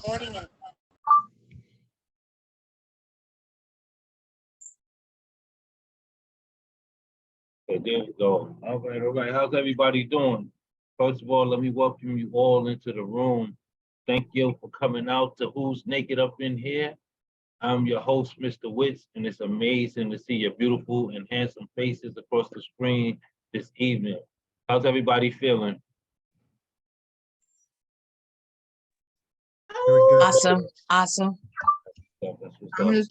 Okay, there we go. All right, all right. How's everybody doing? First of all, let me welcome you all into the room. Thank you for coming out to Who's Naked Up in Here. I'm your host, Mr. Witz, and it's amazing to see your beautiful and handsome faces across the screen this evening. How's everybody feeling? Awesome, awesome. It's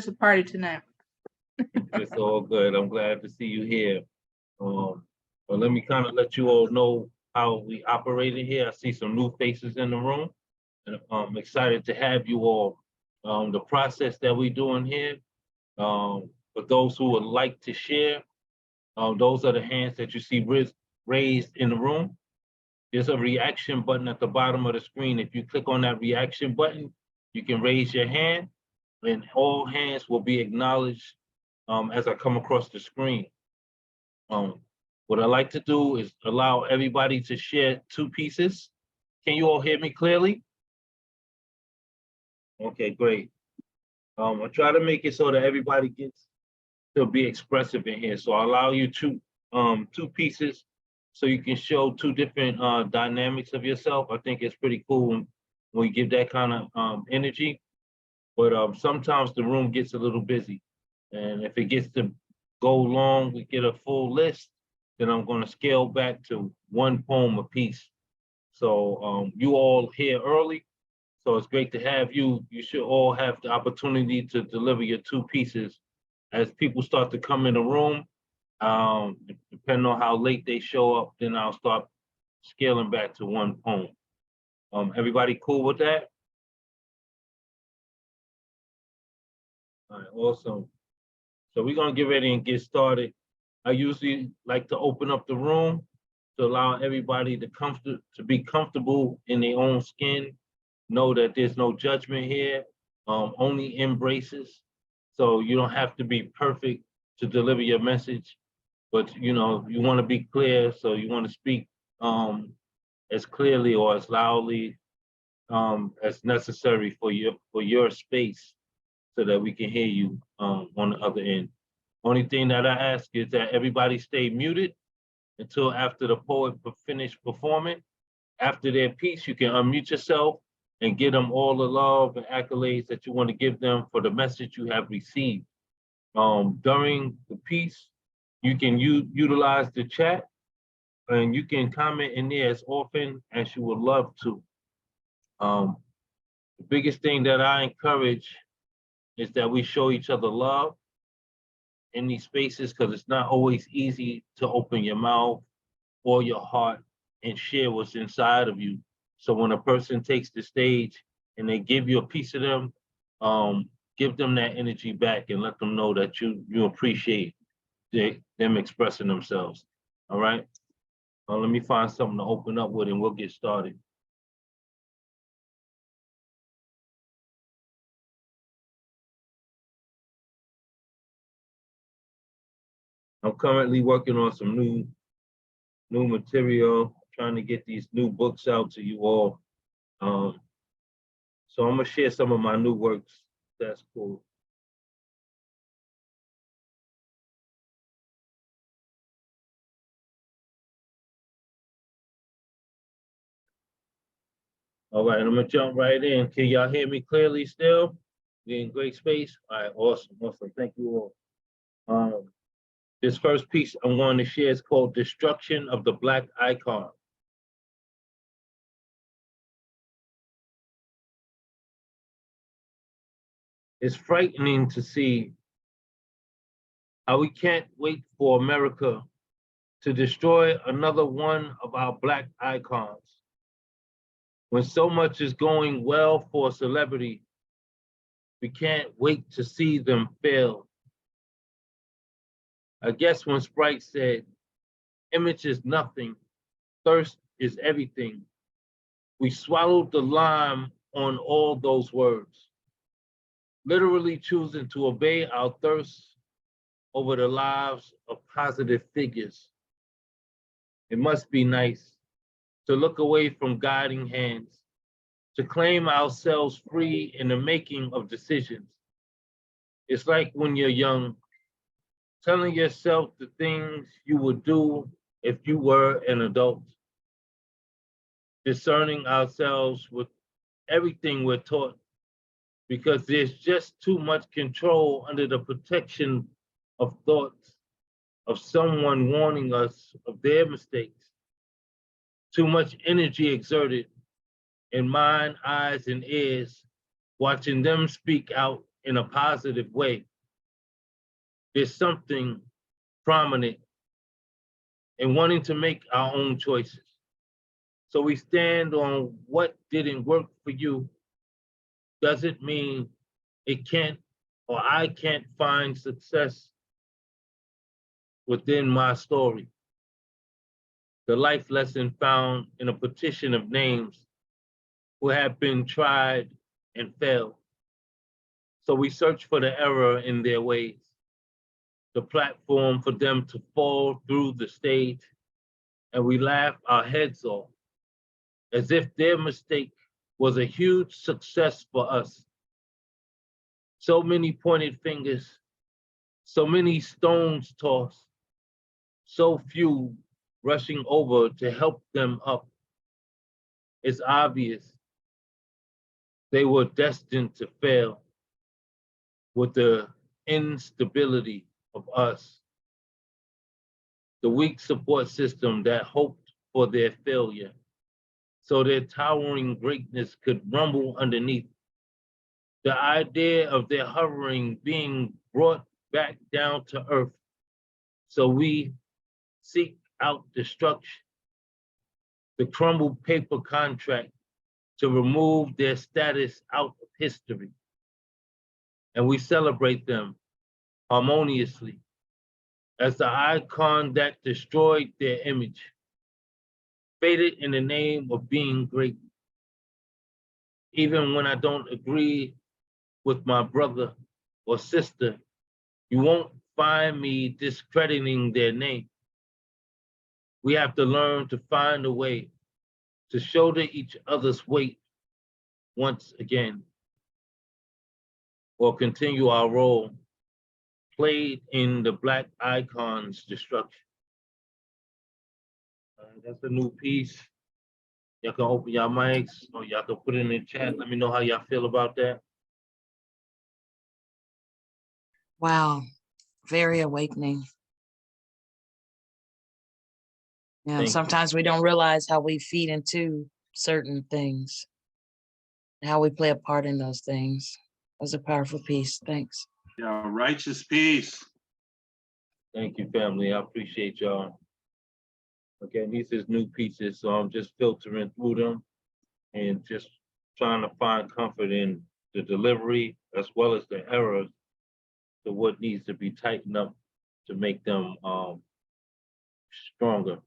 a party tonight. It's all good. I'm glad to see you here. But let me kind of let you all know how we operate in here. I see some new faces in the room, and I'm excited to have you all. The process that we're doing here, for those who would like to share, those are the hands that you see raised in the room. There's a reaction button at the bottom of the screen. If you click on that reaction button, you can raise your hand, and all hands will be acknowledged as I come across the screen. What I like to do is allow everybody to share 2 pieces. Can you all hear me clearly? Okay, great. I'll try to make it so that everybody gets to be expressive in here. So I'll allow you 2 pieces so you can show 2 different dynamics of yourself. I think it's pretty cool when we give that kind of energy. But sometimes the room gets a little busy. And if it gets to go long, we get a full list, then I'm going to scale back to 1 poem apiece. So you all here early. So it's great to have you. You should all have the opportunity to deliver your 2 pieces. As people start to come in the room, depending on how late they show up, then I'll start scaling back to 1 poem. Everybody cool with that? All right, awesome. So we're gonna get ready and get started. I usually like to open up the room to allow everybody to be comfortable in their own skin. Know that there's no judgment here, only embraces. So you don't have to be perfect to deliver your message, but you know, you want to be clear, so you want to speak as clearly or as loudly as necessary for your space, so that we can hear you on the other end. Only thing that I ask is that everybody stay muted until after the poet finish performing. After their piece, you can unmute yourself and give them all the love and accolades that you want to give them for the message you have received. During the piece, you can utilize the chat, and you can comment in there as often as you would love to. The biggest thing that I encourage is that we show each other love in these spaces, because it's not always easy to open your mouth or your heart and share what's inside of you. So when a person takes the stage and they give you a piece of them, give them that energy back and let them know that you appreciate them expressing themselves. All right? Let me find something to open up with and we'll get started. I'm currently working on some new material, trying to get these new books out to you all. So I'm gonna share some of my new works. That's cool. All right, I'm gonna jump right in. Can y'all hear me clearly still? We in great space? All right, awesome, awesome. Thank you all. This first piece I'm going to share is called Destruction of the Black Icon. It's frightening to see how we can't wait for America to destroy another one of our Black icons. When so much is going well for a celebrity, we can't wait to see them fail. I guess when Sprite said, image is nothing, thirst is everything, we swallowed the lime on all those words, literally choosing to obey our thirst over the lives of positive figures. It must be nice to look away from guiding hands, to claim ourselves free in the making of decisions. It's like when you're young, telling yourself the things you would do if you were an adult, discerning ourselves with everything we're taught, because there's just too much control under the protection of thoughts of someone warning us of their mistakes. Too much energy exerted in mind, eyes, and ears, watching them speak out in a positive way. There's something prominent in wanting to make our own choices. So we stand on what didn't work for you doesn't mean it can't or I can't find success within my story. The life lesson found in a petition of names who have been tried and failed. So we search for the error in their ways, the platform for them to fall through the stage, and we laugh our heads off as if their mistake was a huge success for us. So many pointed fingers, so many stones tossed, so few rushing over to help them up. It's obvious they were destined to fail with the instability of us, the weak support system that hoped for their failure, so their towering greatness could rumble underneath. The idea of their hovering being brought back down to earth, so we seek out destruction, the crumbled paper contract to remove their status out of history. And we celebrate them harmoniously as the icon that destroyed their image, faded in the name of being great. Even when I don't agree with my brother or sister, you won't find me discrediting their name. We have to learn to find a way to shoulder each other's weight once again, or continue our role played in the Black icon's destruction. That's a new piece. Y'all can open your mics or y'all can put it in the chat. Let me know how y'all feel about that. Wow. Very awakening. Yeah, Thank you. sometimes we don't realize how we feed into certain things, and how we play a part in those things. That was a powerful piece. Thanks. Yeah, righteous peace. Thank you, family. I appreciate y'all. Again, these is new pieces, so I'm just filtering through them and just trying to find comfort in the delivery as well as the errors to what needs to be tightened up to make them stronger.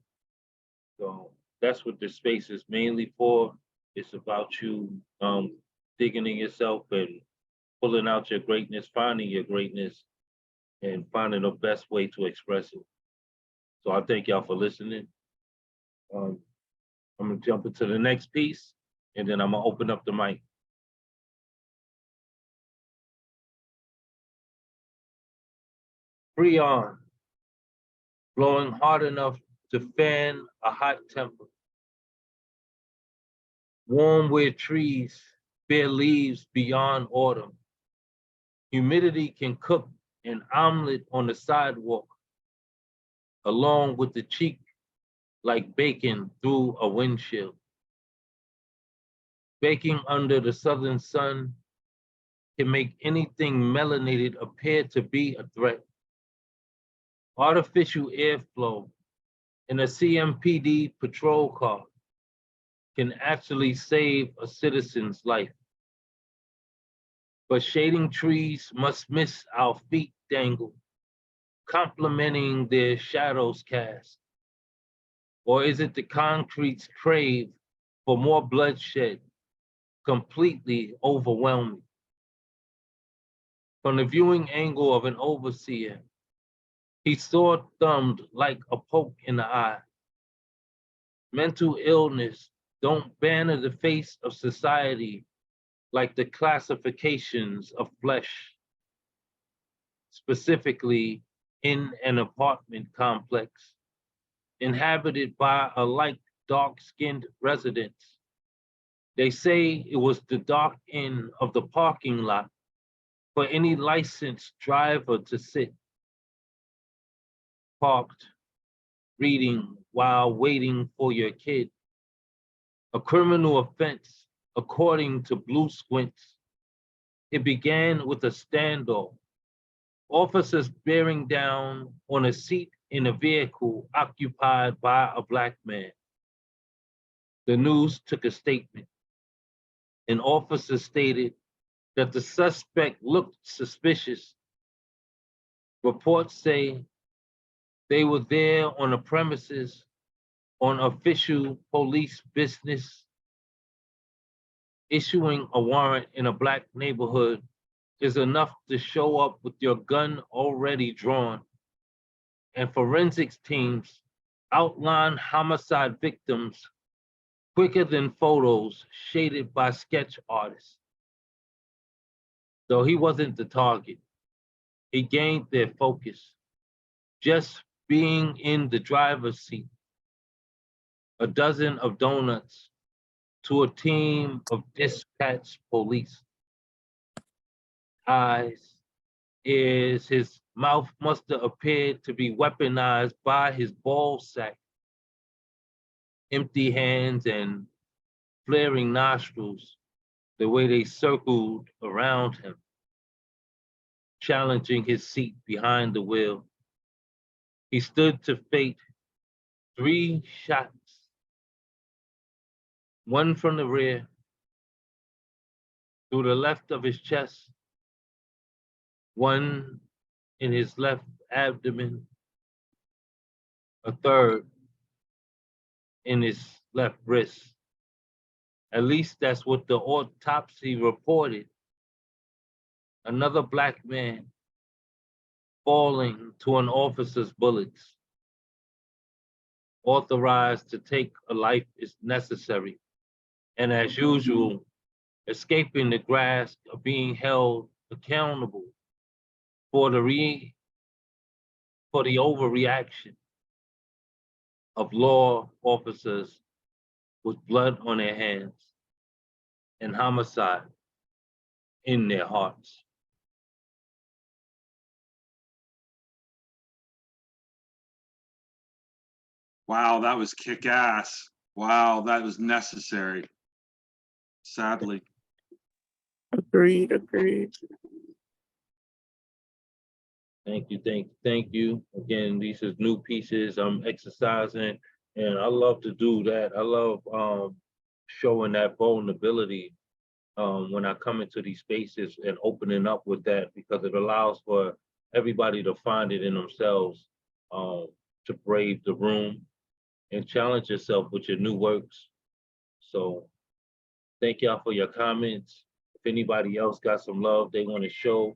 So that's what this space is mainly for. It's about you digging in yourself and pulling out your greatness, finding your greatness, and finding the best way to express it. So I thank y'all for listening. I'm gonna jump into the next piece, and then I'm gonna open up the mic. Freon, blowing hard enough to fan a hot temper. Warm where trees bear leaves beyond autumn. Humidity can cook an omelet on the sidewalk, along with the cheek like bacon through a windshield. Baking under the southern sun can make anything melanated appear to be a threat. Artificial airflow in a CMPD patrol car can actually save a citizen's life. But shading trees must miss our feet dangle, complementing their shadows cast. Or is it the concrete's crave for more bloodshed, completely overwhelming? From the viewing angle of an overseer, he sore-thumbed like a poke in the eye. Mental illness Don't banner the face of society like the classifications of flesh, specifically in an apartment complex inhabited by a like dark-skinned residents. They say it was the dark end of the parking lot for any licensed driver to sit parked, reading while waiting for your kid. A criminal offense, according to Blue Squints. It began with a standoff. Officers bearing down on a seat in a vehicle occupied by a black man. The news took a statement. An officer stated that the suspect looked suspicious. Reports say they were there on the premises on official police business. Issuing a warrant in a black neighborhood is enough to show up with your gun already drawn. And forensics teams outline homicide victims quicker than photos shaded by sketch artists. Though he wasn't the target, he gained their focus just being in the driver's seat. A dozen of donuts to a team of dispatch police. Eyes, ears, his mouth must have appeared to be weaponized by his ball sack. Empty hands and flaring nostrils, the way they circled around him, challenging his seat behind the wheel. He stood to fate 3 shots, one from the rear, through the left of his chest, one in his left abdomen, a third in his left wrist. At least that's what the autopsy reported. Another black man falling to an officer's bullets. Authorized to take a life is necessary. And as usual, escaping the grasp of being held accountable for the overreaction of law officers with blood on their hands and homicide in their hearts. Wow, that was kick-ass. Wow, that was necessary. Sadly. Agreed, agreed. Thank you. Again, these is new pieces I'm exercising, and I love to do that. I love showing that vulnerability when I come into these spaces and opening up with that, because it allows for everybody to find it in themselves, to brave the room and challenge yourself with your new works. So thank y'all for your comments. If anybody else got some love they want to show,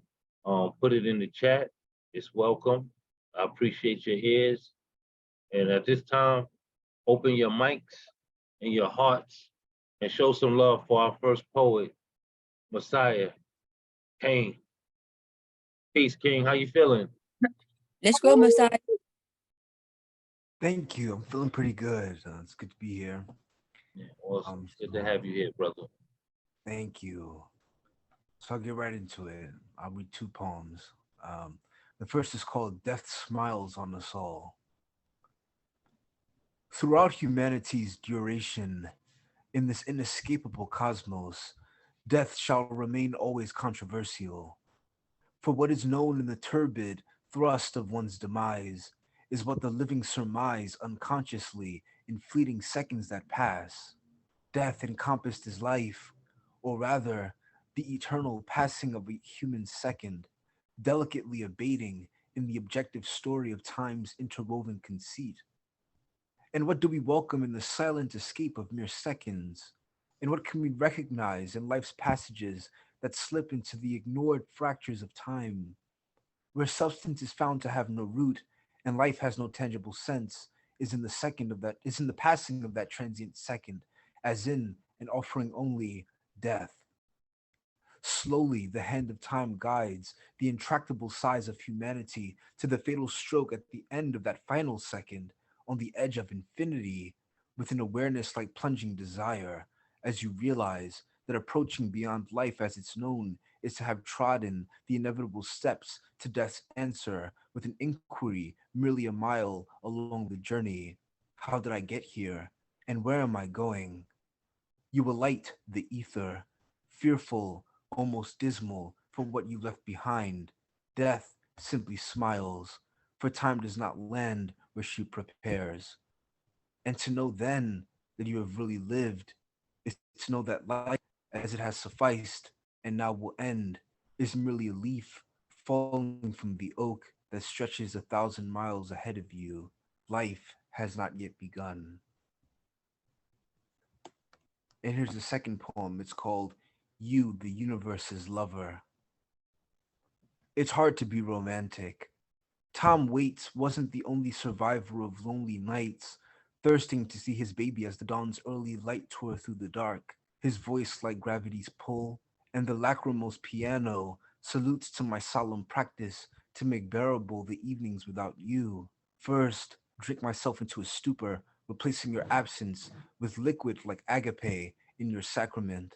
put it in the chat. It's welcome. I appreciate your ears. And at this time, open your mics and your hearts and show some love for our first poet, Messiah, King. Peace, King. How you feeling? Let's go, Messiah. Thank you. I'm feeling pretty good. It's good to be here. Yeah, awesome. Good to have you here, brother. Thank you. So I'll get right into it. I'll read 2 poems. The first is called Death Smiles on Us All. Throughout humanity's duration, in this inescapable cosmos, death shall remain always controversial. For what is known in the turbid thrust of one's demise is what the living surmise unconsciously in fleeting seconds that pass. Death encompassed as life, or rather, the eternal passing of a human second, delicately abating in the objective story of time's interwoven conceit. And what do we welcome in the silent escape of mere seconds? And what can we recognize in life's passages that slip into the ignored fractures of time? Where substance is found to have no root and life has no tangible sense is in the passing of that transient second, as in and offering only death. Slowly, the hand of time guides the intractable size of humanity to the fatal stroke at the end of that final second, on the edge of infinity, with an awareness like plunging desire, as you realize that approaching beyond life as it's known is to have trodden the inevitable steps to death's answer with an inquiry merely a mile along the journey. How did I get here? And where am I going? You alight the ether, fearful, almost dismal for what you left behind. Death simply smiles, for time does not land where she prepares. And to know then that you have really lived is to know that life, as it has sufficed and now will end, is merely a leaf falling from the oak that stretches 1,000 miles ahead of you. Life has not yet begun. And here's the second poem. It's called You, the Universe's Lover. It's hard to be romantic. Tom Waits wasn't the only survivor of lonely nights, thirsting to see his baby as the dawn's early light tore through the dark, his voice like gravity's pull, and the lachrymose piano salutes to my solemn practice to make bearable the evenings without you. First, drink myself into a stupor, replacing your absence with liquid like agape in your sacrament.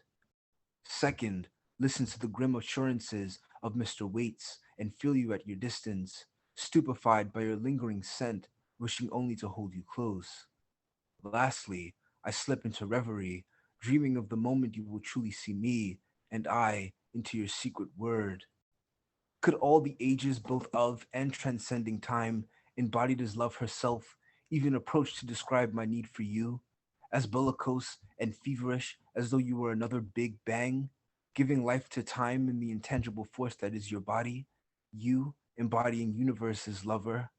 Second, listen to the grim assurances of Mr. Waits and feel you at your distance, stupefied by your lingering scent, wishing only to hold you close. Lastly, I slip into reverie, dreaming of the moment you will truly see me, and I into your secret word. Could all the ages both of and transcending time, embodied as love herself, even approach to describe my need for you, as bellicose and feverish as though you were another big bang, giving life to time in the intangible force that is your body, you embodying universe's lover?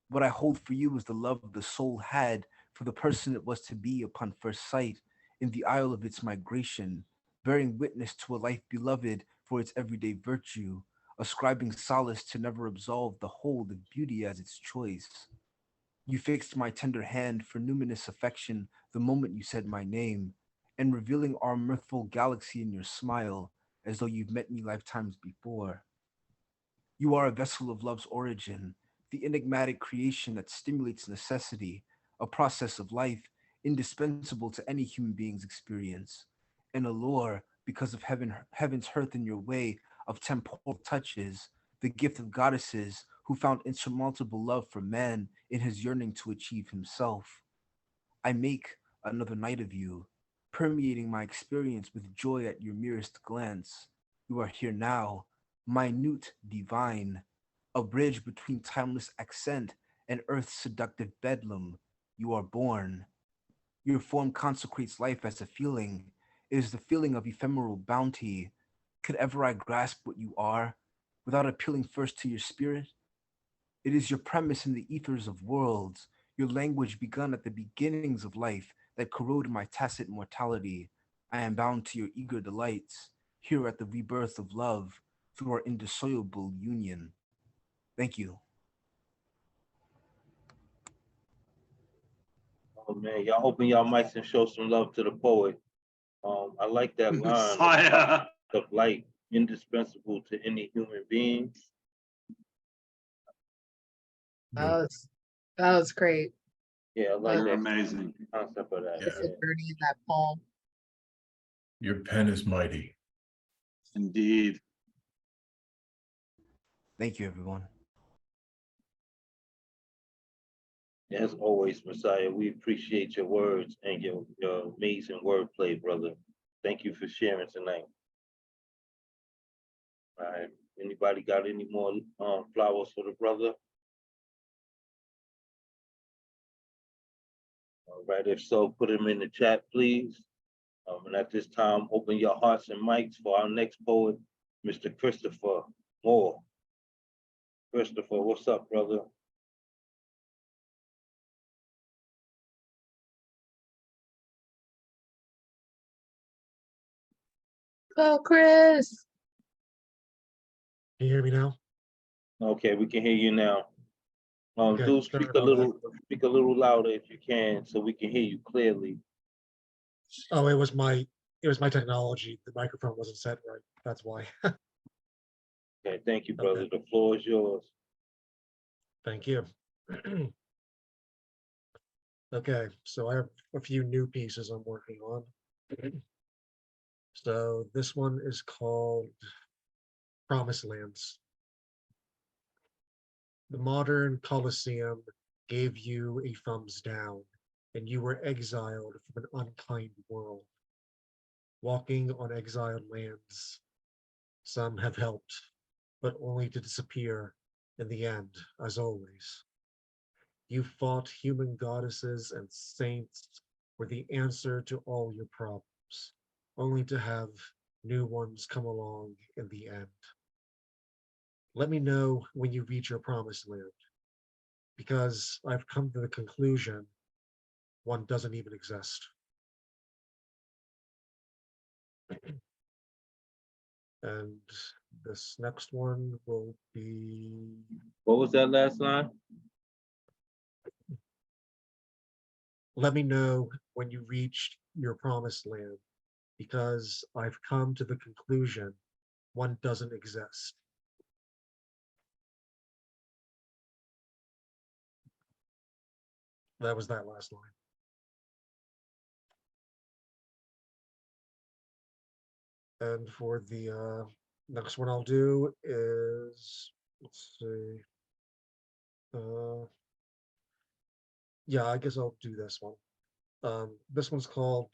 What I hold for you is the love the soul had for the person it was to be upon first sight, in the isle of its migration, bearing witness to a life beloved for its everyday virtue, ascribing solace to never absolve the hold of beauty as its choice. You fixed my tender hand for numinous affection the moment you said my name, and revealing our mirthful galaxy in your smile, as though you've met me lifetimes before. You are a vessel of love's origin, the enigmatic creation that stimulates necessity, a process of life indispensable to any human being's experience, an allure because of heaven's hearth in your way of temporal touches, the gift of goddesses who found insurmountable love for man in his yearning to achieve himself. I make another night of you, permeating my experience with joy at your merest glance. You are here now, minute divine, a bridge between timeless accent and earth's seductive bedlam. You are born. Your form consecrates life as a feeling. It is the feeling of ephemeral bounty. Could ever I grasp what you are, without appealing first to your spirit? It is your premise in the ethers of worlds, your language begun at the beginnings of life that corrode my tacit mortality. I am bound to your eager delights, here at the rebirth of love, through our indissoluble union. Thank you. Oh man, y'all open y'all mics and show some love to the poet. I like that line Messiah. of light indispensable to any human being. That was great. Yeah, I like You're that amazing. concept of that. It's a Yeah. journey in that poem. Your pen is mighty. Indeed. Thank you, everyone. As always, Messiah, we appreciate your words and your amazing wordplay, brother. Thank you for sharing tonight. All right. Anybody got any more flowers for the brother? All right. If so, put them in the chat, please. And at this time, open your hearts and mics for our next poet, Mr. Christopher Moore. Christopher, what's up, brother? Go, Chris. Can you hear me now? Okay, we can hear you now. Okay, Do sorry speak a about that. little louder if you can, so we can hear you clearly. Oh, it was my technology. The microphone wasn't set right. That's why. Okay, thank you, brother. The floor is yours. Thank you. Okay, so I have a few new pieces I'm working on. So this one is called Promised Lands. The modern Colosseum gave you a thumbs down, and you were exiled from an unkind world. Walking on exiled lands, some have helped, but only to disappear in the end, as always. You fought human goddesses and saints were the answer to all your problems, only to have new ones come along in the end. Let me know when you reach your promised land, because I've come to the conclusion one doesn't even exist. And this next one will be, What was that last line? let me know when you reached your promised land, because I've come to the conclusion one doesn't exist. That was that last line. And for the next one I'll do is, let's see. Yeah, I guess I'll do this one. This one's called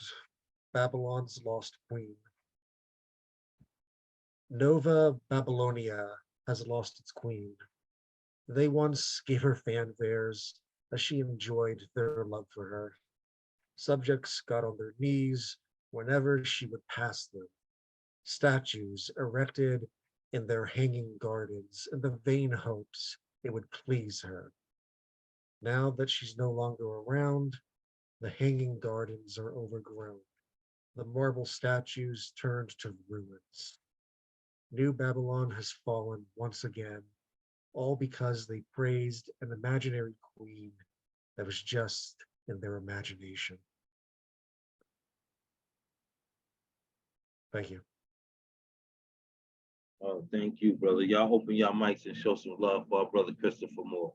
Babylon's Lost Queen. Nova Babylonia has lost its queen. They once gave her fanfares as she enjoyed their love for her. Subjects got on their knees whenever she would pass them. Statues erected in their hanging gardens in the vain hopes it would please her. Now that she's no longer around, the hanging gardens are overgrown. The marble statues turned to ruins. New Babylon has fallen once again, all because they praised an imaginary queen that was just in their imagination. Thank you. Oh, thank you, brother. Y'all open your mics and show some love for our brother Christopher Moore.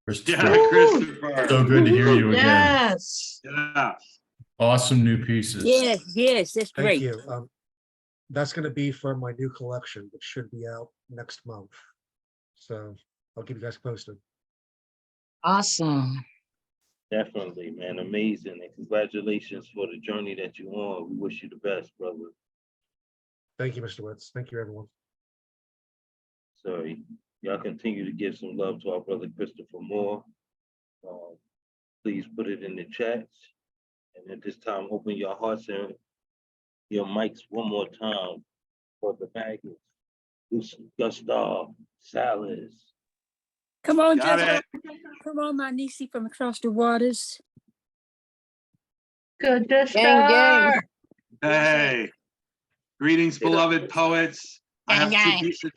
Christopher, Yeah, Christopher. so good to hear you again. Yes. Yeah. Awesome new pieces. Yes, yes, that's Thank great. you. That's going to be from my new collection, which should be out next month. So I'll keep you guys posted. Awesome. Definitely, man. Amazing. And congratulations for the journey that you're on. We wish you the best, brother. Thank you, Mr. Witz. Thank you, everyone. So y'all continue to give some love to our brother Christopher Moore. Please put it in the chats. And at this time, open your hearts and your mics one more time for the Baggins, Gustav, Salas. Come on, Got Jessica. it. Come on, my niecey from across the waters. Good to Gang, gang. start. Hey. Greetings, beloved poets. I have Gang, two pieces.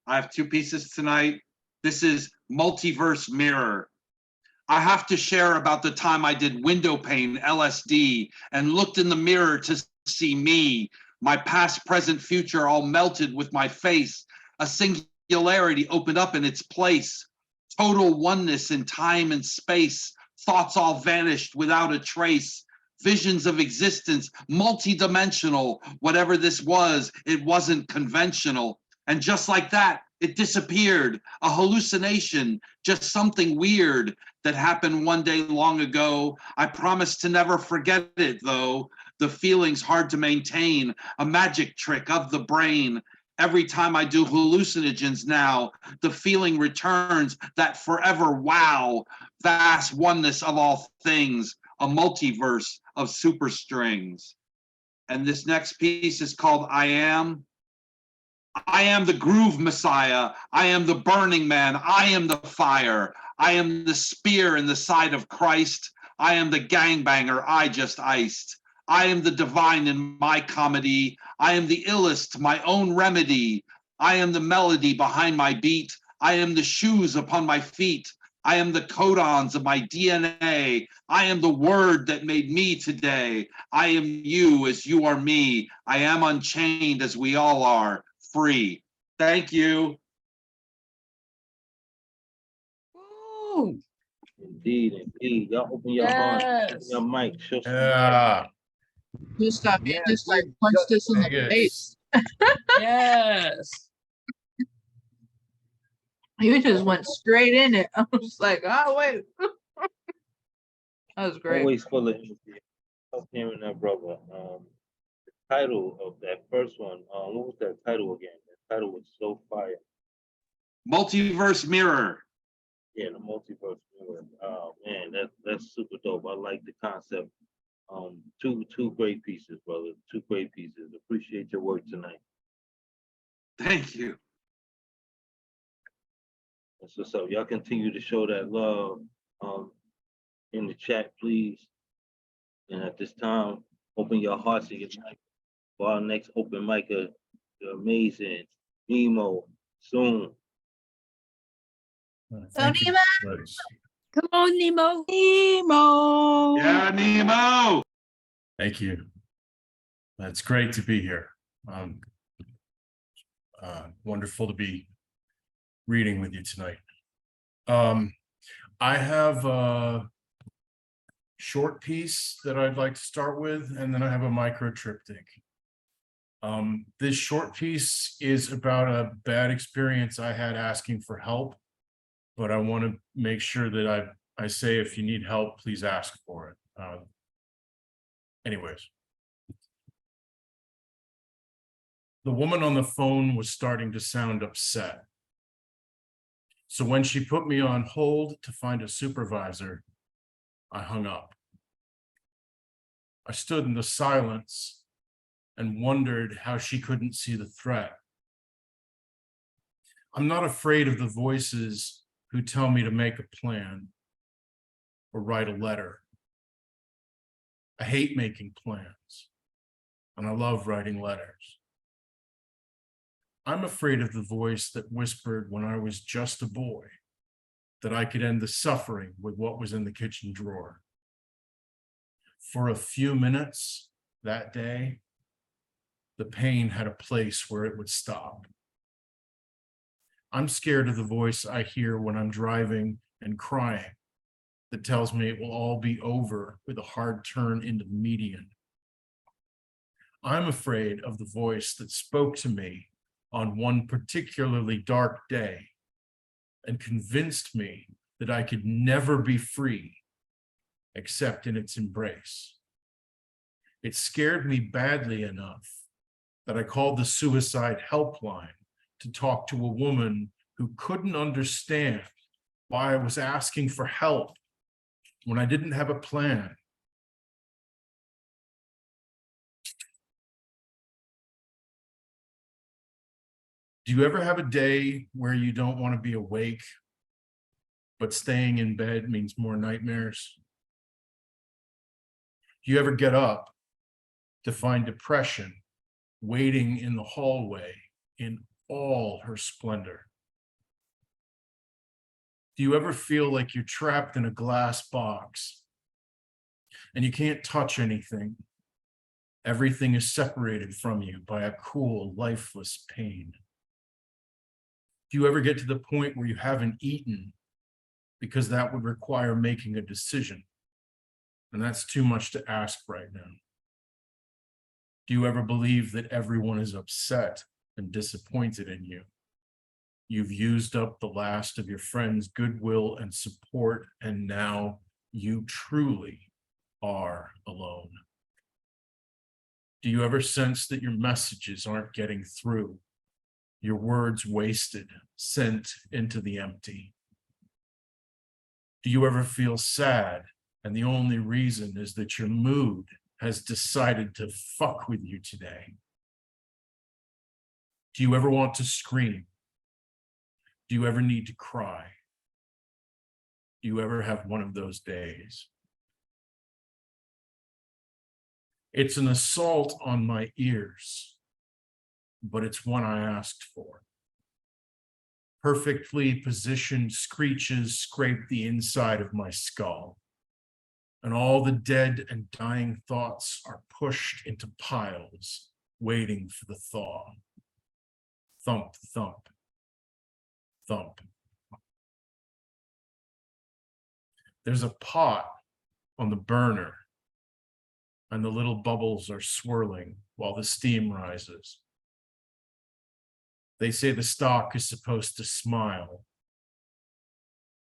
I have two pieces tonight. This is Multiverse Mirror. I have to share about the time I did window pane LSD and looked in the mirror to see me, my past, present, future all melted with my face. A singularity opened up in its place. Total oneness in time and space. Thoughts all vanished without a trace. Visions of existence, multidimensional. Whatever this was, it wasn't conventional. And just like that, it disappeared. A hallucination, just something weird that happened one day long ago. I promise to never forget it, though. The feeling's hard to maintain, a magic trick of the brain. Every time I do hallucinogens now, the feeling returns, that forever wow, vast oneness of all things, a multiverse of superstrings. And this next piece is called I Am. I am the groove messiah. I am the burning man. I am the fire. I am the spear in the side of Christ. I am the gangbanger I just iced. I am the divine in my comedy. I am the illest, my own remedy. I am the melody behind my beat. I am the shoes upon my feet. I am the codons of my DNA. I am the word that made me today. I am you as you are me. I am unchained as we all are, free. Thank you. Woo! Indeed, indeed. Y'all open your heart, open Yes. your mic, show some love. Yeah. Just got me, Yeah, just like dude, punched us in the Yes. face. Yes. You just went straight in it. I was like, oh wait. That was great. Always full of energy. Love hearing that, brother. The title of that first one, what was that title again? The title was so fire. Multiverse mirror. Yeah, the multiverse. Oh man, that's super dope. I like the concept. Two great pieces, brother. Two great pieces. Appreciate your work tonight. Thank you. That's what's up. Y'all continue to show that love in the chat, please. And at this time, open your hearts and your mic for our next open mic. The amazing Nemo soon. Thank you. Nemo. Nice. Come on, Nemo. Nemo. Yeah, Nemo. Thank you. It's great to be here. Wonderful to be reading with you tonight. I have a short piece that I'd like to start with, and then I have a micro triptych. This short piece is about a bad experience I had asking for help, but I want to make sure that I say if you need help, please ask for it. Anyways. The woman on the phone was starting to sound upset. So when she put me on hold to find a supervisor, I hung up. I stood in the silence and wondered how she couldn't see the threat. I'm not afraid of the voices who tell me to make a plan or write a letter. I hate making plans, and I love writing letters. I'm afraid of the voice that whispered when I was just a boy that I could end the suffering with what was in the kitchen drawer. For a few minutes that day, the pain had a place where it would stop. I'm scared of the voice I hear when I'm driving and crying that tells me it will all be over with a hard turn into the median. I'm afraid of the voice that spoke to me on one particularly dark day and convinced me that I could never be free except in its embrace. It scared me badly enough that I called the suicide helpline to talk to a woman who couldn't understand why I was asking for help when I didn't have a plan. Do you ever have a day where you don't want to be awake, but staying in bed means more nightmares? Do you ever get up to find depression waiting in the hallway in all her splendor? Do you ever feel like you're trapped in a glass box and you can't touch anything? Everything is separated from you by a cool, lifeless pain. Do you ever get to the point where you haven't eaten because that would require making a decision? And that's too much to ask right now. Do you ever believe that everyone is upset and disappointed in you? You've used up the last of your friends' goodwill and support, and now you truly are alone. Do you ever sense that your messages aren't getting through? Your words wasted, sent into the empty? Do you ever feel sad and the only reason is that your mood has decided to fuck with you today? Do you ever want to scream? Do you ever need to cry? Do you ever have one of those days? It's an assault on my ears, but it's one I asked for. Perfectly positioned screeches scrape the inside of my skull, and all the dead and dying thoughts are pushed into piles, waiting for the thaw. Thump, thump, thump. There's a pot on the burner, and the little bubbles are swirling while the steam rises. They say the stock is supposed to smile.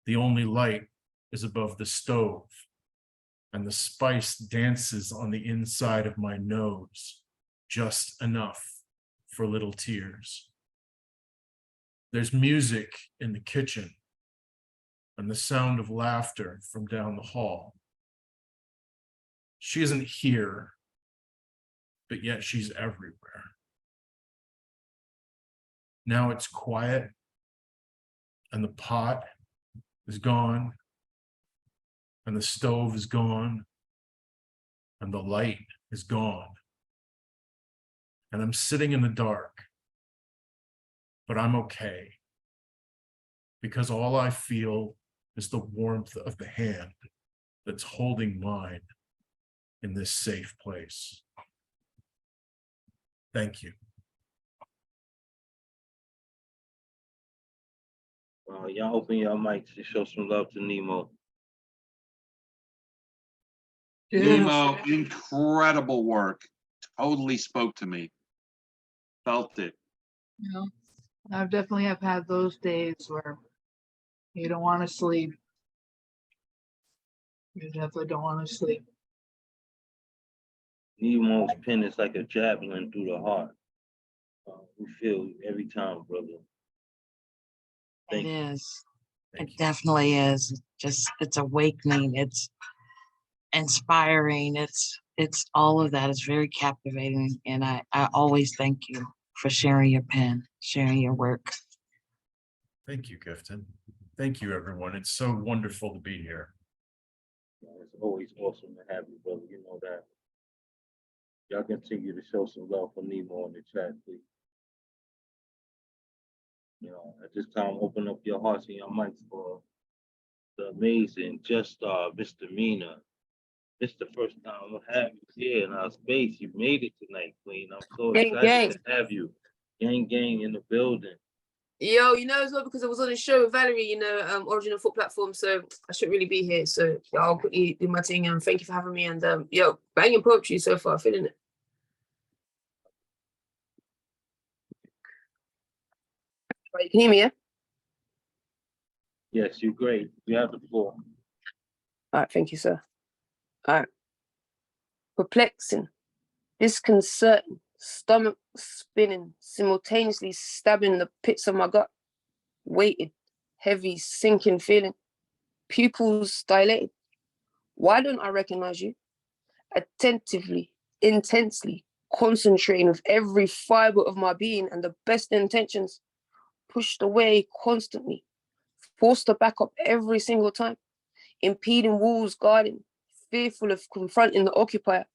The only light is above the stove, and the spice dances on the inside of my nose, just enough for little tears. There's music in the kitchen, and the sound of laughter from down the hall. She isn't here, but yet she's everywhere. Now it's quiet, and the pot is gone, and the stove is gone, and the light is gone. And I'm sitting in the dark, but I'm okay, because all I feel is the warmth of the hand that's holding mine in this safe place. Thank you. Y'all open your mics to show some love to Nemo. Nemo, incredible work. Totally spoke to me. Felt it. You know, I definitely have had those days where you don't want to sleep. You definitely don't want to sleep. Nemo's pen is like a javelin through the heart. We feel you every time, brother. It Thank you. is. Thank It you. definitely is. Just, it's awakening. It's inspiring. It's all of that. It's very captivating. And I always thank you for sharing your pen, sharing your work. Thank you, Gifton. Thank you, everyone. It's so wonderful to be here. It's always awesome to have you, brother. You know that. Y'all continue to show some love for Nemo in the chat, please. You know, at this time, open up your hearts and your mics for the amazing Just Star Misdemeanor. This is the first time we'll have you here in our space. You made it tonight, Queen. I'm so Gang, excited gang. to have you. Gang in the building. Yo, you know as well because I was on a show with Valerie, you know, Original Foot Platform, so I shouldn't really be here. So yeah, I'll quickly do my thing and thank you for having me. And yo, banging poetry so far, feeling it. Right, you can hear me, yeah? Yes, you're great. You have the floor. All right, thank you, sir. All right. Perplexing, disconcerting, stomach spinning, simultaneously stabbing the pits of my gut. Weighted, heavy, sinking feeling, pupils dilated. Why don't I recognize you? Attentively, intensely, concentrating with every fiber of my being and the best intentions, pushed away constantly, forced to back up every single time, impeding walls guarding, fearful of confronting the occupier,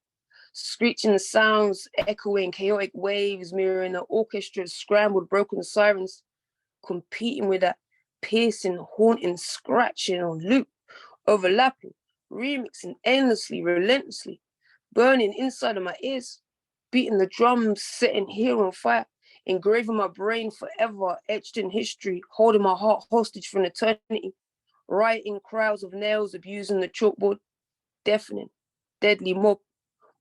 screeching sounds, echoing chaotic waves, mirroring the orchestra's scrambled broken sirens, competing with that piercing, haunting, scratching on loop, overlapping, remixing endlessly, relentlessly, burning inside of my ears, beating the drums, setting here on fire, engraving my brain forever, etched in history, holding my heart hostage for an eternity, writing crowds of nails, abusing the chalkboard, deafening, deadly mob,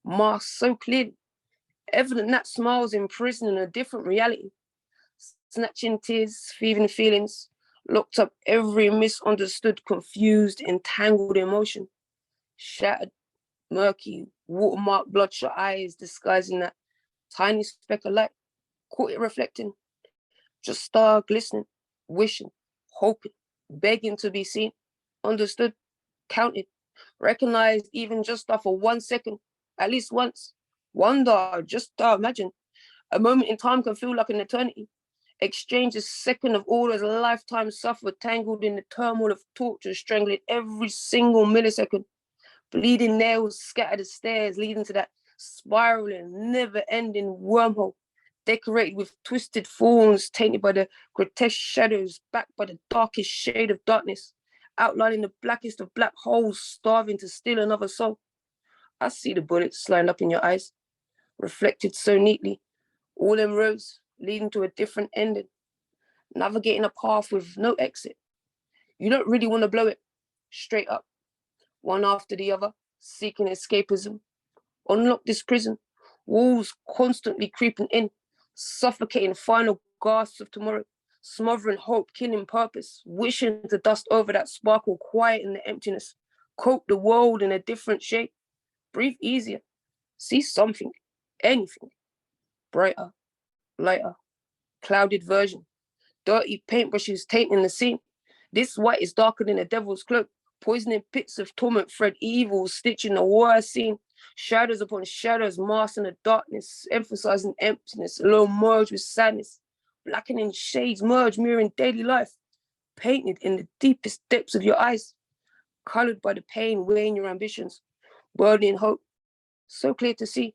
masked so clearly, evident that smiles imprisoned in a different reality, snatching tears, thieving feelings, locked up every misunderstood, confused, entangled emotion, shattered, murky, watermarked, bloodshot eyes disguising that tiny speck of light, caught it reflecting, just star glistening, wishing, hoping, begging to be seen, understood, counted, recognized even just after 1 second, at least once. Wonder, just imagine. A moment in time can feel like an eternity. Exchange a second of all as a lifetime suffered, tangled in the turmoil of torture, strangling every single millisecond. Bleeding nails scatter the stairs, leading to that spiraling, never-ending wormhole. decorated with twisted forms, tainted by the grotesque shadows, backed by the darkest shade of darkness, outlining the blackest of black holes, starving to steal another soul. I see the bullets lined up in your eyes, reflected so neatly, all in rows, leading to a different ending, navigating a path with no exit. You don't really want to blow it, straight up, one after the other, seeking escapism. Unlock this prison, walls constantly creeping in, suffocating final gasps of tomorrow, smothering hope, killing purpose, wishing to dust over that sparkle quiet in the emptiness, coat the world in a different shade, breathe easier, see something, anything, brighter, lighter, clouded version, dirty paintbrushes tainting the scene. This white is darker than a devil's cloak, poisoning pits of torment, thread evil, stitching the worst scene. Shadows upon shadows, masking the darkness, emphasizing emptiness, alone merged with sadness. Blackening shades merge, mirroring daily life, painted in the deepest depths of your eyes, colored by the pain weighing your ambitions, burning hope, so clear to see,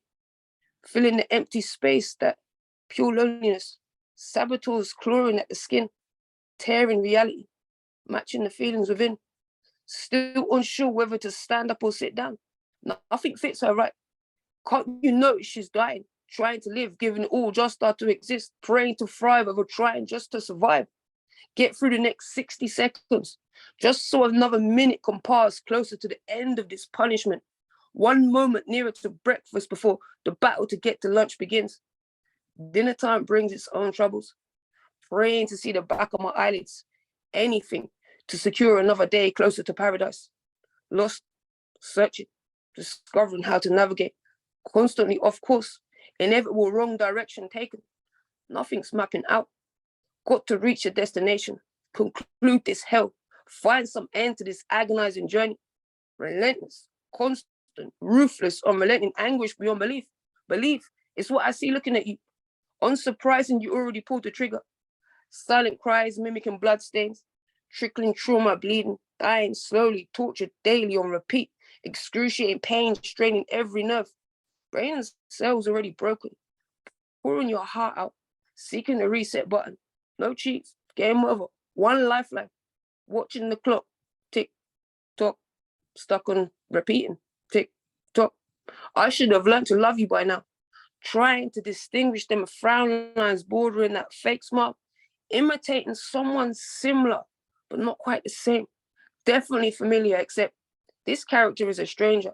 filling the empty space, that pure loneliness, saboteurs clawing at the skin, tearing reality, matching the feelings within, still unsure whether to stand up or sit down. Nothing fits her right. Can't you notice she's dying, trying to live, giving it all just to exist, praying to thrive over trying just to survive. Get through the next 60 seconds, just so another minute can pass closer to the end of this punishment. One moment nearer to breakfast before the battle to get to lunch begins. Dinner time brings its own troubles. Praying to see the back of my eyelids, anything to secure another day closer to paradise. Lost, searching, discovering how to navigate, constantly off course, inevitable wrong direction taken. Nothing's mapping out. Got to reach a destination, conclude this hell, find some end to this agonizing journey. Relentless, constant, ruthless, unrelenting anguish beyond belief. Belief is what I see looking at you. Unsurprising, you already pulled the trigger. Silent cries mimicking bloodstains, trickling trauma, bleeding, dying slowly, tortured daily on repeat, excruciating pain, straining every nerve. Brain and cells already broken. Pouring your heart out, seeking the reset button. No cheats, game over, one lifeline. Watching the clock, tick, tock, stuck on repeating, tick, tock. I should have learned to love you by now. Trying to distinguish them frown lines bordering that fake smile, imitating someone similar, but not quite the same. Definitely familiar, except this character is a stranger.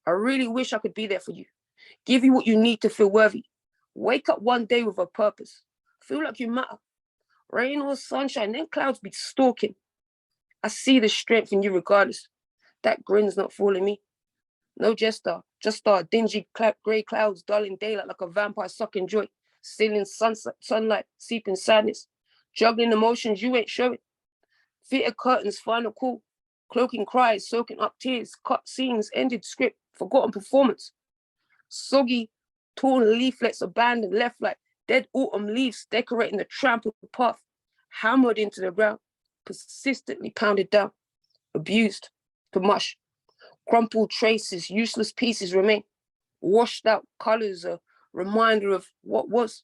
I really wish I could be there for you. Give you what you need to feel worthy. Wake up one day with a purpose. Feel like you matter. Rain or sunshine, then clouds be stalking. I see the strength in you regardless. That grin's not fooling me. No jester, just dingy grey clouds dulling daylight like a vampire sucking joy, stealing sunlight, seeping sadness, juggling emotions you ain't showing. Theater curtains, final call, cloaking cries, soaking up tears, cut scenes, ended script, forgotten performance. Soggy, torn leaflets abandoned, left like dead autumn leaves decorating the trampled path, hammered into the ground, persistently pounded down, abused to mush. Crumpled traces, useless pieces remain. Washed out colors, a reminder of what was.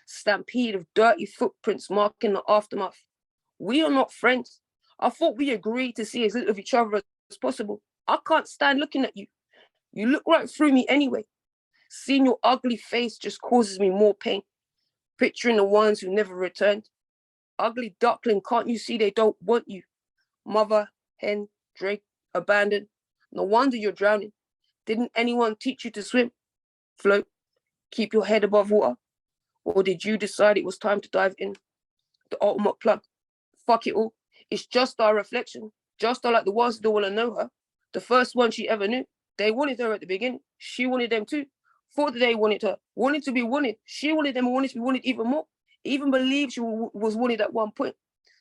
Stampede of dirty footprints marking the aftermath. We are not friends. I thought we agreed to see as little of each other as possible. I can't stand looking at you. You look right through me anyway. Seeing your ugly face just causes me more pain. Picturing the ones who never returned. Ugly duckling, can't you see they don't want you? Mother, hen, drake, abandoned. No wonder you're drowning. Didn't anyone teach you to swim? Float? Keep your head above water? Or did you decide it was time to dive in? The ultimate plug. Fuck it all. It's just our reflection. Just like the ones who don't want to know her. The first one she ever knew. They wanted her at the beginning. She wanted them too. Thought that they wanted her. Wanted to be wanted. She wanted them and wanted to be wanted even more. Even believed she was wanted at one point.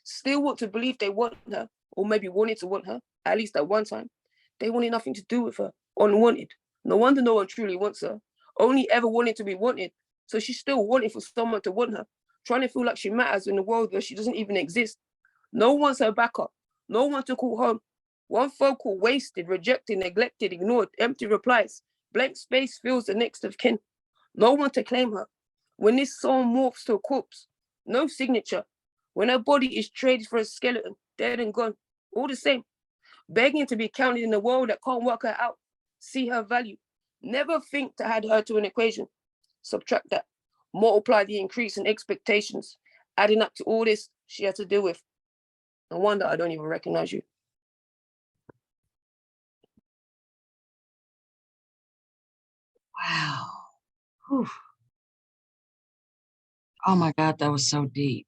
Still want to believe they want her. Or maybe wanted to want her. At least at one time. They wanted nothing to do with her. Unwanted. No wonder no one truly wants her. Only ever wanted to be wanted. So she's still wanting for someone to want her. Trying to feel like she matters in a world where she doesn't even exist. No one's her backup. No one to call home. One phone call wasted, rejected, neglected, ignored, empty replies. Blank space fills the next of kin. No one to claim her. When this soul morphs to a corpse, no signature. When her body is traded for a skeleton, dead and gone, all the same. Begging to be counted in a world that can't work her out. See her value. Never think to add her to an equation. Subtract that. Multiply the increase in expectations. Adding up to all this she had to deal with. No wonder I don't even recognize you. Wow. Whew. Oh my God, that was so deep.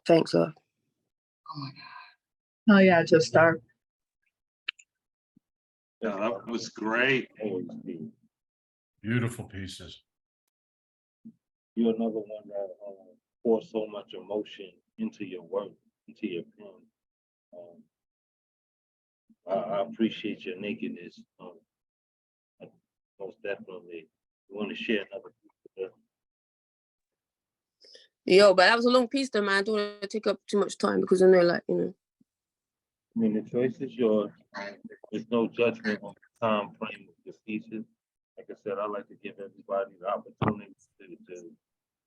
Thanks, love. Oh my God. Oh yeah, just start. Yeah, that was great. Always be. Beautiful pieces. You're another one that pours so much emotion into your work, into your pen. I appreciate your nakedness. Most definitely. You want to share another piece of Yo, but that was a long piece though, man. I don't want to take up too much time because I know, like, you know. I mean, the choice is yours. There's no judgment on the time frame of your pieces. Like I said, I like to give everybody the opportunity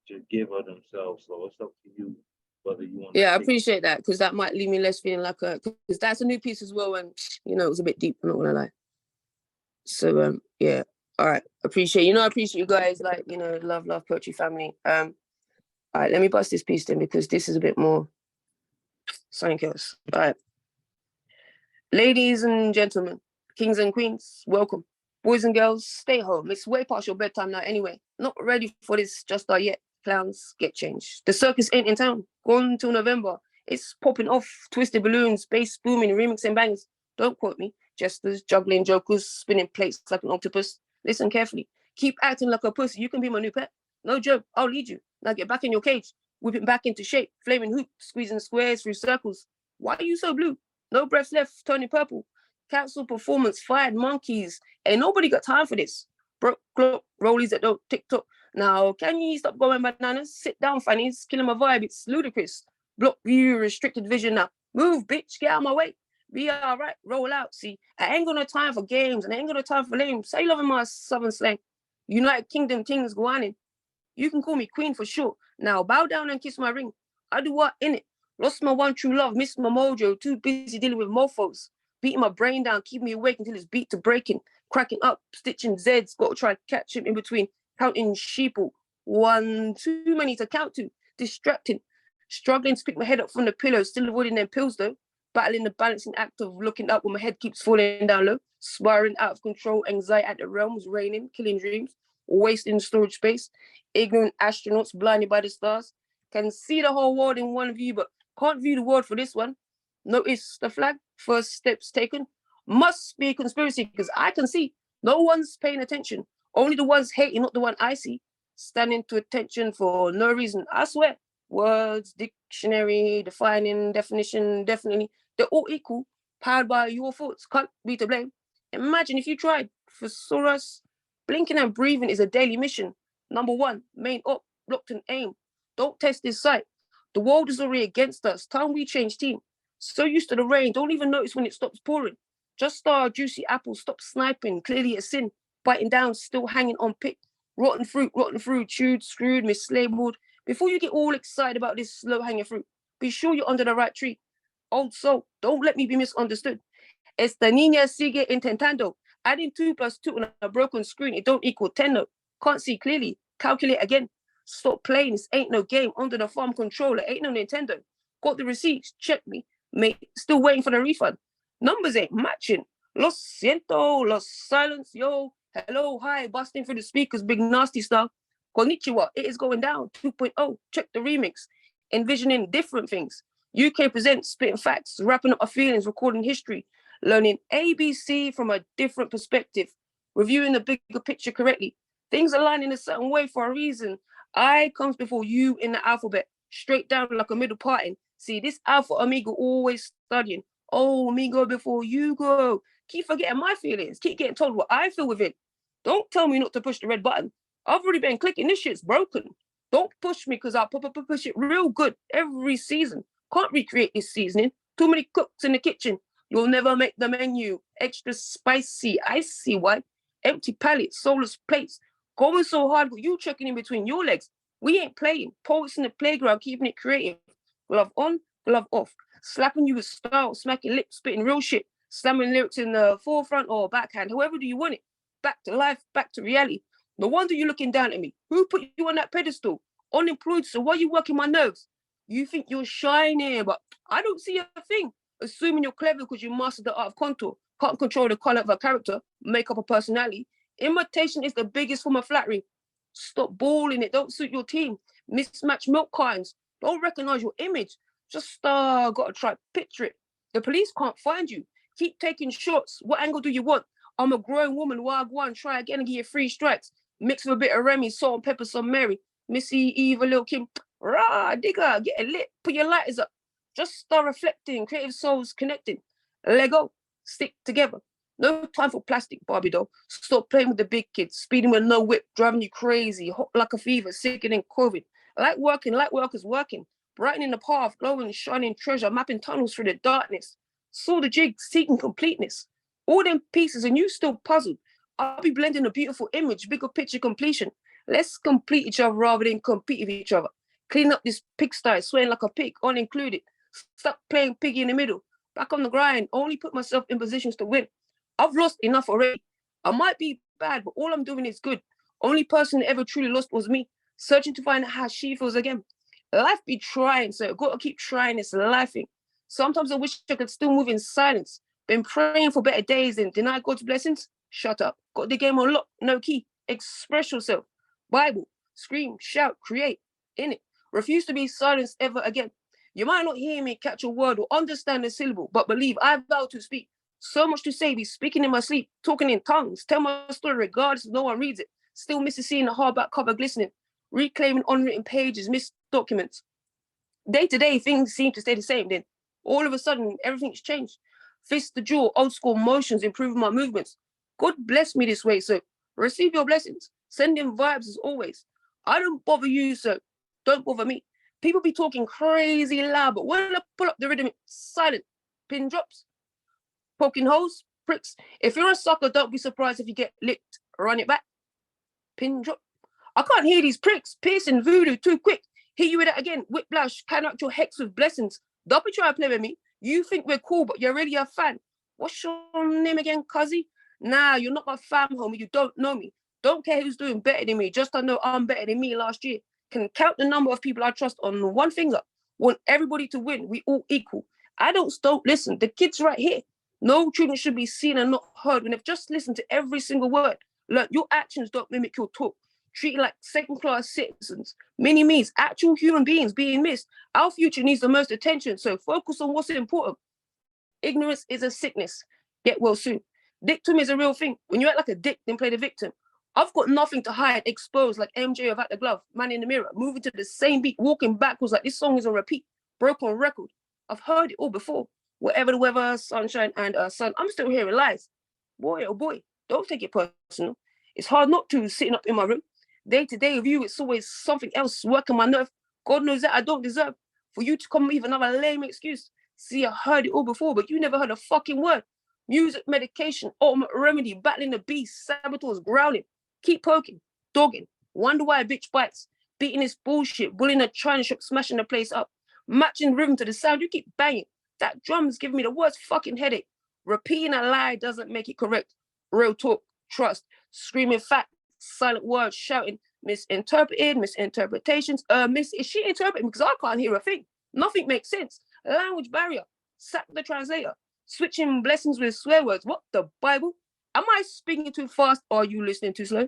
to give of themselves. So it's up to you whether you want. Yeah, I appreciate that because that might leave me less feeling like a, because that's a new piece as well. And, you know, it was a bit deep, I'm not going to lie. So, yeah. All right. Appreciate, I appreciate you guys, like, love poetry family. All right, let me bust this piece then because this is a bit more something else. All right. Ladies and gentlemen, kings and queens, welcome. Boys and girls, stay home. It's way past your bedtime now anyway. Not ready for this just yet. Clowns, get changed. The circus ain't in town. Gone until November. It's popping off. Twisted balloons, bass booming, remixing bangers. Don't quote me. Jesters, juggling jokers, spinning plates like an octopus. Listen carefully. Keep acting like a pussy. You can be my new pet. No joke. I'll lead you. Now get back in your cage. Whip it back into shape. Flaming hoop, squeezing squares through circles. Why are you so blue? No breath left, turning purple. Cancel performance, fired monkeys. Ain't nobody got time for this. Broke clock, rollies that don't TikTok. Now, can you stop going bananas? Sit down, fannies. Killing my vibe. It's ludicrous. Block view, restricted vision now. Move, bitch. Get out of my way. Be all right. Roll out. See, I ain't got no time for games and I ain't got no time for lame. Say loving my southern slang. United Kingdom things go on in. You can call me queen for sure. Now, bow down and kiss my ring. I do what in it? Lost my one true love. Missed my mojo. Too busy dealing with mofos. Beating my brain down. Keep me awake until it's beat to breaking. Cracking up. Stitching Z's. Got to try to catch him in between. Counting sheeple, one too many to count to, distracting, struggling to pick my head up from the pillow, still avoiding them pills though, battling the balancing act of looking up when my head keeps falling down low, spiraling out of control, anxiety at the realms, raining, killing dreams, wasting storage space, ignorant astronauts blinded by the stars, can see the whole world in one view, but can't view the world for this one. Notice the flag, first steps taken, must be a conspiracy because I can see no one's paying attention. Only the ones hating, not the one I see. Standing to attention for no reason. I swear. Words, dictionary, defining, definition, definitely. They're all equal. Powered by your thoughts. Can't be to blame. Imagine if you tried. Thesaurus. Blinking and breathing is a daily mission. Number one, main up, locked and aim. Don't test this sight. The world is already against us. Time we change team. So used to the rain. Don't even notice when it stops pouring. Just star juicy apples. Stop sniping. Clearly a sin. Biting down, still hanging on pick. Rotten fruit, chewed, screwed, mislabeled. Before you get all excited about this low-hanging fruit, be sure you're under the right tree. Old soul, don't let me be misunderstood. Esta niña sigue intentando. Adding 2 + 2 on a broken screen, it don't equal 10 no. Can't see clearly. Calculate again. Stop playing, this ain't no game. Under the farm controller, ain't no Nintendo. Got the receipts, check me. Mate, still waiting for the refund. Numbers ain't matching. Los siento, lost silence, yo. Hello, hi, busting through the speakers, big nasty style. Konnichiwa, it is going down. 2.0, check the remix. Envisioning different things. UK presents, spitting facts, wrapping up our feelings, recording history, learning ABC from a different perspective, reviewing the bigger picture correctly. Things align in a certain way for a reason. I comes before you in the alphabet, straight down like a middle parting. See, this alpha amigo always studying. Oh, amigo before you go. Keep forgetting my feelings. Keep getting told what I feel within. Don't tell me not to push the red button. I've already been clicking. This shit's broken. Don't push me because I'll push it real good every season. Can't recreate this seasoning. Too many cooks in the kitchen. You'll never make the menu. Extra spicy. I see why. Empty pallets, soulless plates. Going so hard with you checking in between your legs. We ain't playing. Poets in the playground, keeping it creative. Glove on, glove off. Slapping you with style, smacking lips, spitting real shit. Slamming lyrics in the forefront or backhand. However do you want it. Back to life, back to reality. No wonder you're looking down at me. Who put you on that pedestal? Unemployed, so why are you working my nerves? You think you're shining, but I don't see a thing. Assuming you're clever because you mastered the art of contour, can't control the color of a character, make up a personality. Imitation is the biggest form of flattery. Stop balling it, don't suit your team. Mismatch milk cartons, don't recognize your image. Just gotta try picture it. The police can't find you. Keep taking shots. What angle do you want? I'm a grown woman. Why go on? Try again and give you 3 strikes. Mix with a bit of Remy, salt and pepper, some Mary, Missy, Eva, Lil Kim. Rah, digger, get it lit. Put your lighters up. Just start reflecting. Creative souls connecting. Let go. Stick together. No time for plastic, Barbie doll. Stop playing with the big kids. Speeding with no whip, driving you crazy. Hot like a fever, sicker than COVID. Light workers working. Brightening the path, glowing, shining treasure, mapping tunnels through the darkness. Saw the jig, seeking completeness. All them pieces and you still puzzled. I'll be blending a beautiful image, bigger picture completion. Let's complete each other rather than compete with each other. Clean up this pigsty, sweating like a pig, unincluded. Stop playing piggy in the middle. Back on the grind, only put myself in positions to win. I've lost enough already. I might be bad, but all I'm doing is good. Only person that ever truly lost was me, searching to find out how she feels again. Life be trying, so I've got to keep trying this lifing. Sometimes I wish I could still move in silence. Been praying for better days and deny God's blessings. Shut up. Got the game on lock, no key. Express yourself. Bible, scream, shout, create. In it. Refuse to be silenced ever again. You might not hear me catch a word or understand a syllable, but believe I vow to speak. So much to say, be speaking in my sleep, talking in tongues. Tell my story regardless if no one reads it. Still missing seeing the hardback cover glistening. Reclaiming unwritten pages, missed documents. Day to day, things seem to stay the same. Then all of a sudden, everything's changed. Fist to jaw, old school motions, improving my movements. God bless me this way, so receive your blessings. Sending vibes as always. I don't bother you, so don't bother me. People be talking crazy loud, but when I pull up the rhythm, it's silent. Pin drops, poking holes, pricks. If you're a sucker, don't be surprised if you get licked. Run it back. Pin drop. I can't hear these pricks. Piercing voodoo too quick. Hit you with that again. Whiplash. Count your hex with blessings. Don't be trying to play with me. You think we're cool, but you're really a fan. What's your name again, cuzzy? Nah, you're not my fam, homie. You don't know me. Don't care who's doing better than me. Just I know I'm better than me last year. Can count the number of people I trust on one finger. Want everybody to win. We all equal. Adults don't listen. The kids right here. No children should be seen and not heard when they've just listened to every single word. Learn your actions don't mimic your talk. Treated like second-class citizens. Mini-me's, actual human beings being missed. Our future needs the most attention, so focus on what's important. Ignorance is a sickness. Get well soon. Dictum is a real thing. When you act like a dick, then play the victim. I've got nothing to hide, exposed like MJ without the glove, man in the mirror, moving to the same beat, walking backwards like this song is on repeat, broke on record. I've heard it all before. Whatever the weather, sunshine and sun, I'm still hearing lies. Boy, oh boy, don't take it personal. It's hard not to sitting up in my room. Day to day with you, it's always something else working my nerve. God knows that I don't deserve for you to come with another lame excuse. See, I heard it all before, but you never heard a fucking word. Music, medication, ultimate remedy, battling the beast, saboteurs, growling. Keep poking, dogging, wonder why a bitch bites, beating this bullshit, bullying a China shop, smashing the place up, matching rhythm to the sound, you keep banging. That drum's giving me the worst fucking headache. Repeating a lie doesn't make it correct. Real talk, trust, screaming facts, silent words, shouting, misinterpreted, misinterpretations. Is she interpreting? Because I can't hear a thing. Nothing makes sense. Language barrier, sack the translator, switching blessings with swear words. What the Bible? Am I speaking too fast or are you listening too slow?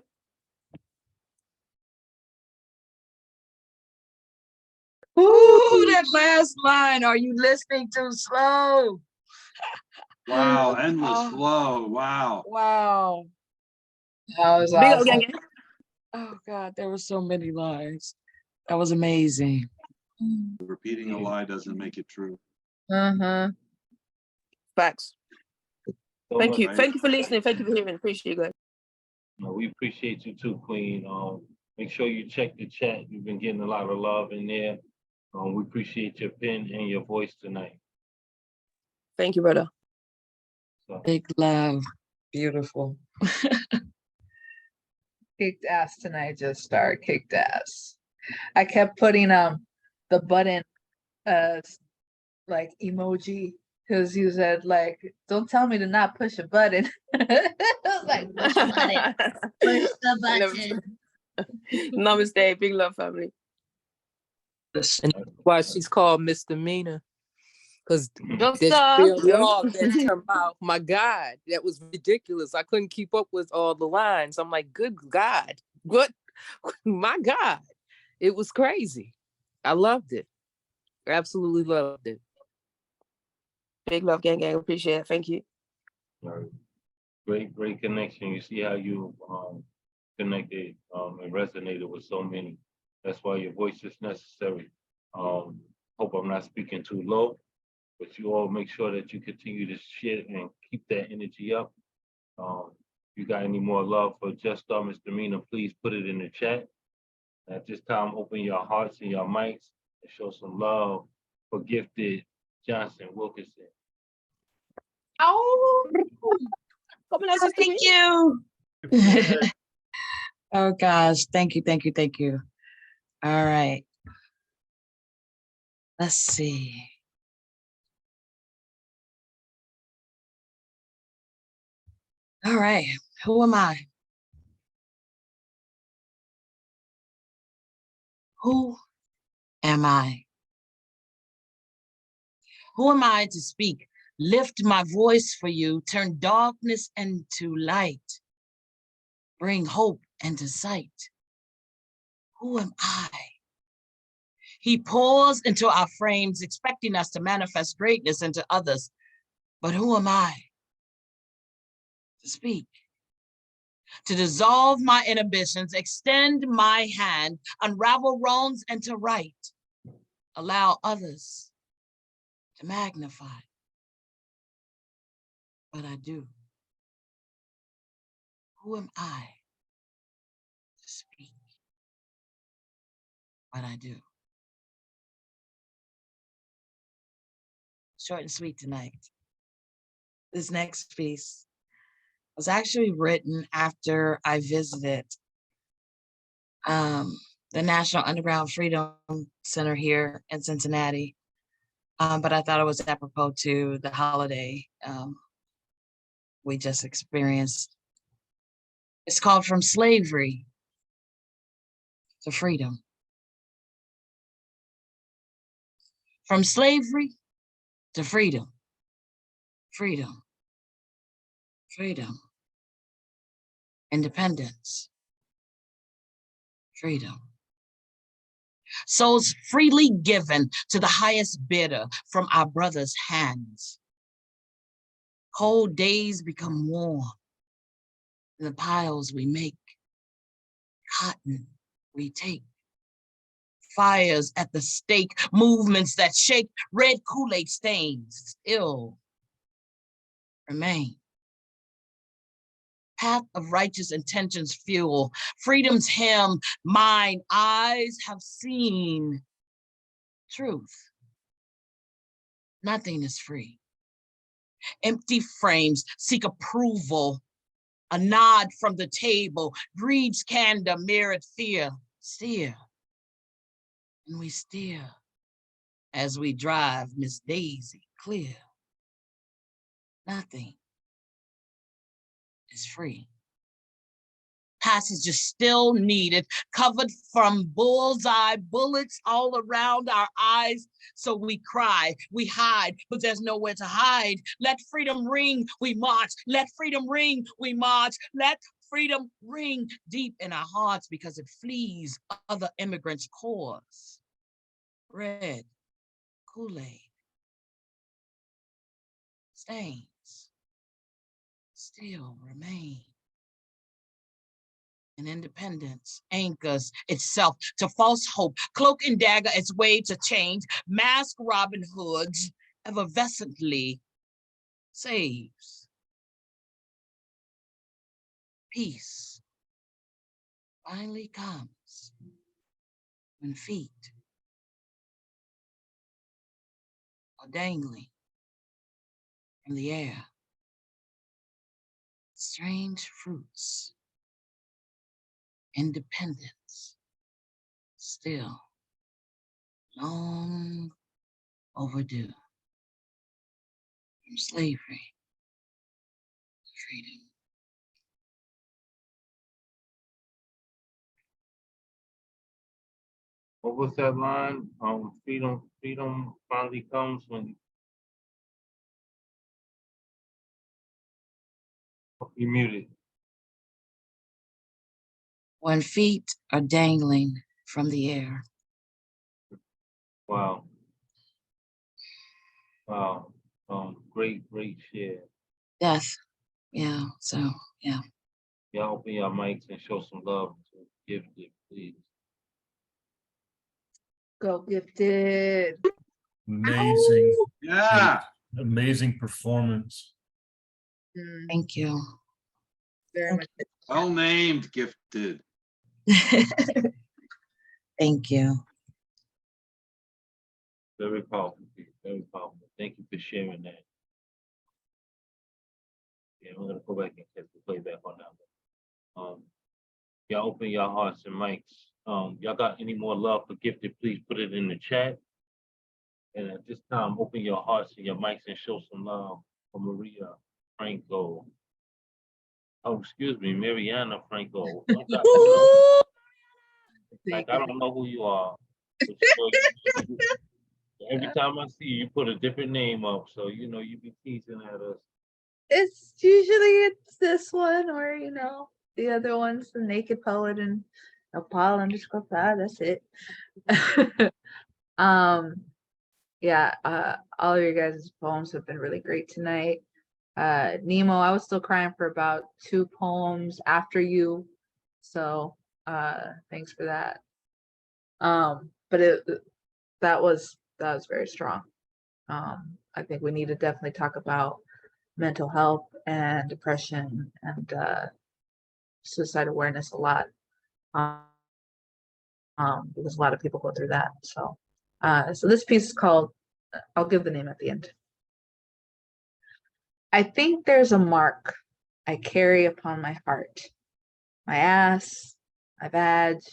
Ooh, that last line. Are you listening too slow? Wow, endless Oh. flow. Wow. Wow. That was Big up, awesome. gang. Oh God, there were so many lines. That was amazing. Repeating a lie doesn't make it true. Uh-huh. Facts. So Thank much. you. Thank you for listening. Thank you for hearing. Appreciate you guys. We appreciate you too, Queen. Make sure you check the chat. You've been getting a lot of love in there. We appreciate your pen and your voice tonight. Thank you, brother. So, Big love. Beautiful. Kicked ass tonight, just started kicked ass. I kept putting the button like emoji because you said like, don't tell me to not push a button. I was like, push a button, push the I love button. Namaste, big love family. And that's why she's called misdemeanor. Because Just that stop. spilled law that her mouth. My God, that was ridiculous. I couldn't keep up with all the lines. I'm like, good God, what? My God, it was crazy. I loved it. Absolutely loved it. Big love, gang, gang. Appreciate it. Thank you. Great connection. You see how you connected and resonated with so many. That's why your voice is necessary. Hope I'm not speaking too low, but you all make sure that you continue to share and keep that energy up. You got any more love for Just Star Misdemeanor, please put it in the chat. At this time, open your hearts and your mics and show some love for Gifted Johnson Wilkinson. Oh, thank you. Oh gosh, thank you, thank you, thank you. All right. Let's see. All right, who am I? Who am I? Who am I to speak? Lift my voice for you, turn darkness into light, bring hope into sight. Who am I? He pours into our frames, expecting us to manifest greatness into others. But who am I to speak? To dissolve my inhibitions, extend my hand, unravel wrongs and to right, allow others to magnify. But I do. Who am I to speak? But I do. Short and sweet tonight. This next piece was actually written after I visited the National Underground Freedom Center here in Cincinnati. But I thought it was apropos to the holiday we just experienced. It's called From Slavery to Freedom. From slavery to freedom. Freedom. Freedom. Independence. Freedom. Souls freely given to the highest bidder from our brothers' hands. Cold days become warm in the piles we make. Cotton we take. Fires at the stake, movements that shake, red Kool-Aid stains still remain. Path of righteous intentions fuel, freedom's hymn, mine eyes have seen truth. Nothing is free. Empty frames seek approval, a nod from the table, greed's candor mirrored fear, steer. And we steer as we drive Miss Daisy clear. Nothing is free. Passage is still needed, covered from bullseye bullets all around our eyes. So we cry, we hide, but there's nowhere to hide. Let freedom ring, we march. Let freedom ring, we march. Let freedom ring deep in our hearts because it flees other immigrants' cause. Red Kool-Aid stains still remain. And independence anchors itself to false hope, cloak and dagger its way to change, mask Robin Hoods effervescently saves. Peace finally comes when feet are dangling from the air. Strange fruits. Independence still long overdue. From slavery to freedom. What was that line? Freedom finally comes when you muted. When feet are dangling from the air. Wow. Wow. Great share. Death. Yeah. So yeah. Y'all open your mics and show some love to Gifted, please. Go Gifted. Amazing, Yeah. amazing performance. Thank you. Very much. Well named, Gifted. Thank you. Very powerful, very powerful. Thank you for sharing that. Yeah, we're gonna go back and catch the playback on that one. Y'all open your hearts and mics. Y'all got any more love for Gifted, please put it in the chat. And at this time, open your hearts and your mics and show some love for Maria Franco. Oh, excuse me, Mariana Franco. Like, I don't know who you are. But every time I see you, you put a different name up. So, you know, you be teasing at us. It's usually this one or the other one's the Naked Poet and Paul_5. That's it. Yeah, all of your guys' poems have been really great tonight. Nemo, I was still crying for about 2 poems after you. So thanks for that. But that was very strong. I think we need to definitely talk about mental health and depression and suicide awareness a lot. Because a lot of people go through that. So this piece is called, I'll give the name at the end. I think there's a mark I carry upon my heart, my ass, my badge.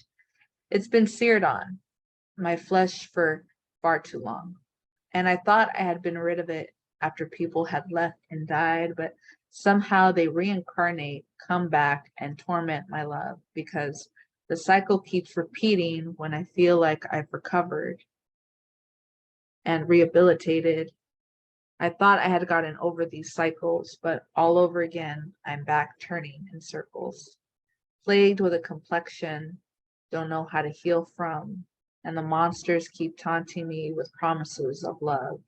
It's been seared on my flesh for far too long. And I thought I had been rid of it after people had left and died, but somehow they reincarnate, come back and torment my love because the cycle keeps repeating when I feel like I've recovered and rehabilitated. I thought I had gotten over these cycles, but all over again, I'm back turning in circles, plagued with a complexion, don't know how to heal from, and the monsters keep taunting me with promises of love,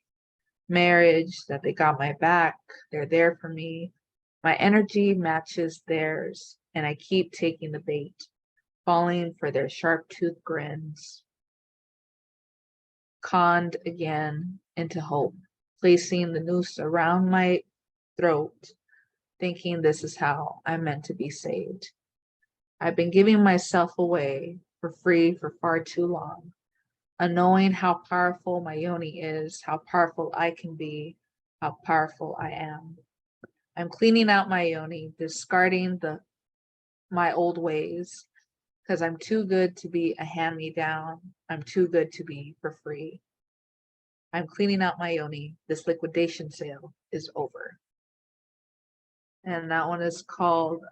marriage, that they got my back, they're there for me. My energy matches theirs, and I keep taking the bait, falling for their sharp-toothed grins. Conned again into hope, placing the noose around my throat, thinking this is how I'm meant to be saved. I've been giving myself away for free for far too long, unknowing how powerful my yoni is, how powerful I can be, how powerful I am. I'm cleaning out my yoni, discarding my old ways, because I'm too good to be a hand-me-down. I'm too good to be for free. I'm cleaning out my yoni. This liquidation sale is over. And that one is called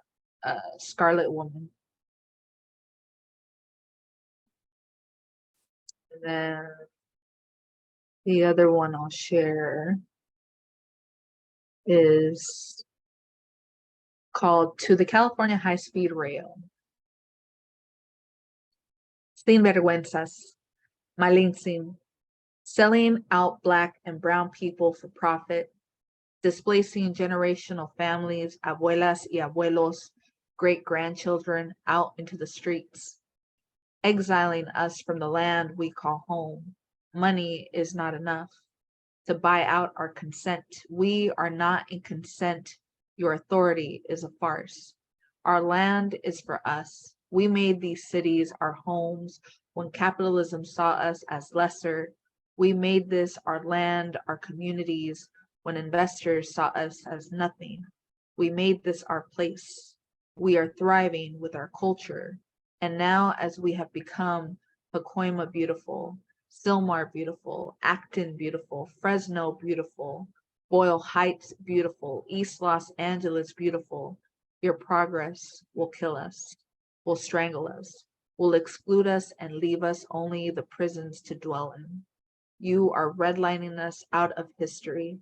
Scarlet Woman. And then the other one I'll share is called To the California High-Speed Rail. Sin vergüenzas, malincing, selling out Black and brown people for profit, displacing generational families, abuelas y abuelos, great-grandchildren out into the streets, exiling us from the land we call home. Money is not enough to buy out our consent. We are not in consent. Your authority is a farce. Our land is for us. We made these cities our homes when capitalism saw us as lesser. We made this our land, our communities, when investors saw us as nothing. We made this our place. We are thriving with our culture. And now, as we have become Pacoima beautiful, Sylmar beautiful, Acton beautiful, Fresno beautiful, Boyle Heights beautiful, East Los Angeles beautiful. Your progress will kill us, will strangle us, will exclude us and leave us only the prisons to dwell in. You are redlining us out of history.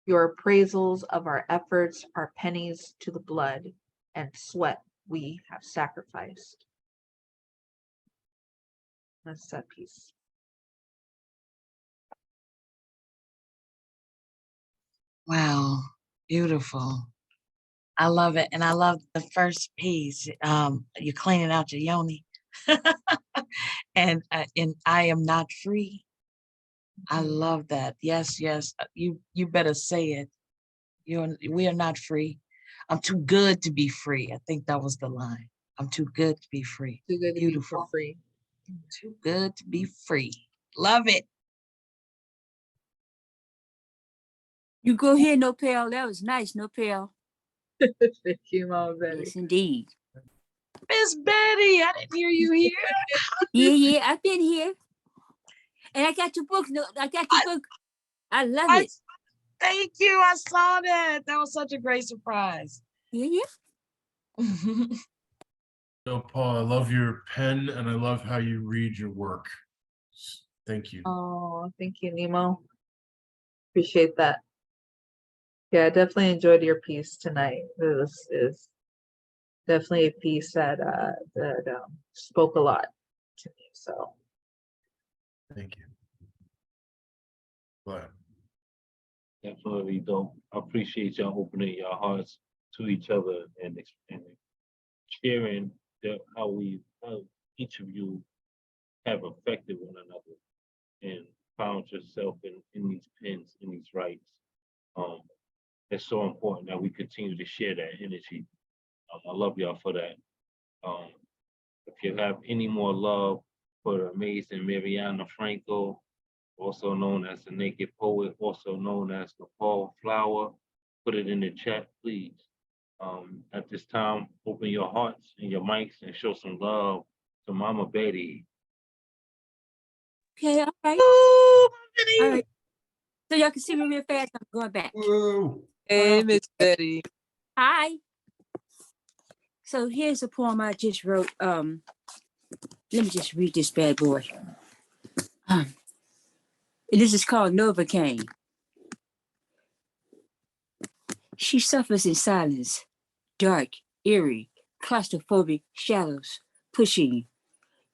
Your appraisals of our efforts are pennies to the blood and sweat we have sacrificed. That's that piece. Wow, beautiful. I love it. And I love the first piece. You're cleaning out your yoni. And I am not free. I love that. Yes, yes. You better say it. We are not free. I'm too good to be free. I think that was the line. I'm too good to be free. Too good to be Beautiful. for free. Too good to be free. Love it. You go here, no pal. That was nice, no pal. Thank you, Mama Betty. Yes, indeed. Miss Betty, I didn't hear you here. Yeah, I've been here. And I got your book. No, I got your book. I love it. Thank you. I saw that. That was such a great surprise. Yeah. No, Paul, I love your pen and I love how you read your work. Thank you. Oh, thank you, Nemo. Appreciate that. Yeah, I definitely enjoyed your piece tonight. This is definitely a piece that spoke a lot to me. So Thank you. Glad. Definitely don't. I appreciate y'all opening your hearts to each other and sharing how each of you have affected one another and found yourself in these pens, in these rights. It's so important that we continue to share that energy. I love y'all for that. If you have any more love for the amazing Mariana Franco, also known as the Naked Poet, also known as the Fall Flower, put it in the chat, please. At this time, open your hearts and your mics and show some love to Mama Betty. Okay, all right. Ooh, All right. So y'all can see me real fast. I'm going back. Whoa. Hey, Miss Betty. Hi. So here's a poem I just wrote. Let me just read this bad boy. And this is called Novocaine. She suffers in silence, dark, eerie, claustrophobic shadows, pushing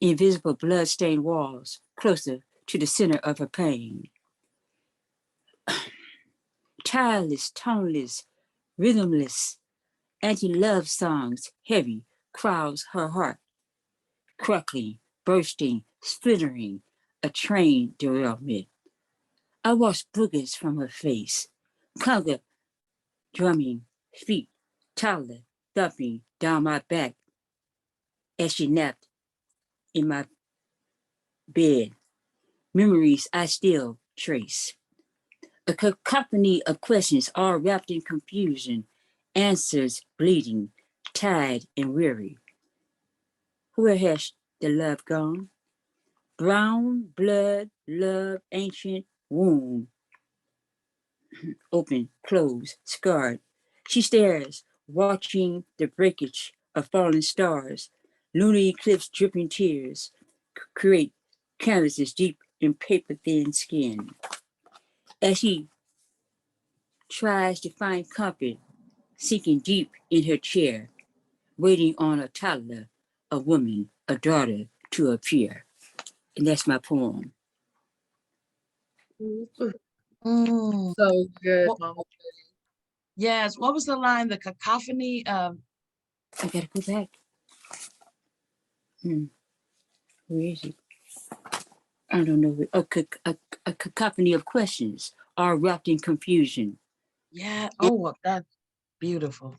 invisible blood-stained walls closer to the center of her pain. Tireless, toneless, rhythmless, anti-love songs, heavy, crowds her heart, crackling, bursting, splintering, a train derailment. I watched boogers from her face, conga drumming, feet, toddler thumping down my back as she napped in my bed. Memories I still trace. A cacophony of questions all wrapped in confusion, answers bleeding, tired and weary. Where has the love gone? Brown blood, love, ancient wound. Open, closed, scarred. She stares, watching the breakage of falling stars, lunar eclipse dripping tears, create canvases deep in paper-thin skin. As she tries to find comfort, sinking deep in her chair, waiting on a toddler, a woman, a daughter to appear. And that's my poem. Mm. so good, What- Mama. Yes. What was the line? The cacophony of I gotta go back. Where is it? I don't know. A cacophony of questions, all wrapped in confusion. yeah. Oh, that's beautiful.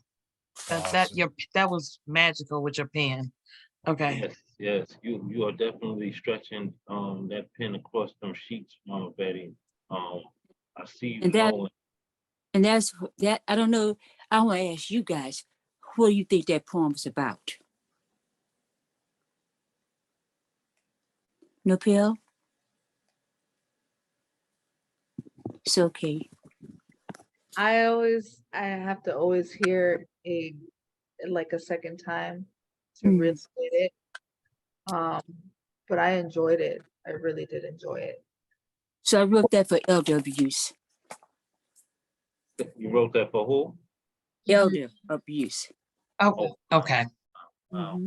Awesome. That was magical with your pen. Okay. Yes, you are definitely stretching that pen across them sheets, Mama Betty. I see you And that, going. and that's that. I don't know. I want to ask you guys, what do you think that poem is about? No pill? It's okay. I have to always hear like a second time to really get it. But I enjoyed it. I really did enjoy it. So I wrote that for elder abuse. You wrote that for who? Elder abuse. Oh, okay. Wow.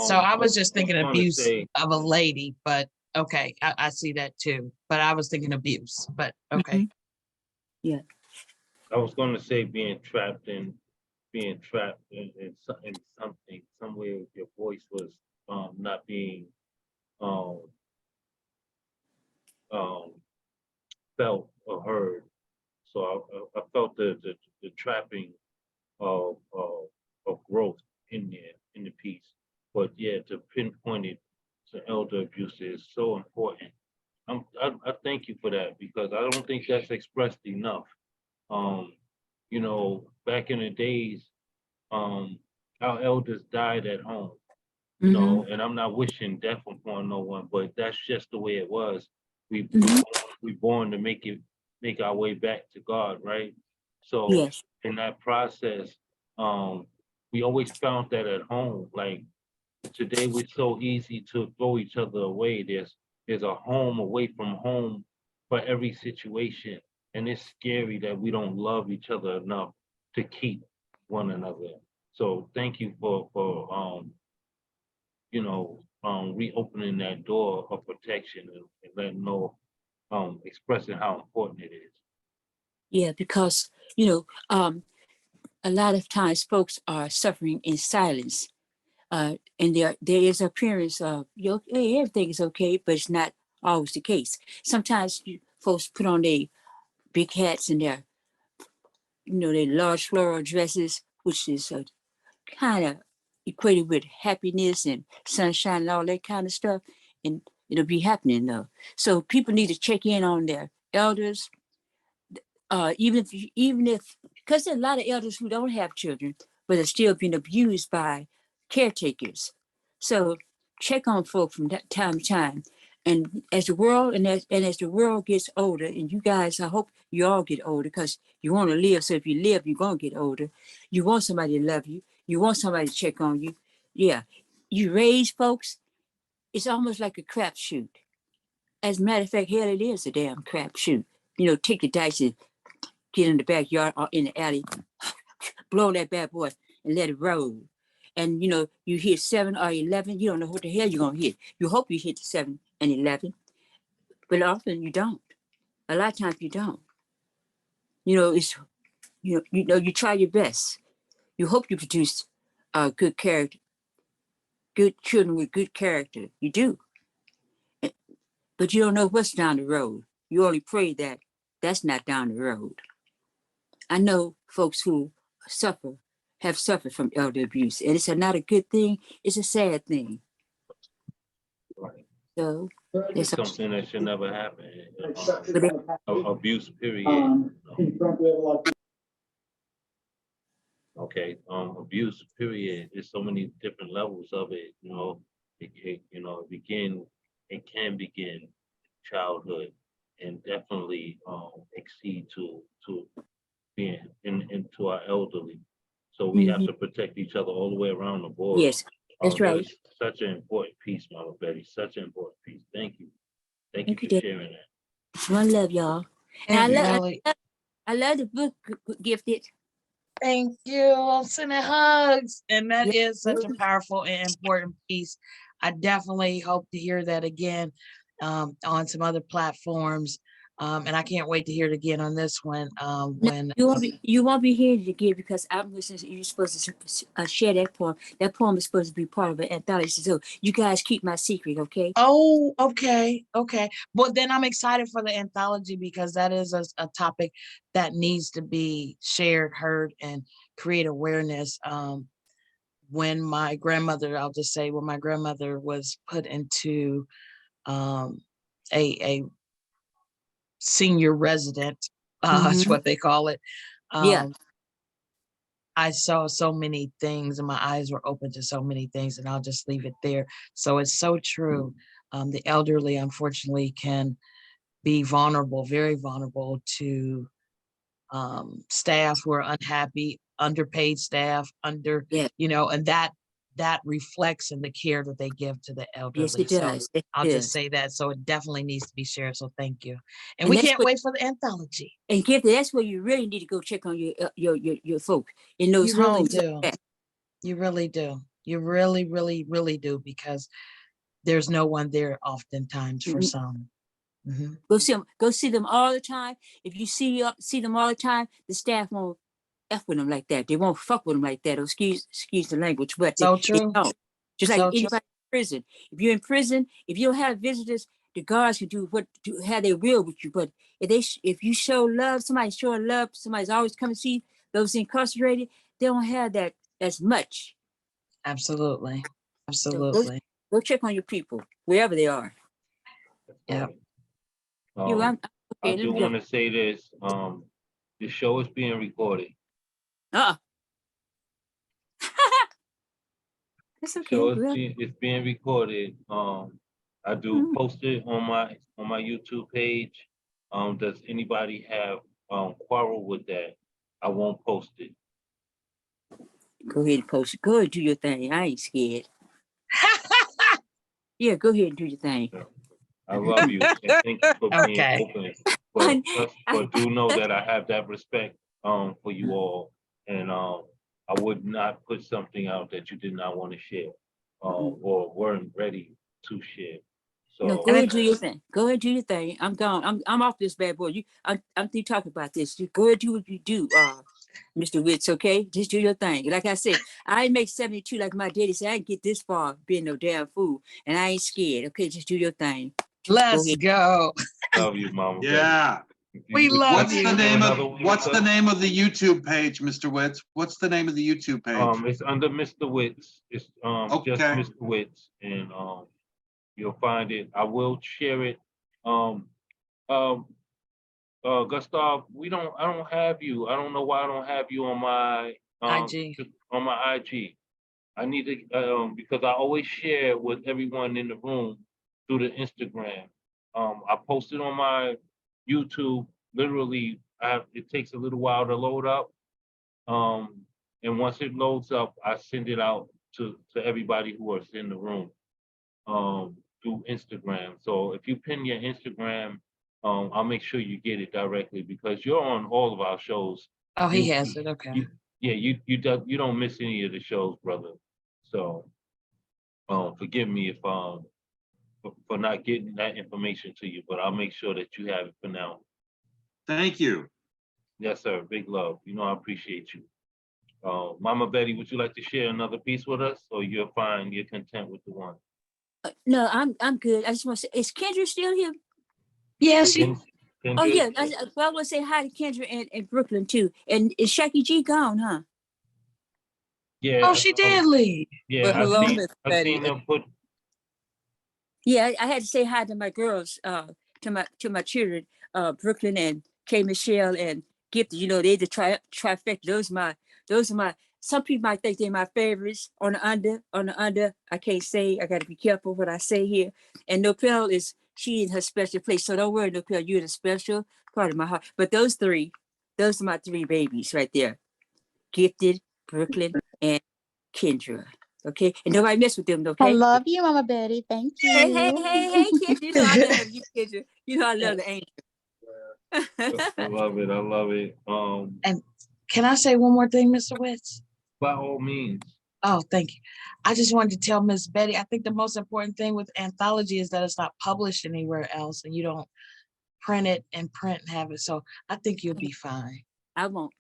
So I was just I thinking wanna abuse say- of a lady, but okay, I see that too. But I was thinking abuse, but okay. Yeah. I was gonna say being trapped in something, somewhere your voice was not being um um felt or heard. So I felt the trapping of growth in there in the piece. But yeah, to pinpoint it to elder abuse is so important. I thank you for that because I don't think that's expressed enough. Um, back in the days, our elders died at home, and I'm not wishing death upon no one, but that's just the way it was. We we born to make our way back to God, right? So Yes. in that process, we always found that at home. Like today, we're so easy to throw each other away. There's a home away from home for every situation, and it's scary that we don't love each other enough to keep one another. So thank you for reopening that door of protection and letting know, expressing how important it is. Yeah, because a lot of times folks are suffering in silence. And there is appearance of hey, everything is okay, but it's not always the case. Sometimes folks put on their big hats and their large floral dresses, which is kind of equated with happiness and sunshine and all that kind of stuff, and it'll be happening though. So people need to check in on their elders, even if because there are a lot of elders who don't have children but are still being abused by caretakers. So check on folk from that time to time. And as the world as the world gets older, and you guys, I hope you all get older because you want to live. So if you live, you're gonna get older. You want somebody to love you. You want somebody to check on you. Yeah, you raise folks. It's almost like a crapshoot. As a matter of fact, hell, it is a damn crapshoot. Take the dice and get in the backyard or in the alley, blow that bad boy and let it roll. And you hit 7 or 11, you don't know what the hell you're gonna hit. You hope you hit the 7 and 11, but often you don't. A lot of times you don't. It's you try your best. You hope you produce good character, good children with good character. You do, but you don't know what's down the road. You only pray that that's not down the road. I know folks who have suffered from elder abuse, and it's not a good thing. It's a sad thing. Right. So It's something that should never happen. Abuse, period. Okay, abuse, period. There's so many different levels of it. It can begin childhood and definitely exceed to being into our elderly. So we have to protect each other all the way around the board. Yes, that's right. That's such an important piece, Mama Betty. Such an important piece. Thank you. Thank you Thank you, for Dad. sharing that. One love, y'all. And I love the book gifted. Thank you. I'm sending hugs. And that Yeah. is such a powerful and important piece. I definitely hope to hear that again on some other platforms. And I can't wait to hear it again on this one. When You won't be hearing it again because I'm listening. You're supposed to share that poem. That poem is supposed to be part of an anthology. So you guys keep my secret, okay? Oh, okay. Well, then I'm excited for the anthology because that is a topic that needs to be shared, heard, and create awareness. When my grandmother was put into a senior resident, that's what they call it. Yeah. I saw so many things and my eyes were open to so many things, and I'll just leave it there. So it's so true. The elderly, unfortunately, can be vulnerable, very vulnerable to staff who are unhappy, underpaid staff, Yeah. and that reflects in the care that they give to the Yes, elderly. it So does. It I'll just does. say that. So it definitely needs to be shared. So thank you. And And we that's can't what, wait for the anthology. and Gifted, that's where you really need to go check on your folk in those You really homes. do. You really do. You really, really, really do, because there's no one there oftentimes for some. Mhm. Go see them all the time. If you see them all the time, the staff won't F with them like that. They won't fuck with them like that. Excuse the language, but So they true. don't. Just like So true. anybody in prison. If you're in prison, if you don't have visitors, the guards can do how they will with you. But if you show love, somebody's showing love, somebody's always coming to see those incarcerated, they don't have that as much. Absolutely. So Absolutely. go check on your people, wherever they are. Yeah. I Okay, do want to say this. The show is being recorded. That's okay. Show Well, it's being recorded. I do post it on my YouTube page. Does anybody have quarrel with that? I won't post it. go ahead and post it. Go ahead and do your thing. I ain't scared. Yeah, go ahead and do your thing. I love you and thank you for being Okay. open. But do know that I have that respect for you all, and I would not put something out that you did not want to share or weren't ready to share. No, So go ahead and do your thing. Go ahead and do your thing. I'm gone. I'm off this bad boy. I'm through talking about this. Just go ahead and do what you do, Mr. Witz, okay? Just do your thing. Like I said, I ain't make 72 like my daddy said. I ain't get this far being no damn fool. And I ain't scared. Okay, just do your thing. Let's go. love you, Mama. Yeah. We love What's you. the name of the YouTube page, Mr. Witz? What's the name of the YouTube page? It's under Mr. Witz. It's just Okay. Mr. Witz, and you'll find it. I will share it. Gustav, I don't have you. I don't know why I don't have you on my IG. on my IG. I need to because I always share with everyone in the room through the Instagram. I posted on my YouTube. Literally, it takes a little while to load up. And once it loads up, I send it out to everybody who is in the room through Instagram. So if you pin your Instagram, I'll make sure you get it directly because you're on all of our shows. Oh, he You- has it. Okay. you don't miss any of the shows, brother. So forgive me if for not getting that information to you, but I'll make sure that you have it for now. Thank you. Yes, sir. Big love. You know I appreciate you. Mama Betty, would you like to share another piece with us, or you're fine? You're content with the one? No, I'm good. I just want to say, is Kendra still here? Yes. Oh yeah. I want to say hi to Kendra and Brooklyn too. And is Shaki G gone, huh? Yeah. Oh, she did leave. Yeah, Well, hello, Miss I've Betty. seen them put. Yeah, I had to say hi to my girls, to my children, Brooklyn and K Michelle and Gifted. You know, they the trifecta. Those are my. Some people might think they're my favorites. On the under, I can't say. I got to be careful what I say here. And Nopel she in her special place. So don't worry, Nopel, you're in a special part of my heart. But those are my three babies right there. Gifted, Brooklyn, and Kendra. Okay, and nobody mess with them, okay? I love you, Mama Betty. Thank you. Hey, Kendra. You know I love you, Kendra. You know I love the angel. I love it. I love it. And can I say one more thing, Mr. Witz? By all means. Oh, thank you. I just wanted to tell Miss Betty, I think the most important thing with anthology is that it's not published anywhere else and you don't print it and have it. So I think you'll be fine. I won't.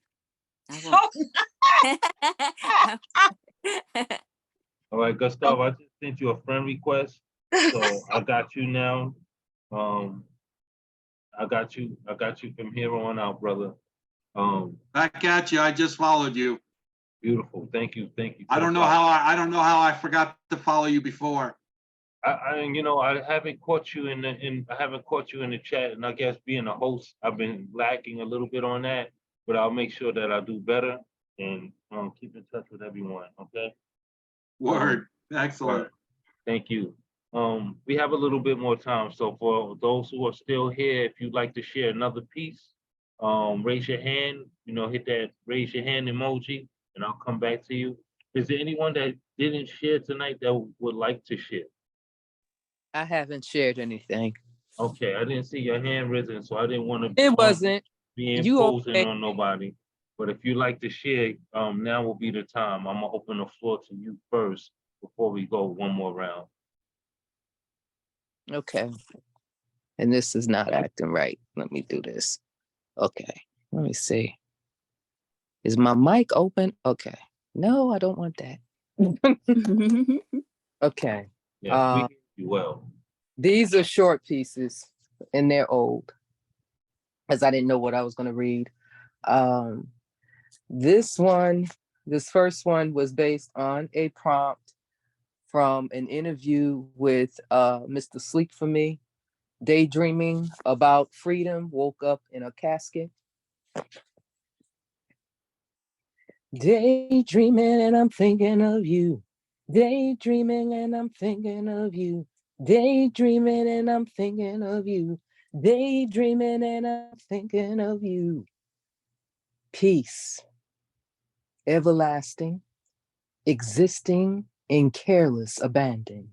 All right, Gustav, I just sent you a friend request. So I got you now. I got you from here on out, brother. Back at you. I just followed you. Beautiful. Thank you. I don't know how I forgot to follow you before. I haven't caught you in the chat, and I guess being a host, I've been lacking a little bit on that, but I'll make sure that I do better and keep in touch with everyone. Okay. Word. Excellent. Thank you. We have a little bit more time, so for those who are still here, if you'd like to share another piece, raise your hand, hit that raise your hand emoji, and I'll come back to you. Is there anyone that didn't share tonight that would like to share? I haven't shared anything. Okay, I didn't see your hand risen, so I didn't want to It wasn't. be You imposing okay? on nobody. But if you like to share, now will be the time. I'm gonna open the floor to you first before we go one more round. Okay. And this is not acting right. Let me do this. Okay. Let me see. Is my mic open? Okay. No, I don't want that. Okay. Yes, we hear you well. These are short pieces and they're old, as I didn't know what I was going to read. This first one was based on a prompt from an interview with Mr. Sleep For Me, daydreaming about freedom, woke up in a casket. Daydreaming and I'm thinking of you. Daydreaming and I'm thinking of you. Daydreaming and I'm thinking of you. Daydreaming and I'm thinking of you. Peace, everlasting, existing in careless abandon.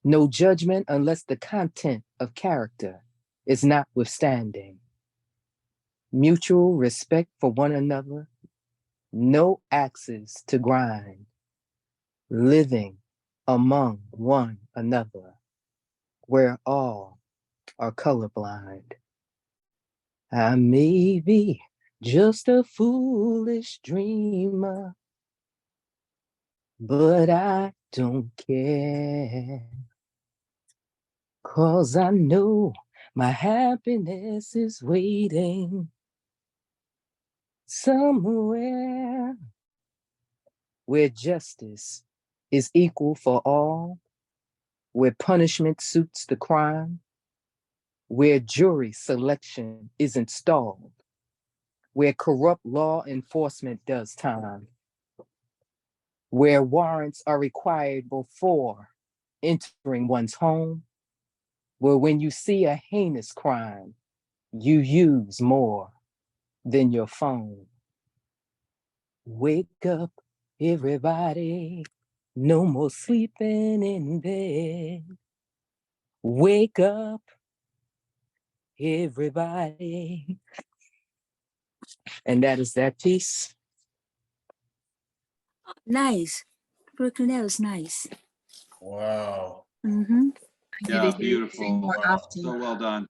No judgment unless the content of character is notwithstanding. Mutual respect for one another. No axes to grind. Living among one another, where all are colorblind. I may be just a foolish dreamer, but I don't care. 'Cause I know my happiness is waiting somewhere where justice is equal for all, where punishment suits the crime, where jury selection is installed, where corrupt law enforcement does time, where warrants are required before entering one's home, where when you see a heinous crime, you use more than your phone. Wake up, everybody. No more sleeping in bed. Wake up, everybody. And that is that piece. Nice. Brooklyn, that was nice. Wow. Mm-hmm. Yeah, Sing beautiful. more often. So well done.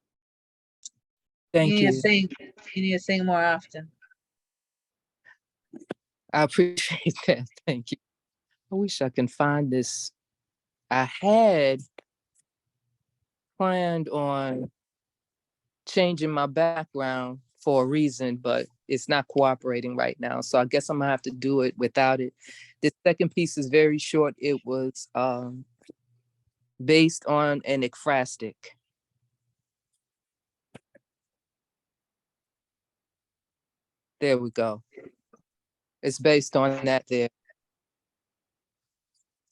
Thank You need to you. sing. You need to sing more often. I appreciate that. Thank you. I wish I can find this. I had planned on changing my background for a reason, but it's not cooperating right now. So I guess I'm gonna have to do it without it. This second piece is very short. It was based on an ekphrastic. There we go. It's based on that there.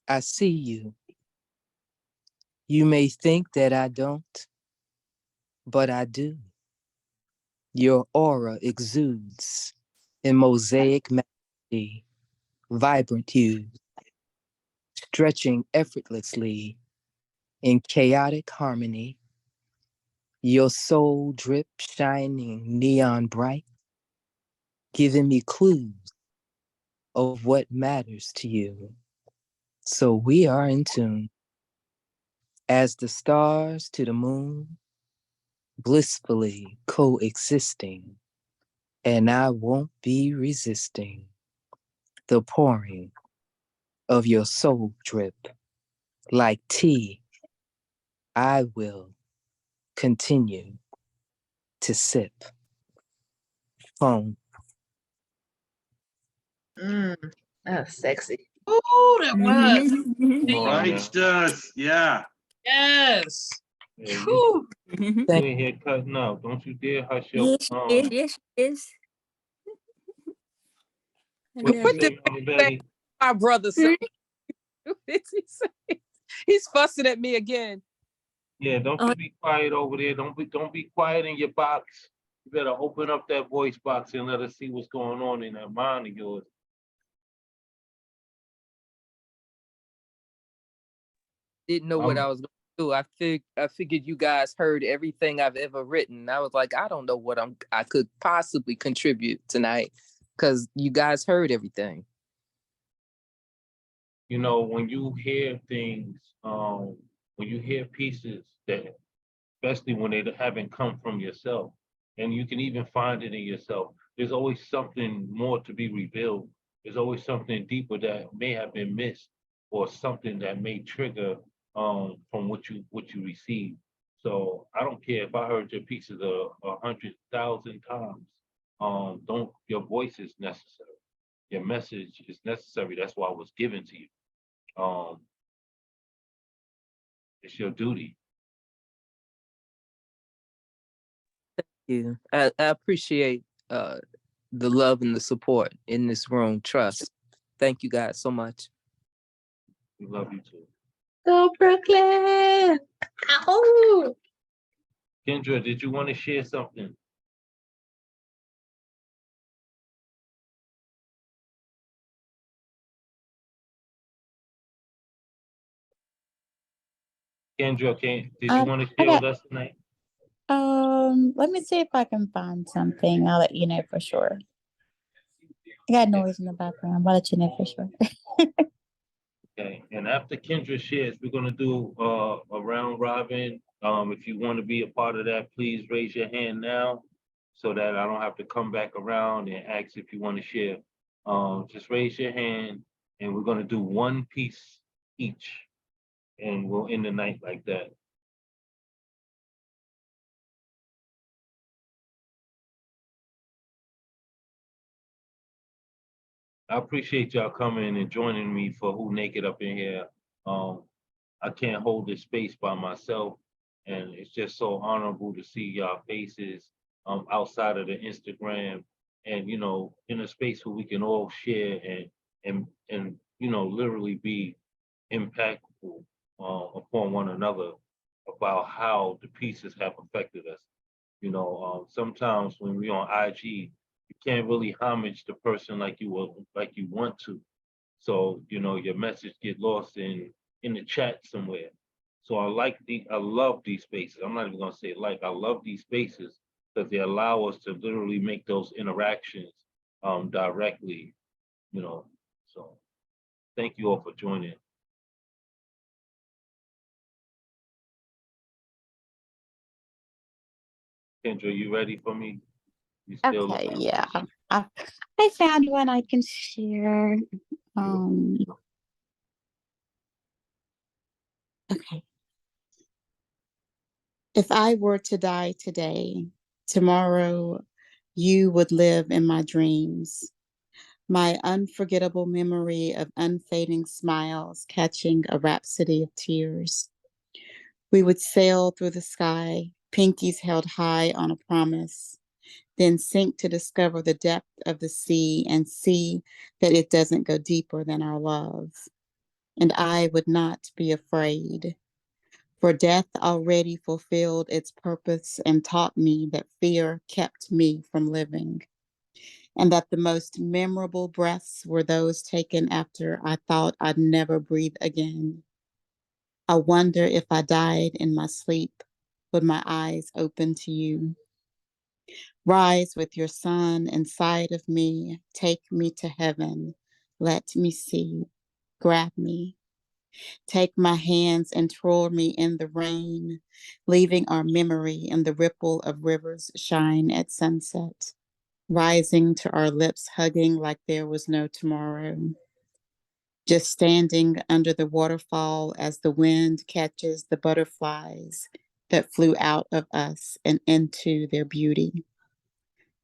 I see you. You may think that I don't, but I do. Your aura exudes in mosaic melody, vibrant hues, stretching effortlessly in chaotic harmony. Your soul drip shining neon bright, giving me clues of what matters to you. So we are in tune. As the stars to the moon, blissfully coexisting, and I won't be resisting the pouring of your soul drip. Like tea, I will continue to sip. Phone. That was sexy. Oh, that was. Mm-hmm. Come on now. Righteous. Yeah. Yes. Yeah, you, Whew. you Thank in here cutting up. Don't you dare hush your Yes, she is. Yes, she is. I What love you What it. did say, Mama Betty? my brother say? What did he say? He's fussing at me again. Yeah, don't you be quiet over there. Don't be quiet in your box. You better open up that voice box and let us see what's going on in that mind of yours. Didn't know what I was going to do. I figured you guys heard everything I've ever written. I was like, I don't know what I could possibly contribute tonight because you guys heard everything. You know, when you hear things, when you hear pieces that, especially when they haven't come from yourself, and you can even find it in yourself, there's always something more to be revealed. There's always something deeper that may have been missed, or something that may trigger from what you receive. So I don't care if I heard your pieces 100,000 times. Don't Your voice is necessary. Your message is necessary. That's why it was given to you. It's your duty. Yeah, I appreciate the love and the support in this room. Trust. Thank you guys so much. We love you too. Go Brooklyn. Ow. Kendra, did you want to share something? Kendra, did you want to share with us tonight? Let me see if I can find something. I'll let you know for sure. I got noise in the background. I'll let you know for sure. Okay, and after Kendra shares, we're gonna do a round robin. If you want to be a part of that, please raise your hand now so that I don't have to come back around and ask if you want to share. Just raise your hand and we're gonna do one piece each, and we'll end the night like that. I appreciate y'all coming and joining me for Who Naked up in here. I can't hold this space by myself, and it's just so honorable to see y'all faces outside of the Instagram, and in a space where we can all share and literally be impactful upon one another about how the pieces have affected us. Sometimes when we're on IG, you can't really homage the person like you want to. So, your message get lost in the chat somewhere. So I love these spaces. I'm not even gonna say I love these spaces because they allow us to literally make those interactions directly, So thank you all for joining. Kendra, you ready for me? You still Okay, yeah. I found one I can share. Okay. If I were to die today, tomorrow you would live in my dreams. My unforgettable memory of unfading smiles catching a rhapsody of tears. We would sail through the sky, pinkies held high on a promise, then sink to discover the depth of the sea and see that it doesn't go deeper than our love. And I would not be afraid, for death already fulfilled its purpose and taught me that fear kept me from living, and that the most memorable breaths were those taken after I thought I'd never breathe again. I wonder if I died in my sleep, would my eyes open to you? Rise with your sun inside of me, take me to heaven, let me see, grab me. Take my hands and twirl me in the rain, leaving our memory in the ripple of rivers shine at sunset, rising to our lips hugging like there was no tomorrow. Just standing under the waterfall as the wind catches the butterflies that flew out of us and into their beauty,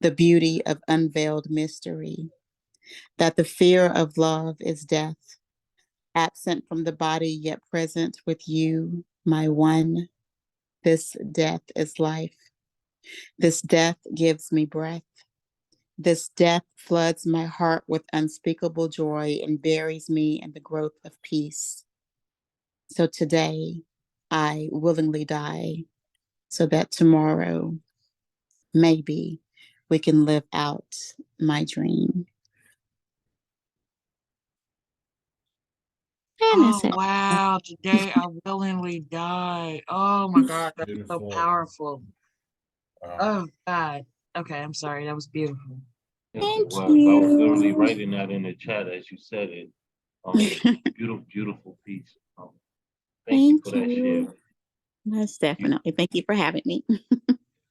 the beauty of unveiled mystery, that the fear of love is death, absent from the body yet present with you, my one. This death is life. This death gives me breath. This death floods my heart with unspeakable joy and buries me in the growth of peace. So today I willingly die so that tomorrow maybe we can live out my dream. And Oh, that's it. wow. Today I willingly die. Oh my God. That's so Beautiful. powerful. Wow. Oh God. Okay, I'm sorry. That was beautiful. Yes, Thank it was. I was literally you. writing that in the chat as you said it. Beautiful, beautiful piece. Thank you Thank for that share. you. Most You, definitely. Thank you for having me.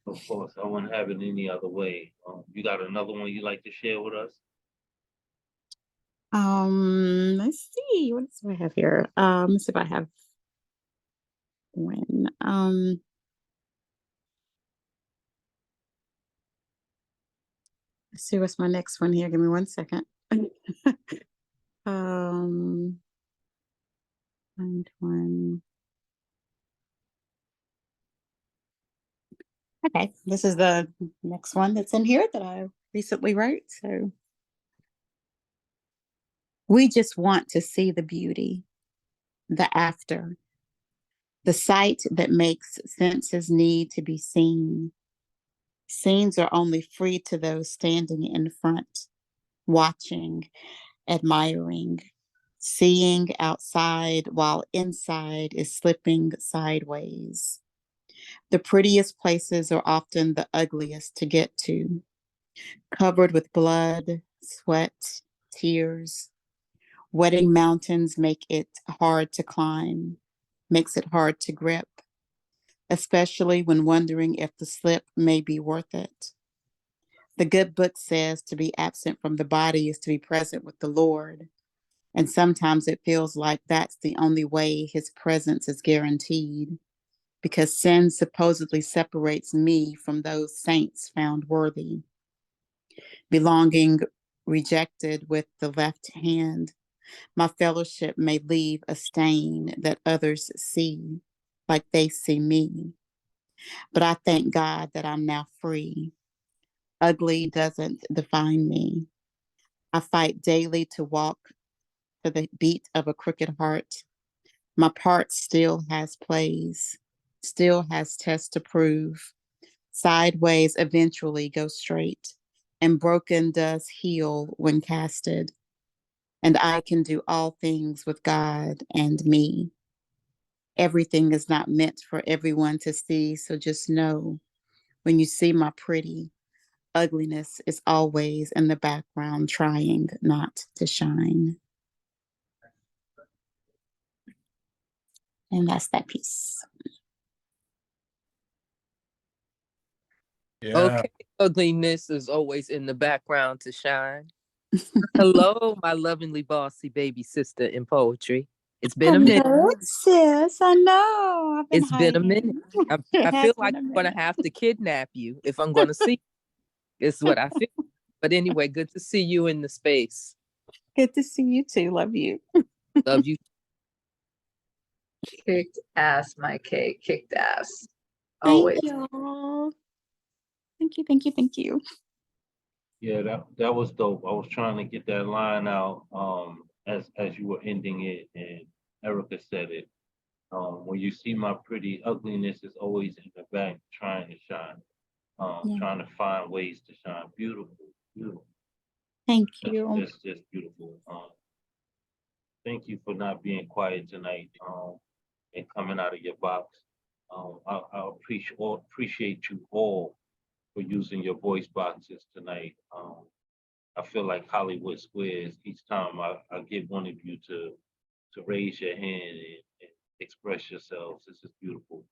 of course, I wouldn't have it any other way. You got another one you'd like to share with us? Let's see. What else do I have here? Let's see if I have one. Let's see what's my next one here. Give me 1 second. um, find one. Okay, this is the next one that's in here that I recently wrote. So we just want to see the beauty, the after, the sight that makes senses need to be seen. Scenes are only free to those standing in front, watching, admiring, seeing outside while inside is slipping sideways. The prettiest places are often the ugliest to get to, covered with blood, sweat, tears. Wetting mountains make it hard to climb, makes it hard to grip, especially when wondering if the slip may be worth it. The good book says to be absent from the body is to be present with the Lord. And sometimes it feels like that's the only way his presence is guaranteed, because sin supposedly separates me from those saints found worthy. Belonging rejected with the left hand, my fellowship may leave a stain that others see, like they see me. But I thank God that I'm now free. Ugly doesn't define me. I fight daily to walk to the beat of a crooked heart. My part still has plays, still has tests to prove. Sideways eventually go straight, and broken does heal when casted. And I can do all things with God and me. Everything is not meant for everyone to see, so just know when you see my pretty, ugliness is always in the background trying not to shine. And that's that piece. Yeah. Okay, ugliness is always in the background to shine. Hello, my lovingly bossy baby sister in poetry. It's been a minute. Hello, sis. I know. I've been It's been a hiding. minute. I It feel has like been a I'm gonna minute. have to kidnap you if I'm gonna see you. It's what I feel. But anyway, good to see you in the space. Good to see you too. Love you. Love you. Kicked ass, my K. Kicked ass. Thank Always. you. Thank you. Thank you. Thank you. Yeah, that was dope. I was trying to get that line out as you were ending it, and Erica said it. When you see my pretty, ugliness is always in the back trying to shine. Yeah. Trying to find ways to shine. Beautiful, beautiful. Thank That's you. just beautiful. Thank you for not being quiet tonight, and coming out of your box. I appreciate you all for using your voice boxes tonight. I feel like Hollywood Squares each time I get one of you to raise your hand and express yourselves. This is beautiful.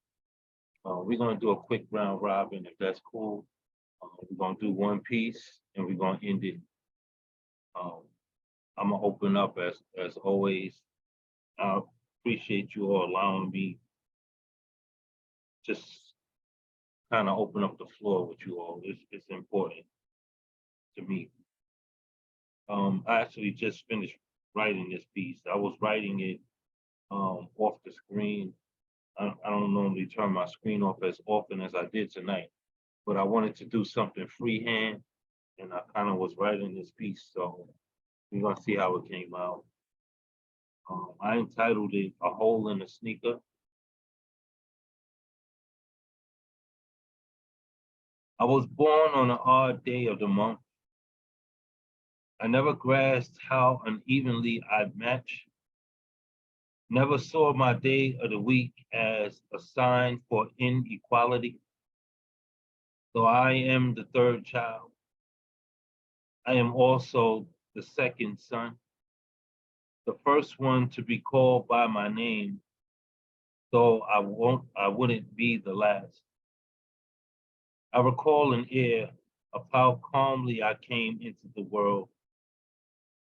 We're gonna do a quick round robin if that's cool. We're gonna do one piece and we're gonna end it. Um, I'm gonna open up as always. I appreciate you all allowing me just kind of open up the floor with you all. It's important to me. I actually just finished writing this piece. I was writing it off the screen. I don't normally turn my screen off as often as I did tonight, but I wanted to do something freehand, and I kind of was writing this piece. So we're gonna see how it came out. I entitled it "A Hole in a Sneaker." I was born on an odd day of the month. I never grasped how unevenly I'd match. Never saw my day of the week as a sign for inequality. Though I am the third child, I am also the second son, the first one to be called by my name, though I wouldn't be the last. I recall an air of how calmly I came into the world.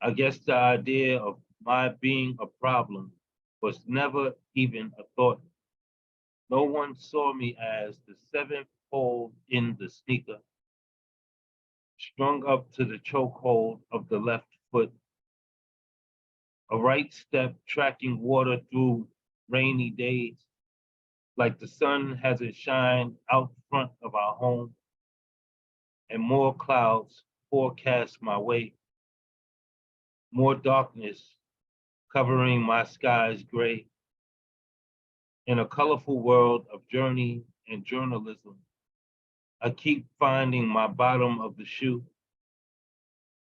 I guess the idea of my being a problem was never even a thought. No one saw me as the seventh hole in the sneaker, strung up to the chokehold of the left foot, a right step tracking water through rainy days, like the sun hasn't shined out front of our home, and more clouds forecast my way, more darkness covering my skies gray. In a colorful world of journey and journalism, I keep finding my bottom of the shoe,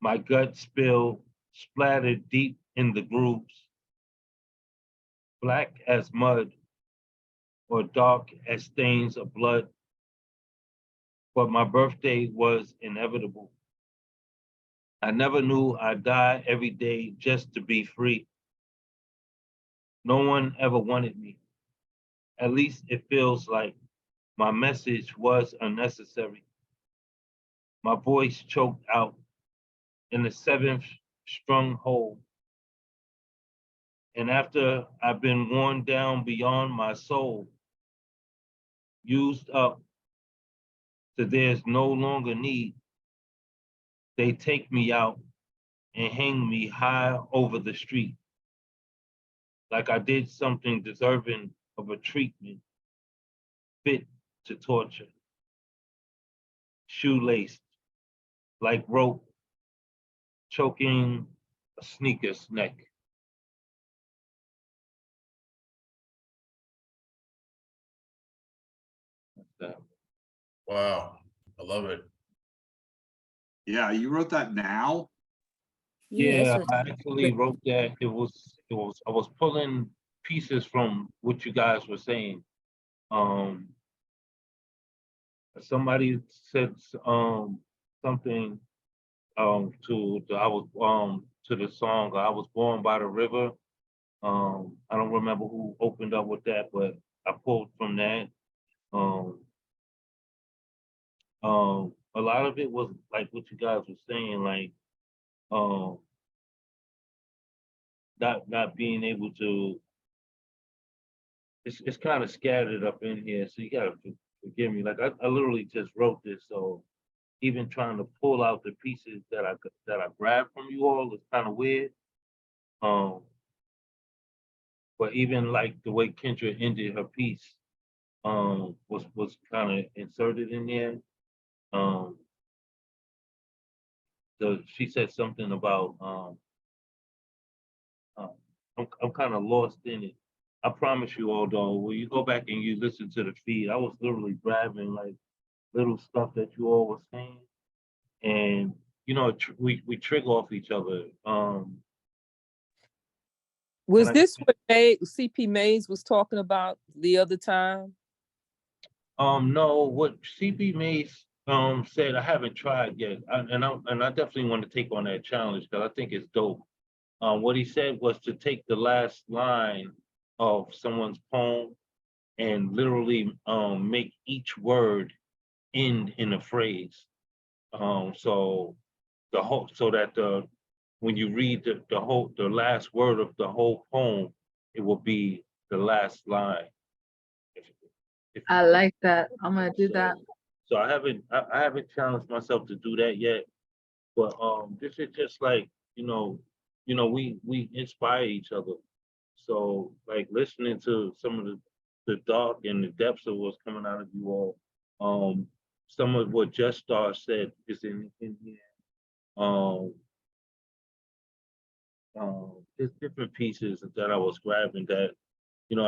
my gut spill splattered deep in the grooves, black as mud or dark as stains of blood. But my birthday was inevitable. I never knew I'd die every day just to be free. No one ever wanted me. At least it feels like my message was unnecessary. My voice choked out in the seventh strung hole. And after I've been worn down beyond my soul, used up till there's no longer need, they take me out and hang me high over the street, like I did something deserving of a treatment fit to torture, shoelaced like rope, choking a sneaker's neck. That's that. Wow, I love it. Yeah, you wrote that now? Yeah, Yeah, that's I actually wrote that. I was pulling pieces from what you guys were saying. Um, somebody said something to the song "I Was Born by the River." I don't remember who opened up with that, but I pulled from that. Um, a lot of it was like what you guys were saying, like um, not being able to. It's kind of scattered up in here, so you gotta forgive me. Like I literally just wrote this, so even trying to pull out the pieces that I grabbed from you all is kind of weird. Um, but even like the way Kendra ended her piece, was kind of inserted in there. Um, so she said something about uh, I'm kind of lost in it. I promise you all though, when you go back and you listen to the feed, I was literally grabbing like little stuff that you all were saying, and you know, we trigger off each other. Was And I this what CP Mays was talking about the other time? no, what CP Mays said I haven't tried yet, and I definitely want to take on that challenge because I think it's dope. What he said was to take the last line of someone's poem and literally make each word end in a phrase. So the whole so that the when you read the last word of the whole poem, it will be the last line. If, if I like that. I'm gonna do that. so I haven't challenged myself to do that yet, but this is just like we inspire each other. So like listening to some of the dark and the depths of what's coming out of you all, some of what Just Star said is in here. Um, there's different pieces that I was grabbing that,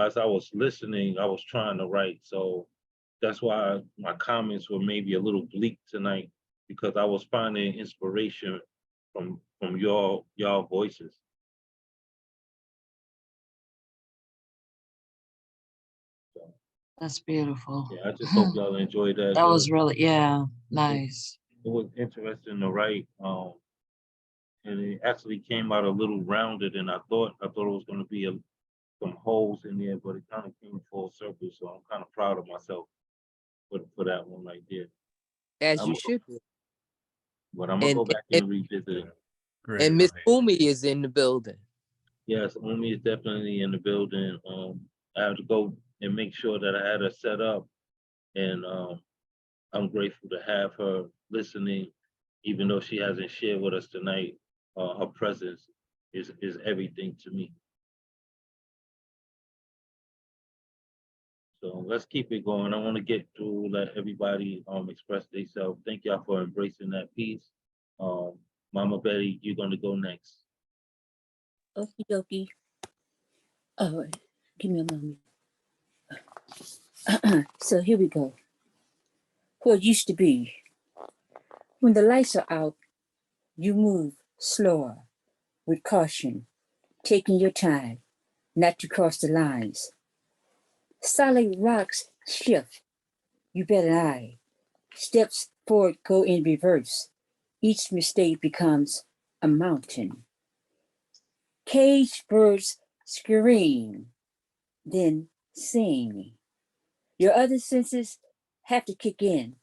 as I was listening, I was trying to write. So that's why my comments were maybe a little bleak tonight, because I was finding inspiration from y'all voices. So, That's beautiful. yeah, I just hope y'all enjoyed that. That was really, yeah, nice. It was interesting to write. And it actually came out a little rounded than I thought. I thought it was going to be some holes in there, but it kind of came full circle. So I'm kind of proud of myself for that one right there. As I'm, you should be. but I'm gonna go back and revisit it. Great. And Miss Umi is in the building. Yes, Umi is definitely in the building. I have to go and make sure that I had her set up, and I'm grateful to have her listening, even though she hasn't shared with us tonight. Her presence is everything to me. So let's keep it going. I want to get through, let everybody express themselves. Thank y'all for embracing that piece. Mama Betty, you're gonna go next. Okie dokie. Oh, give me a moment. So here we go. What used to be. When the lights are out, you move slower, with caution, taking your time, not to cross the lines. Solid rocks shift, you bet an eye. Steps forward go in reverse. Each mistake becomes a mountain. Caged birds scream, then sing. Your other senses have to kick in.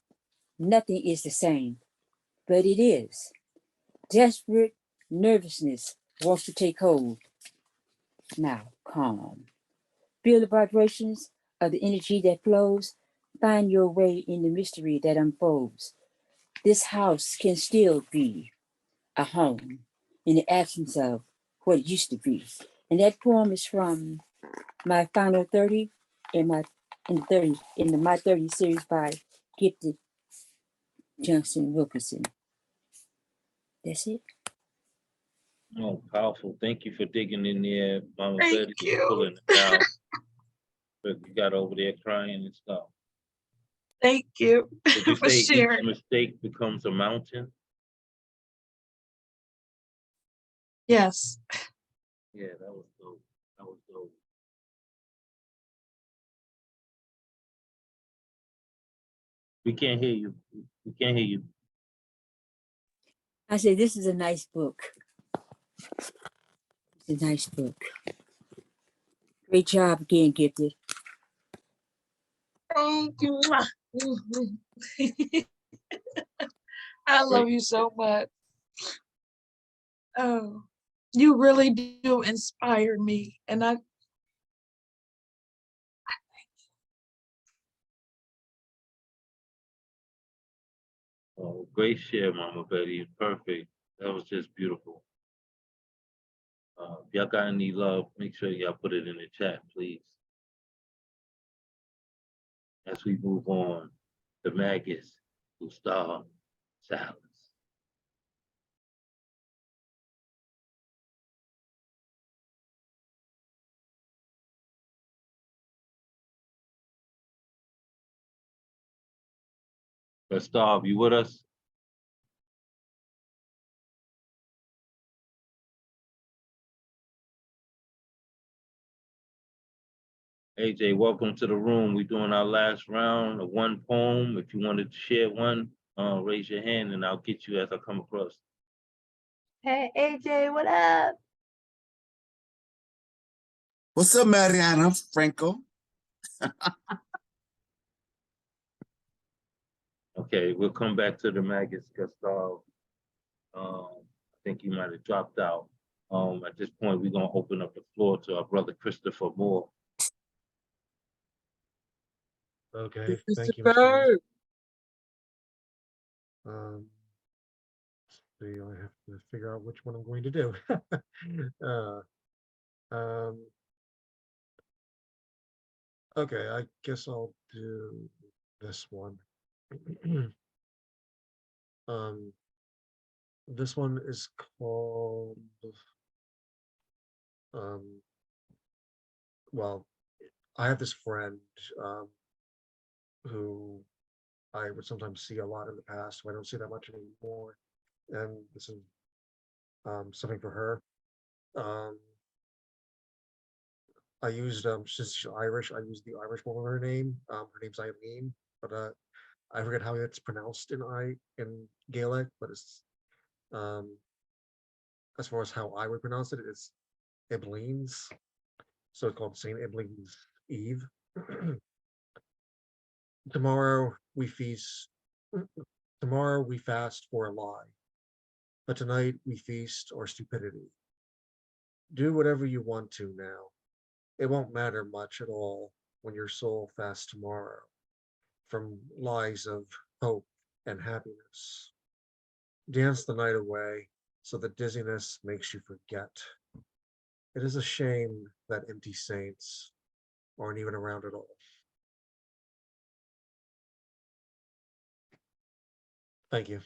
Nothing is the same, but it is. Desperate nervousness wants to take hold. Now, calm. Feel the vibrations of the energy that flows. Find your way in the mystery that unfolds. This house can still be a home in the absence of what it used to be. And that poem is from my final 30 in the My 30 series by Gifted Johnson Wilkinson. That's it. Oh, powerful. Thank you for digging in there, Mama Thank Betty, you. pulling it out. But you got over there crying and stuff. Thank you Did you for say each sharing. mistake becomes a mountain? Yes. Yeah, that was dope. That was dope. We can't hear you. We can't hear you. I say, this is a nice book. It's a nice book. Great job again, Gifted. Thank you. I love you so much. Oh, you really do inspire me. And Oh, great share, Mama Betty. Perfect. That was just beautiful. If y'all got any love, make sure y'all put it in the chat, please. As we move on, the maggots who starve silence. Gustav, you with us? AJ, welcome to the room. We're doing our last round of one poem. If you wanted to share one, raise your hand and I'll get you as I come across. Hey, AJ, what up? What's up, Mariana Franco? Okay, we'll come back to the maggots, Gustav. I think you might have dropped out. At this point, we're gonna open up the floor to our brother Christopher Moore. Okay, thank you, Mr. Lee. See, I have to figure out which one I'm going to do. Okay, I guess I'll do this one. This one is called Well, I have this friend who I would sometimes see a lot in the past, but I don't see that much anymore. And this is something for her. I used since she's Irish, I used the Irish one of her name. Her name's Eileen, but I forget how it's pronounced in Gaelic, but it's as far as how I would pronounce it, it's Ibleen's. So it's called Saint Ibleen's Eve. Tomorrow we feast. Tomorrow we fast for a lie, but tonight we feast our stupidity. Do whatever you want to now. It won't matter much at all when your soul fasts tomorrow from lies of hope and happiness. Dance the night away so that dizziness makes you forget. It is a shame that empty saints aren't even around at all. Thank you.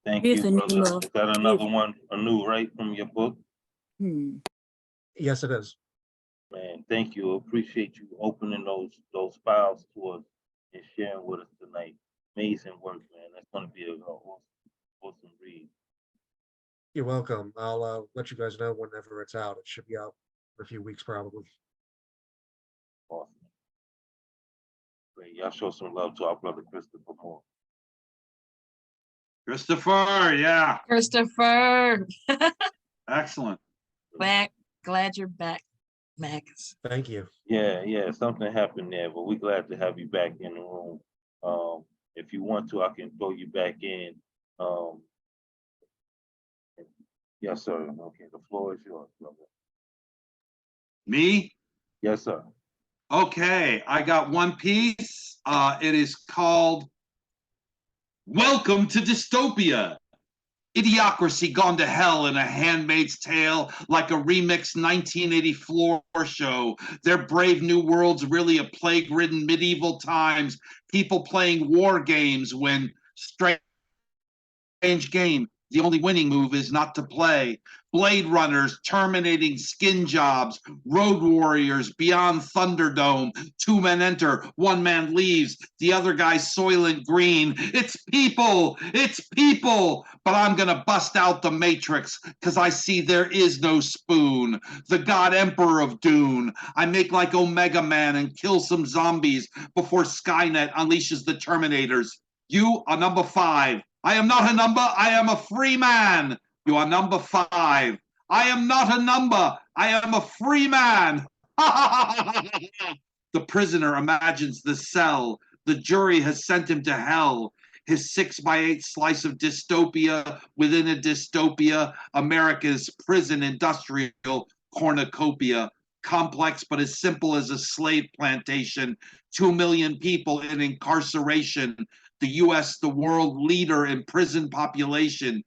Thank you, Beautiful, brother. Nemo. Is that another one, anew, right, from your book? Yes, it is. Man, thank you. Appreciate you opening those files to us and sharing with us tonight. Amazing work, man. That's gonna be a awesome read. You're welcome. I'll let you guys know whenever it's out. It should be out for a few weeks probably. Awesome. Great. Y'all show some love to our brother Christopher Moore. Christopher, yeah, Christopher, excellent. glad you're back, Max. Thank you. Yeah, something happened there, but we're glad to have you back in the room. If you want to, I can throw you back in. Yes, sir. Okay, the floor is yours, brother. Me? Yes, sir. Okay, I got one piece. It is called Welcome to Dystopia. Idiocracy gone to hell in A Handmaid's Tale, like a remixed 1980 floor show. Their brave new world's really a plague-ridden medieval times. People playing war games when strange game. The only winning move is not to play. Blade Runners terminating skin jobs. Road Warriors beyond Thunderdome. 2 men enter, 1 man leaves. The other guy's Soylent Green. It's people. But I'm gonna bust out the Matrix because I see there is no spoon. The God Emperor of Dune. I make like Omega Man and kill some zombies before Skynet unleashes the Terminators. You are number 5. I am not a number, I am a free man. You are number 5. I am not a number, I am a free man. The prisoner imagines the cell. The jury has sent him to hell. His 6x8 slice of dystopia within a dystopia, America's prison industrial cornucopia. Complex but as simple as a slave plantation. 2 million people in incarceration. The US, the world leader in prison population,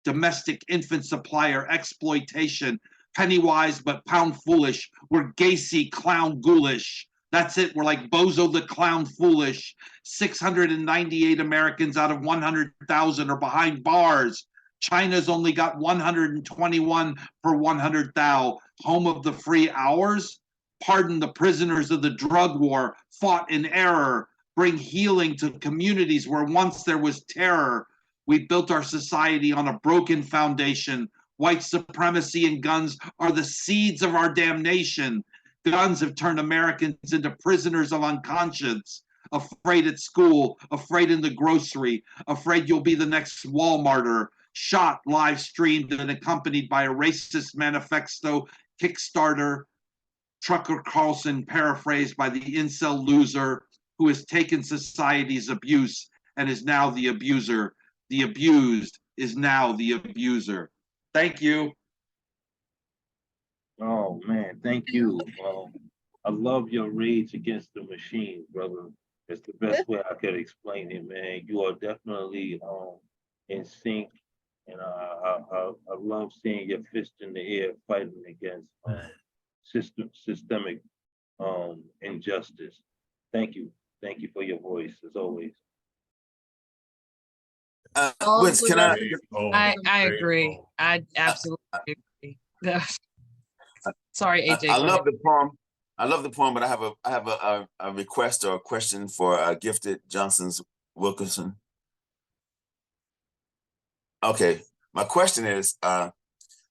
domestic infant supplier exploitation, penny wise but pound foolish. We're Gacy clown ghoulish. That's it. We're like Bozo the Clown Foolish. 698 Americans out of 100,000 are behind bars. China's only got 121 per 100,000. Home of the free hours. Pardon the prisoners of the drug war, fought in error. Bring healing to communities where once there was terror. We built our society on a broken foundation. White supremacy and guns are the seeds of our damnation. Guns have turned Americans into prisoners of unconscience. Afraid at school, afraid in the grocery, afraid you'll be the next Walmarter. Shot, live streamed, and accompanied by a racist manifesto Kickstarter. Tucker Carlson paraphrased by the incel loser who has taken society's abuse and is now the abuser. The abused is now the abuser. Thank you. Oh man, thank you. I love your rage against the machine, brother. It's the best way I could explain it, man. You are definitely in sync, and I love seeing your fist in the air fighting against systemic injustice. Thank you for your voice as always. All Which the can I? references Oh, I to I great. agree. I absolutely agree. Sorry, AJ. I Go love ahead. the poem. I love the poem, but I have a request or a question for Gifted Johnson's Wilkinson. Okay, my question is, I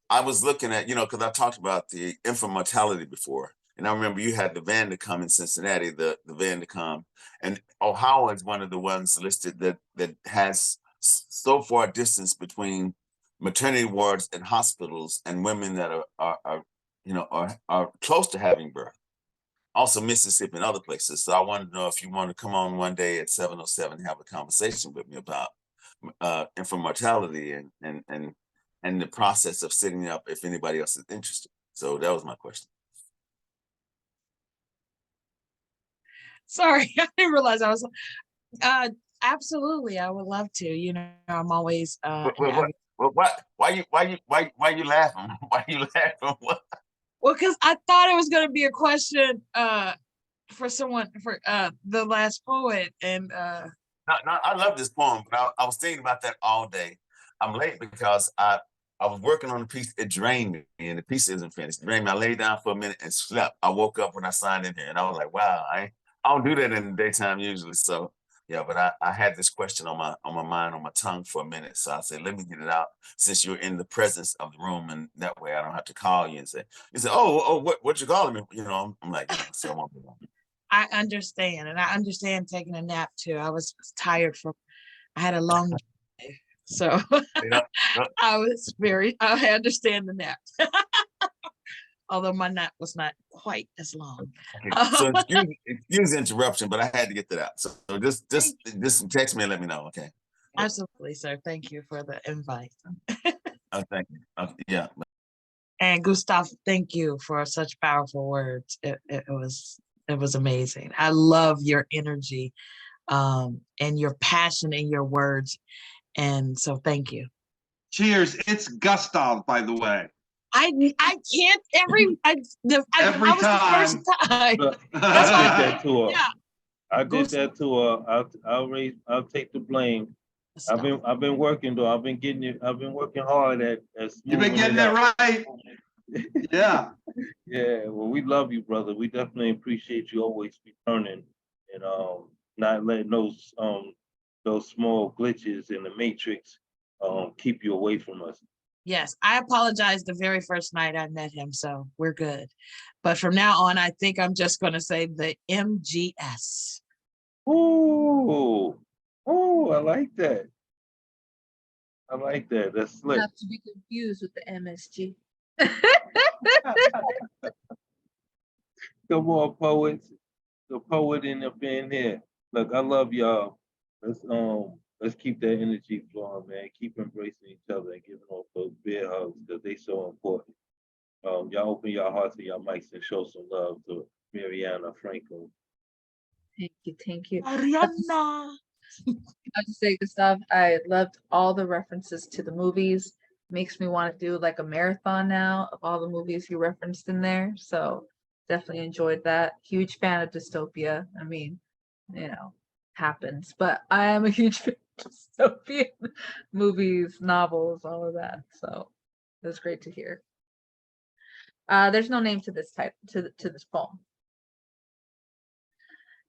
was looking at, because I talked about the infant mortality before, and I remember you had the van to come in Cincinnati, the van to come, and Ohio is one of the ones listed that has so far distance between maternity wards and hospitals and women that are close to having birth. Also Mississippi and other places. So I wanted to know if you want to come on one day at 7:07 and have a conversation with me about infant mortality and the process of sitting up if anybody else is interested. So that was my question. Sorry, I didn't realize I was. Absolutely, I would love to. You know, I'm always Why you laughing? Why you laughing? What? well, because I thought it was going to be a question for someone for the last poet, and No, I love this poem, but I was thinking about that all day. I'm late because I was working on the piece. It drained me, and the piece isn't finished. It drained me. I laid down for a minute and slept. I woke up when I signed in here, and I was like, "Wow, I don't do that in the daytime usually." So yeah, but I had this question on my mind, on my tongue for a minute. So I said, "Let me get it out since you're in the presence of the room, and that way I don't have to call you and say." You say, "Oh, what you calling me?" I'm like, so I won't be long. I understand, and I understand taking a nap too. I was tired I had a long day, so You know, I understand the nap. Although my nap was not quite as long. okay. So excuse the interruption, but I had to get that out. So just text me and let me know, okay? Absolutely, sir. Thank you for the invite. Oh, thank you. Yeah. And Gustav, thank you for such powerful words. It was amazing. I love your energy and your passion in your words. And so thank you. Cheers. It's Gustav, by the way. I can't every Every was the first time. Look, I did that to her. Yeah. I did that to her. I'll take the blame. Stop. I've been working though. I've been working hard at You've been smoothing getting it it out. right. Yeah. Yeah, well, we love you, brother. We definitely appreciate you always returning and not letting those small glitches in the matrix keep you away from us. Yes, I apologized the very first night I met him, so we're good. But from now on, I think I'm just going to say the MGS. Oh, I like that. I like that. That's slick. Not to be confused with the MSG. Come on, poets. The poet in the band here. Look, I love y'all. Let's keep that energy flowing, man. Keep embracing each other and giving off those beer hugs because they so important. Y'all open your hearts and your mics and show some love to Mariana Franco. Thank you, thank you. Ariana. I just say, Gustav, I loved all the references to the movies. Makes me want to do like a marathon now of all the movies you referenced in there. So definitely enjoyed that. Huge fan of dystopia. I mean, happens, but I am a huge fan of dystopia movies, novels, all of that. So it was great to hear. There's no name to this type to this poem.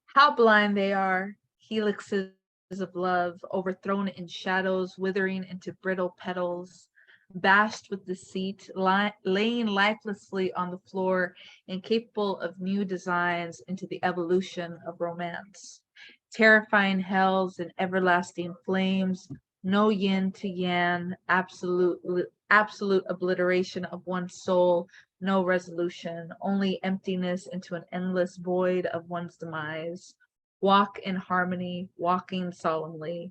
How blind they are, helixes of love, overthrown in shadows, withering into brittle petals, bashed with deceit, laying lifelessly on the floor, incapable of new designs into the evolution of romance. Terrifying hells and everlasting flames, no yin to yang, absolute obliteration of one's soul, no resolution, only emptiness into an endless void of one's demise. Walk in harmony, walking solemnly,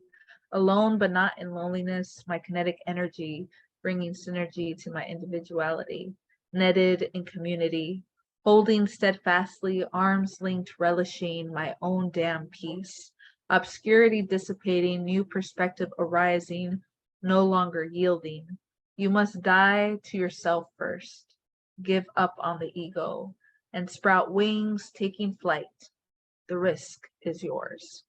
alone but not in loneliness, my kinetic energy bringing synergy to my individuality, netted in community, holding steadfastly, arms linked, relishing my own damn peace, obscurity dissipating, new perspective arising, no longer yielding. You must die to yourself first, give up on the ego, and sprout wings, taking flight. The risk is yours.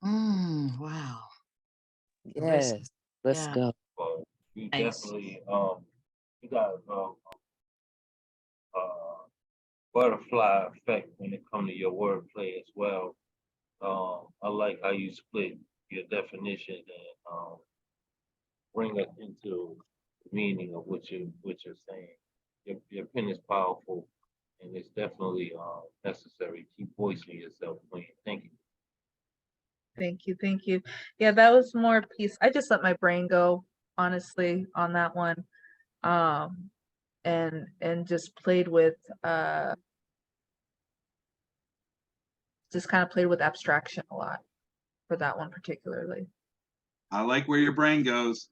Wow. Yes, let's Yeah. go. Well, you Nice. definitely, you got butterfly effect when it comes to your wordplay as well. I like how you split your definition and bring it into the meaning of what you're saying. Your pen is powerful, and it's definitely necessary. Keep voicing yourself, Queen. Thank you. Thank you, thank you. Yeah, that was more peace. I just let my brain go, honestly, on that one. And just played with just kind of played with abstraction a lot for that one particularly. I like where your brain goes.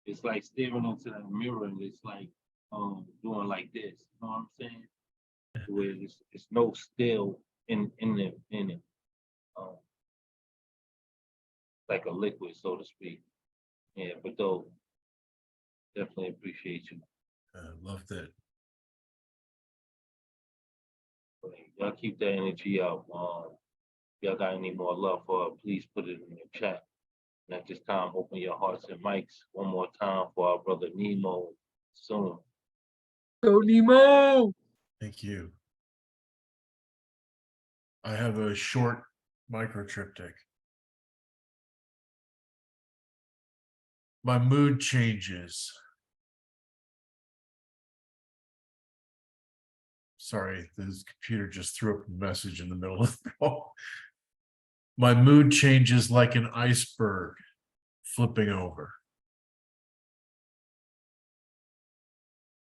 It's like staring into that mirror, and it's like doing like this. You know what I'm saying? Where it's no still in it. Like a liquid, so to speak. Yeah, but though, definitely appreciate you. Love that. Y'all keep that energy up. Y'all got any more love for her, please put it in the chat. And at this time, open your hearts and mics one more time for our brother Nemo soon. Go Nemo. Thank you. I have a short micro triptych. My mood changes. Sorry, this computer just threw up a message in the middle of the call. My mood changes like an iceberg flipping over.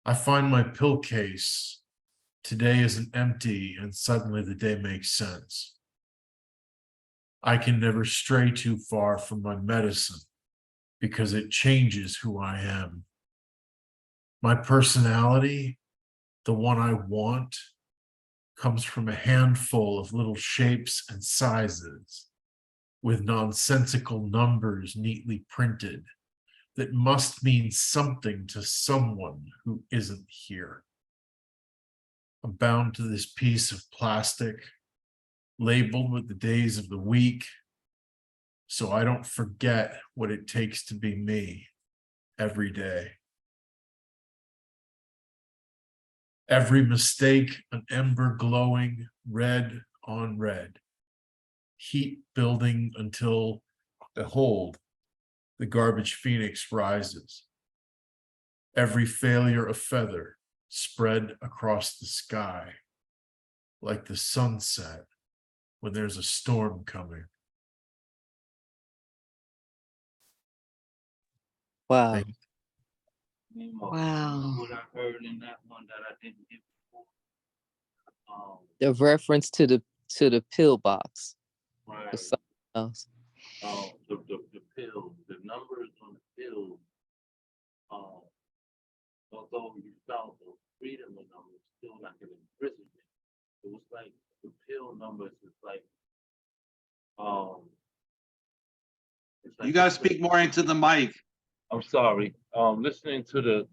I find my pill case today isn't empty, and suddenly the day makes sense. I can never stray too far from my medicine because it changes who I am. My personality, the one I want, comes from a handful of little shapes and sizes with nonsensical numbers neatly printed that must mean something to someone who isn't here. I'm bound to this piece of plastic, labeled with the days of the week, so I don't forget what it takes to be me every day. Every mistake, an ember glowing red on red, heat building until, behold, the garbage phoenix rises. Every failure a feather spread across the sky, like the sunset when there's a storm coming. Wow. Thank you. Nemo, Wow. what I heard in that one that I didn't get before. The reference to the pill box. Right. Or something else. The pills, the numbers on the pills, although you found the freedom in them, it's still like an imprisonment. It was like the pill numbers is like, it's like You gotta speak more into the mic. I'm sorry. Listening to the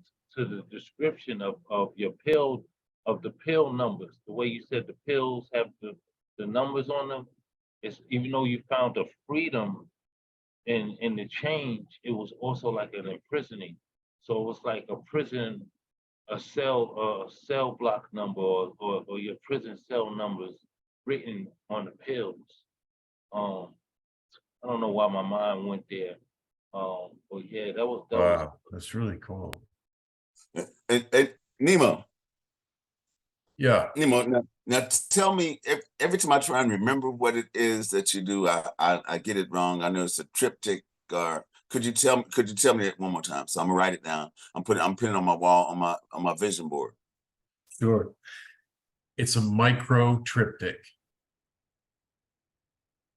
description of your pill, of the pill numbers, the way you said the pills have the numbers on them, it's even though you found the freedom in the change, it was also like an imprisoning. So it was like a prison, a cell block number, or your prison cell numbers written on the pills. I don't know why my mind went there. But yeah, that was Wow, that's really cool. Nemo, Yeah. Nemo, now tell me, every time I try and remember what it is that you do, I get it wrong. I know it's a triptych, or could you tell me it one more time? So I'm gonna write it down. I'm putting it on my wall, on my vision board. Sure. It's a micro triptych.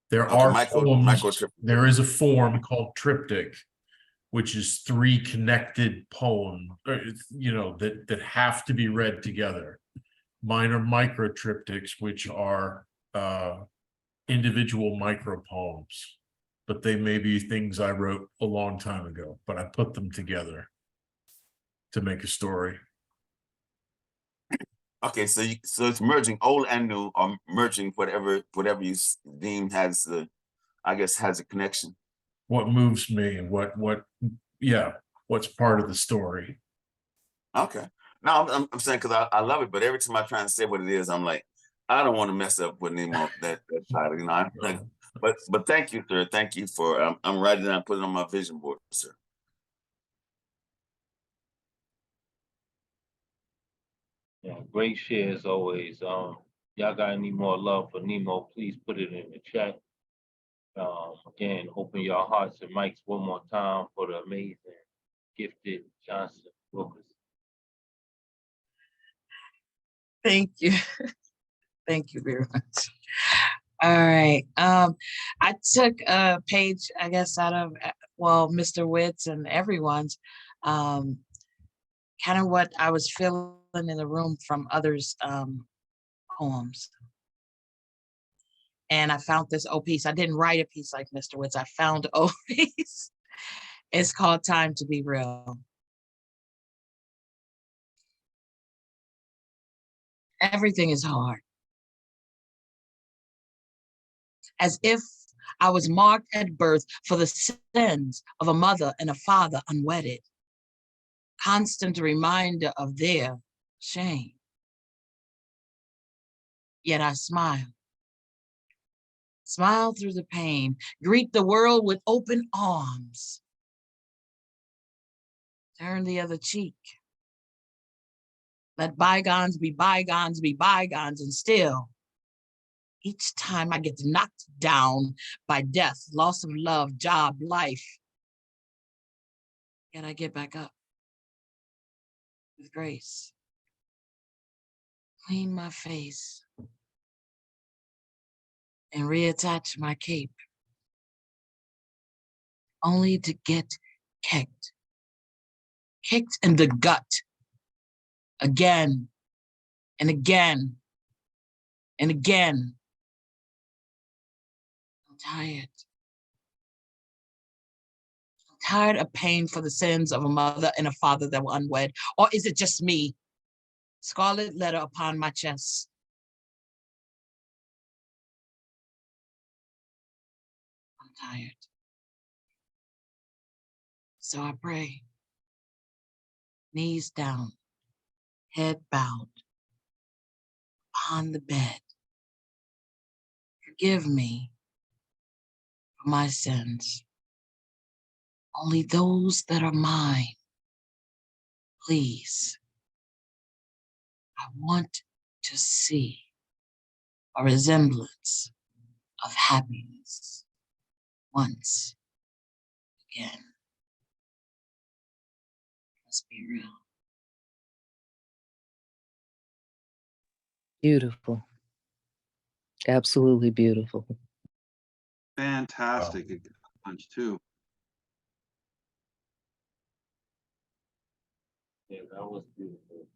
There Okay, are micro poems. triptych. There is a form called triptych, which is 3 connected poems, that have to be read together. Mine are micro triptychs, which are individual micro poems, but they may be things I wrote a long time ago, but I put them together to make a story. Okay, so it's merging old and new, or merging whatever you deem has the, I guess, has a connection. What moves me and yeah, what's part of the story. Okay. No, I'm saying because I love it, but every time I try and say what it is, I'm like, I don't want to mess up with Nemo that title, you know. I'm like, but thank you, sir. Thank you for I'm writing down, putting it on my vision board, sir. Yeah, great share as always. Y'all got any more love for Nemo, please put it in the chat. Again, open your hearts and mics one more time for the amazing, gifted Johnson Wilkerson. Thank you. Thank you very much. All right. I took a page, I guess, out of, well, Mr. Witt's and everyone's, kind of what I was feeling in the room from others' poems. And I found this old piece. I didn't write a piece like Mr. Witt's. I found an old piece. It's called Time to Be Real. Everything is hard. As if I was marked at birth for the sins of a mother and a father unwedded. Constant reminder of their shame. Yet I smile. Smile through the pain. Greet the world with open arms. Turn the other cheek. Let bygones be bygones be bygones, and still, each time I get knocked down by death, loss of love, job, life, yet I get back up with grace. Clean my face and reattach my cape, only to get kicked in the gut again and again and again. I'm tired. I'm tired of paying for the sins of a mother and a father that were unwed. Or is it just me? Scarlet letter upon my chest. I'm tired. So I pray. Knees down, head bowed, upon the bed. Forgive me for my sins. Only those that are mine. Please. I want to see a resemblance of happiness once again. Let's be real. Beautiful. Absolutely beautiful. Fantastic. It got a punch too. Yeah, that was beautiful.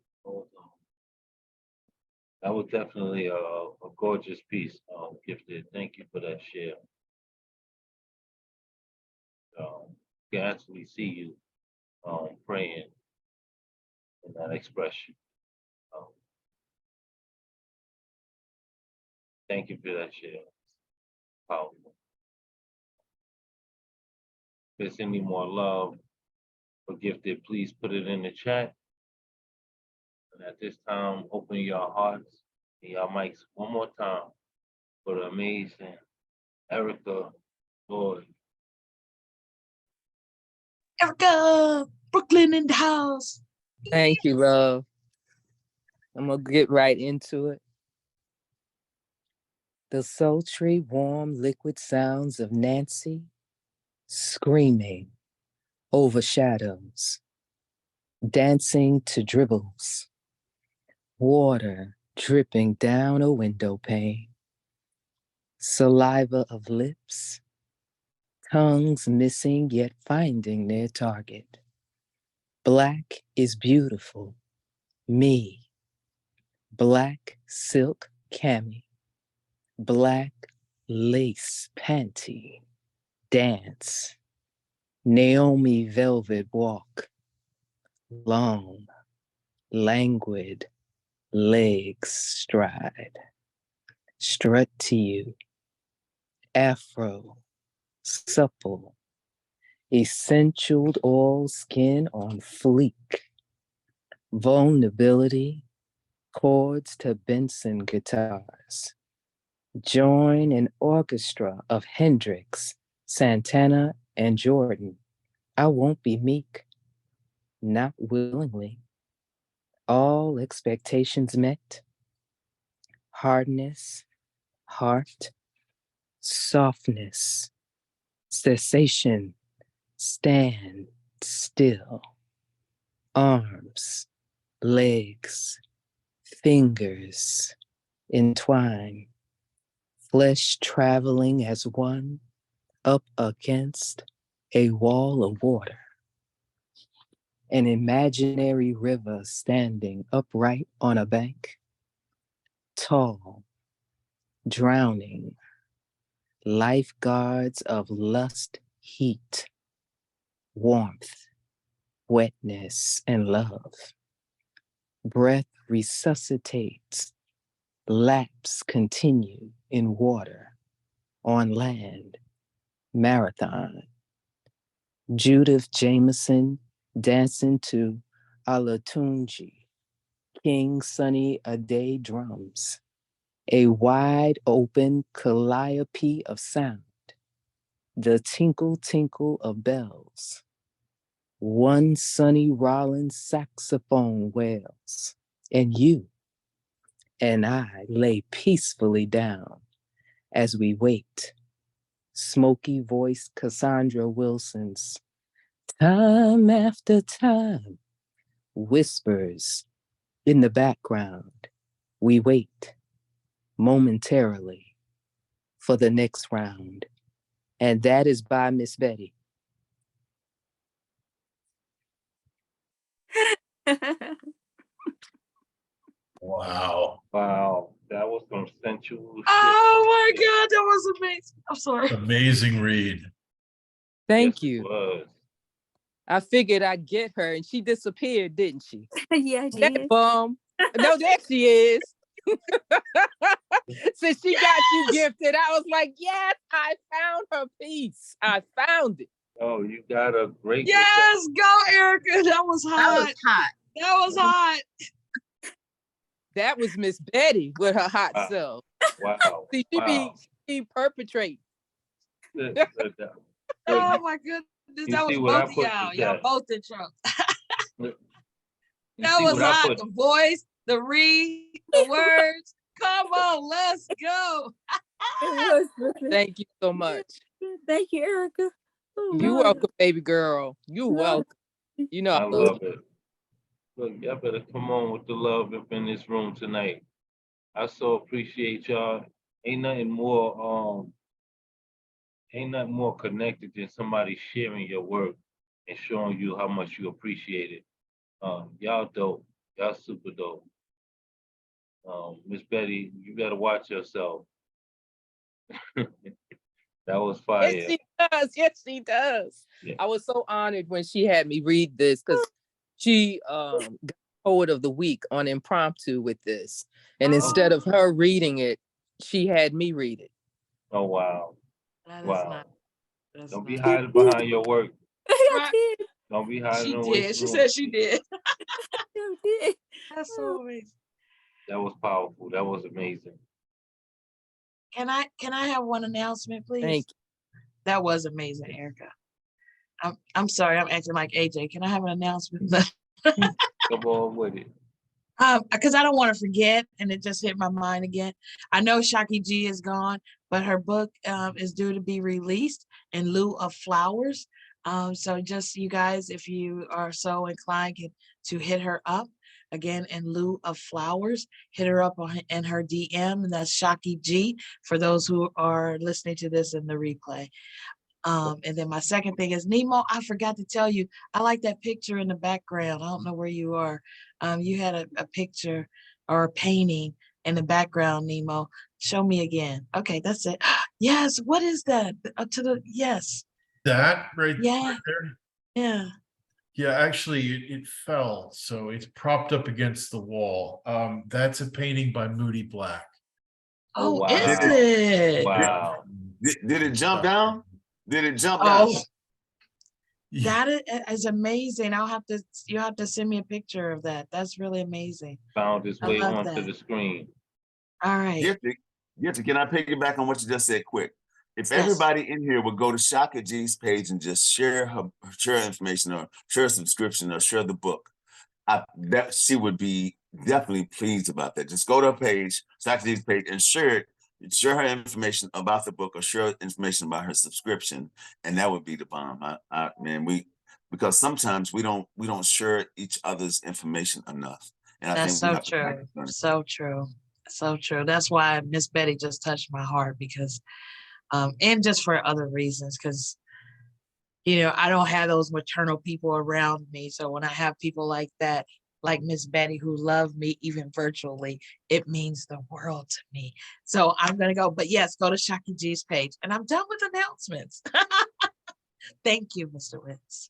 That was definitely a gorgeous piece, Gifted. Thank you for that share. You can actually see you praying in that expression. Thank you for that share. Powerful. If there's any more love for Gifted, please put it in the chat. And at this time, open your hearts and your mics one more time for the amazing Erica Lloyd. Erica, Brooklyn in the house. Thank you, love. I'm gonna get right into it. The sultry, warm, liquid sounds of Nancy screaming over shadows, dancing to dribbles, water dripping down a window pane, saliva of lips, tongues missing yet finding their target. Black is beautiful, me, black silk cami, black lace panty, dance, Naomi velvet walk, long, languid, legs stride, strut to you, afro, supple, essential all skin on fleek, vulnerability, chords to Benson guitars. Join an orchestra of Hendrix, Santana, and Jordan. I won't be meek, not willingly. All expectations met. Hardness, heart, softness, cessation, stand still. Arms, legs, fingers entwine, flesh traveling as one up against a wall of water. An imaginary river standing upright on a bank, tall, drowning, lifeguards of lust, heat, warmth, wetness, and love. Breath resuscitates, laps continue in water, on land, marathon. Judith Jameson dancing to Alatunji, King Sunny Ade drums, a wide open calliope of sound, the tinkle tinkle of bells. One Sonny Rollins saxophone wails, and you and I lay peacefully down as we wait. Smoky voice Cassandra Wilson's time after time whispers in the background. We wait momentarily for the next round. And that is by Miss Betty. Wow. Wow, that was some sensual shit. Oh my God, that was amazing. I'm sorry. Amazing read. Thank Yes, it you. was. I figured I'd get her and she disappeared, didn't she? Yeah, I That did. bum. No, there she is. Since she got you gifted, I was like, yes, I found her piece. I found it. Oh, you got a great. Yes, go, Erica. That was That hot. was hot. That was hot. That was Miss Betty with her hot Wow. self. Wow. See, Wow. she perpetrate. Oh my goodness. You That see was what I both of put in y'all. the Y'all chat. both in trouble. You That see was what I hot. put? The voice, the read, the words. Come on, let's go. It was. Thank you so much. Thank you, Erica. Oh, You Lord. welcome, baby girl. You Lord. welcome. You know I I love love you. it. Look, y'all better come on with the love up in this room tonight. I so appreciate y'all. Ain't nothing more connected than somebody sharing your work and showing you how much you appreciate it. Y'all dope. Y'all super dope. Miss Betty, you gotta watch yourself. That was Yes, fire. she does. Yes, she does. Yeah. I was so honored when she had me read this because she got Poet of the Week on impromptu with this. And instead of her reading it, she had me read it. Oh wow. That is Wow. not. That's Don't be not. hiding behind your work. I did. Don't be hiding She away did. from She your said work. she did. I did. That's so amazing. That was powerful. That was amazing. Can I have one announcement, please? Thank you. That was amazing, Erica. I'm sorry, I'm acting like AJ. Can I have an announcement? Come on with it. Because I don't want to forget, and it just hit my mind again. I know Shaki G is gone, but her book is due to be released in lieu of flowers. So just you guys, if you are so inclined to hit her up again in lieu of flowers, hit her up in her DM, and that's Shaki G for those who are listening to this in the replay. And then my second thing is Nemo. I forgot to tell you, I like that picture in the background. I don't know where you are. You had a picture or a painting in the background, Nemo. Show me again. Okay, that's it. Yes. What is that? Yes. That right Yeah. there. Yeah. Yeah, actually, it fell, so it's propped up against the wall. That's a painting by Moody Black. Oh, wow. is Did it? Wow. Did it jump down? Did it jump down? Oh, Yeah, that is amazing. You have to send me a picture of that. That's really amazing. Found its I way love onto that. the screen. All right. Can I piggyback on what you just said quick? If Yes. everybody in here would go to Shaka G's page and just share share information or share a subscription or share the book, that she would be definitely pleased about that. Just go to her page, Shaka G's page, and share her information about the book or share information about her subscription, and that would be the bomb. Because sometimes we don't share each other's information enough, and I That's think we so have to true. practice on it. So true. So true. That's why Miss Betty just touched my heart because, and just for other reasons, because, you know, I don't have those maternal people around me. So when I have people like that, like Miss Betty, who love me even virtually, it means the world to me. So I'm going to go. But yes, go to Shaki G's page. And I'm done with announcements. Thank you, Mr. Ritz.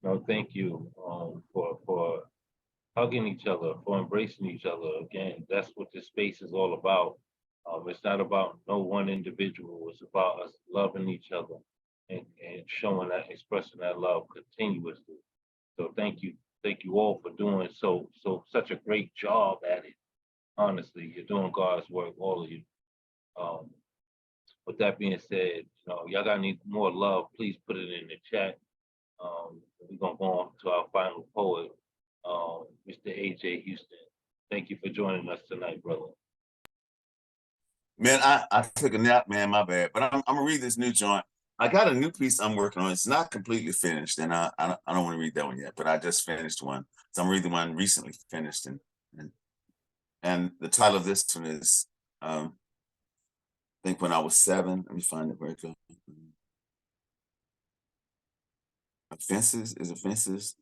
No, thank you for hugging each other, for embracing each other. Again, that's what this space is all about. It's not about no one individual. It's about us loving each other and showing that, expressing that love continuously. So thank you all for doing such a great job at it. Honestly, you're doing God's work, all of you. With that being said, y'all got any more love, please put it in the chat. We're gonna go on to our final poet, Mr. AJ Houston. Thank you for joining us tonight, brother. Man, I took a nap, man, my bad. But I'm gonna read this new joint. I got a new piece I'm working on. It's not completely finished, and I don't want to read that one yet, but I just finished one. So I'm reading one recently finished, and the title of this one is I think when I was 7. Let me find it where it goes. Offenses is offenses.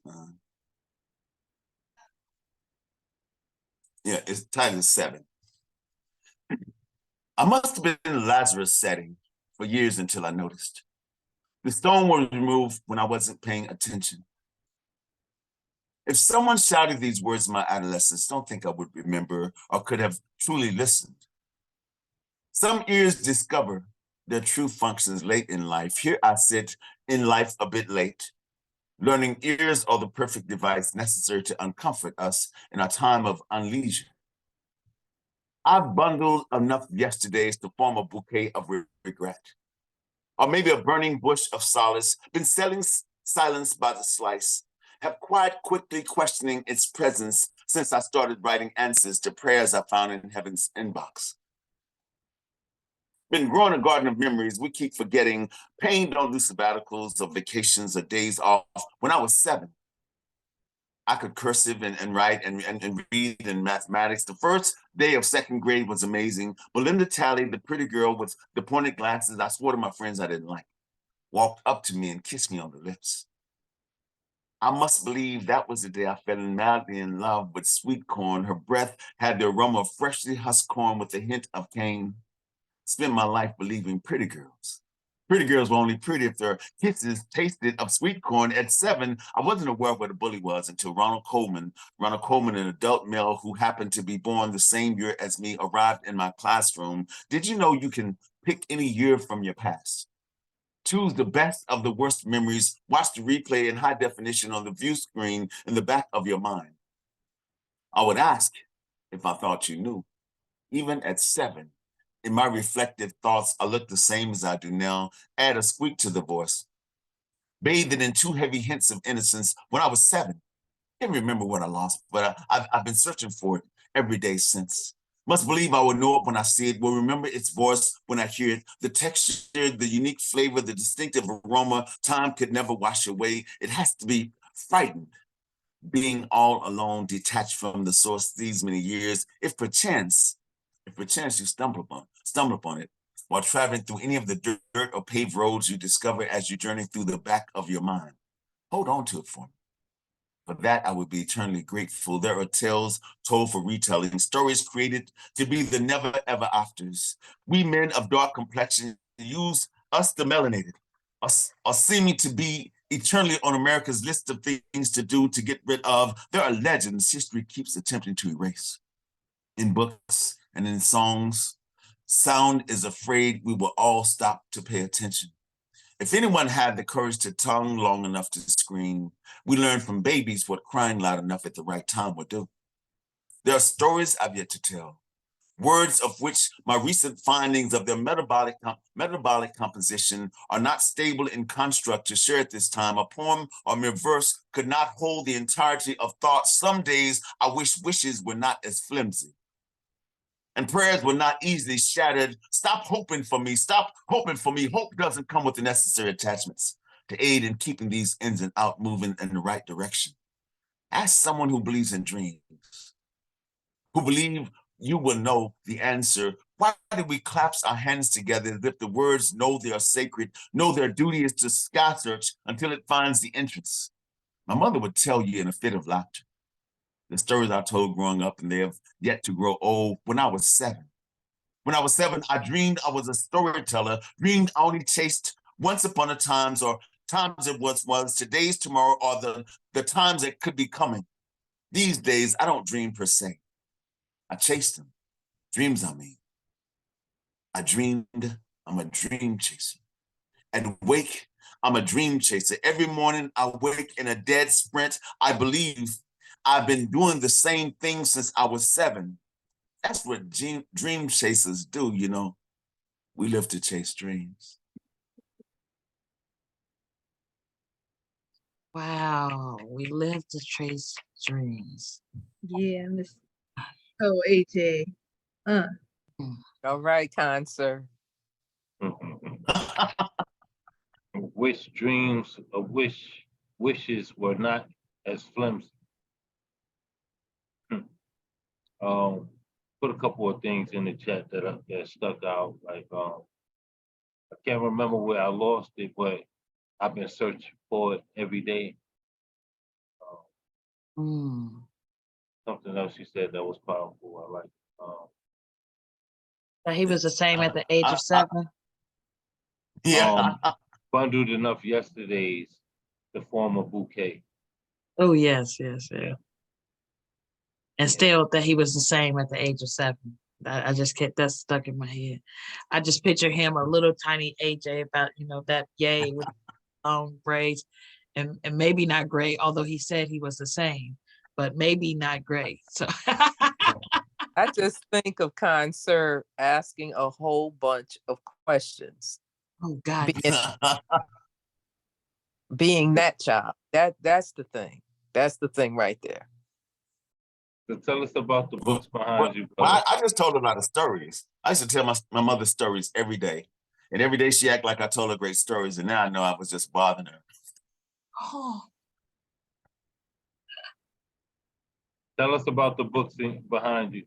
Yeah, it's title is 7. I must have been in the Lazarus setting for years until I noticed. The stone was removed when I wasn't paying attention. If someone shouted these words in my adolescence, don't think I would remember or could have truly listened. Some ears discover their true functions late in life. Here I sit in life a bit late, learning ears are the perfect device necessary to uncomfort us in our time of unleisure. I've bundled enough yesterdays to form a bouquet of regret, or maybe a burning bush of solace, been selling silence by the slice, have quickly questioning its presence since I started writing answers to prayers I found in heaven's inbox. Been growing a garden of memories we keep forgetting, pain don't do sabbaticals or vacations or days off. When I was 7, I could cursive and write and read in mathematics. The first day of 2nd grade was amazing. Belinda Talley, the pretty girl with the pointed glasses I swore to my friends I didn't like, walked up to me and kissed me on the lips. I must believe that was the day I fell madly in love with sweet corn. Her breath had the aroma of freshly husked corn with a hint of cane. Spent my life believing pretty girls. Pretty girls were only pretty if their kisses tasted of sweet corn. At 7, I wasn't aware of what a bully was until Ronald Coleman, an adult male who happened to be born the same year as me, arrived in my classroom. Did you know you can pick any year from your past? Choose the best of the worst memories, watch the replay in high definition on the view screen in the back of your mind. I would ask if I thought you knew. Even at 7, in my reflective thoughts, I look the same as I do now, add a squeak to the voice. Bathed in 2 heavy hints of innocence when I was 7. Can't remember what I lost, but I've been searching for it every day since. Must believe I will know it when I see it, will remember its voice when I hear it, the texture, the unique flavor, the distinctive aroma time could never wash away. It has to be frightened, being all alone, detached from the source these many years. If perchance you stumble upon it, while traveling through any of the dirt or paved roads you discover as you journey through the back of your mind, hold on to it for me. For that, I would be eternally grateful. There are tales told for retelling, stories created to be the never ever afters. We men of dark complexion use us the melanated, or seeming to be eternally on America's list of things to do, to get rid of. There are legends history keeps attempting to erase. In books and in songs, sound is afraid we will all stop to pay attention. If anyone had the courage to tongue long enough to scream, we learned from babies what crying loud enough at the right time would do. There are stories I've yet to tell, words of which my recent findings of their metabolic composition are not stable in construct to share at this time. A poem or mere verse could not hold the entirety of thoughts. Some days I wish wishes were not as flimsy and prayers were not easily shattered. Stop hoping for me. Stop hoping for me. Hope doesn't come with the necessary attachments to aid in keeping these ins and out moving in the right direction. Ask someone who believes in dreams, who believe you will know the answer. Why do we clasp our hands together as if the words know they are sacred, know their duty is to sky search until it finds the entrance? My mother would tell you in a fit of laughter the stories I told growing up, and they have yet to grow old. When I was 7, I dreamed I was a storyteller, dreamed I only chased once upon a times or times it once was, today's tomorrow, or the times that could be coming. These days, I don't dream per se. I chase them. Dreams, I mean. I dreamed I'm a dream chaser. And wake, I'm a dream chaser. Every morning I wake in a dead sprint. I believe I've been doing the same thing since I was 7. That's what dream chasers do, you know. We live to chase dreams. Wow, we live to chase dreams. Yeah, Miss. Oh, AJ. All right, Concert. Wish dreams of wishes were not as flimsy. Put a couple of things in the chat that stuck out. Like I can't remember where I lost it, but I've been searching for it every day. Something else you said that was powerful. I like. But he was the same at the age of 7. Yeah. Bundled enough yesterdays to form a bouquet. Oh yes, yes, yeah. And Yeah. still that he was the same at the age of 7. I just kept that stuck in my head. I just picture him a little tiny AJ about, that yay with long braids and maybe not gray, although he said he was the same, but maybe not gray. So I just think of Concert asking a whole bunch of questions. oh God. Being that child. That's the thing. That's the thing right there. So tell us about the books behind you, Well, brother. I just told her a lot of stories. I used to tell my mother stories every day. And every day she acted like I told her great stories. And now I know I was just bothering her. Oh. Tell us about the books behind you.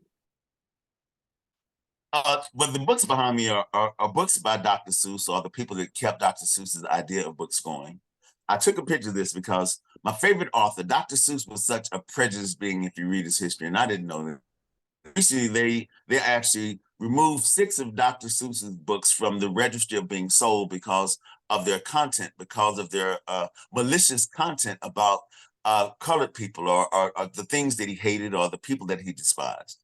Well, the books behind me are books by Dr. Seuss, or the people that kept Dr. Seuss's idea of books going. I took a picture of this because my favorite author, Dr. Seuss, was such a prejudiced being if you read his history, and I didn't know that. Recently, they actually removed 6 of Dr. Seuss's books from the registry of being sold because of their content, because of their malicious content about colored people or the things that he hated or the people that he despised.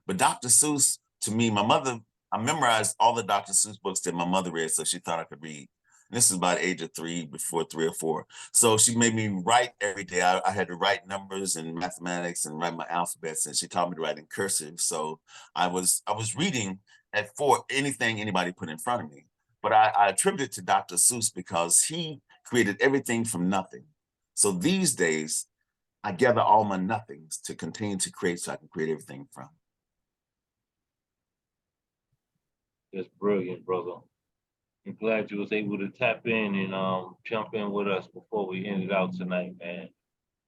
But Dr. Seuss, to me, I memorized all the Dr. Seuss books that my mother read, so she thought I could read. And this is about the age of 3, before 3 or 4. So she made me write every day. I had to write numbers and mathematics and write my alphabets, and she taught me to write in cursive. So I was reading at 4 anything anybody put in front of me. But I attribute it to Dr. Seuss because he created everything from nothing. So these days, I gather all my nothings to continue to create so I can create everything from. That's brilliant, brother. I'm glad you was able to tap in and jump in with us before we ended out tonight, man.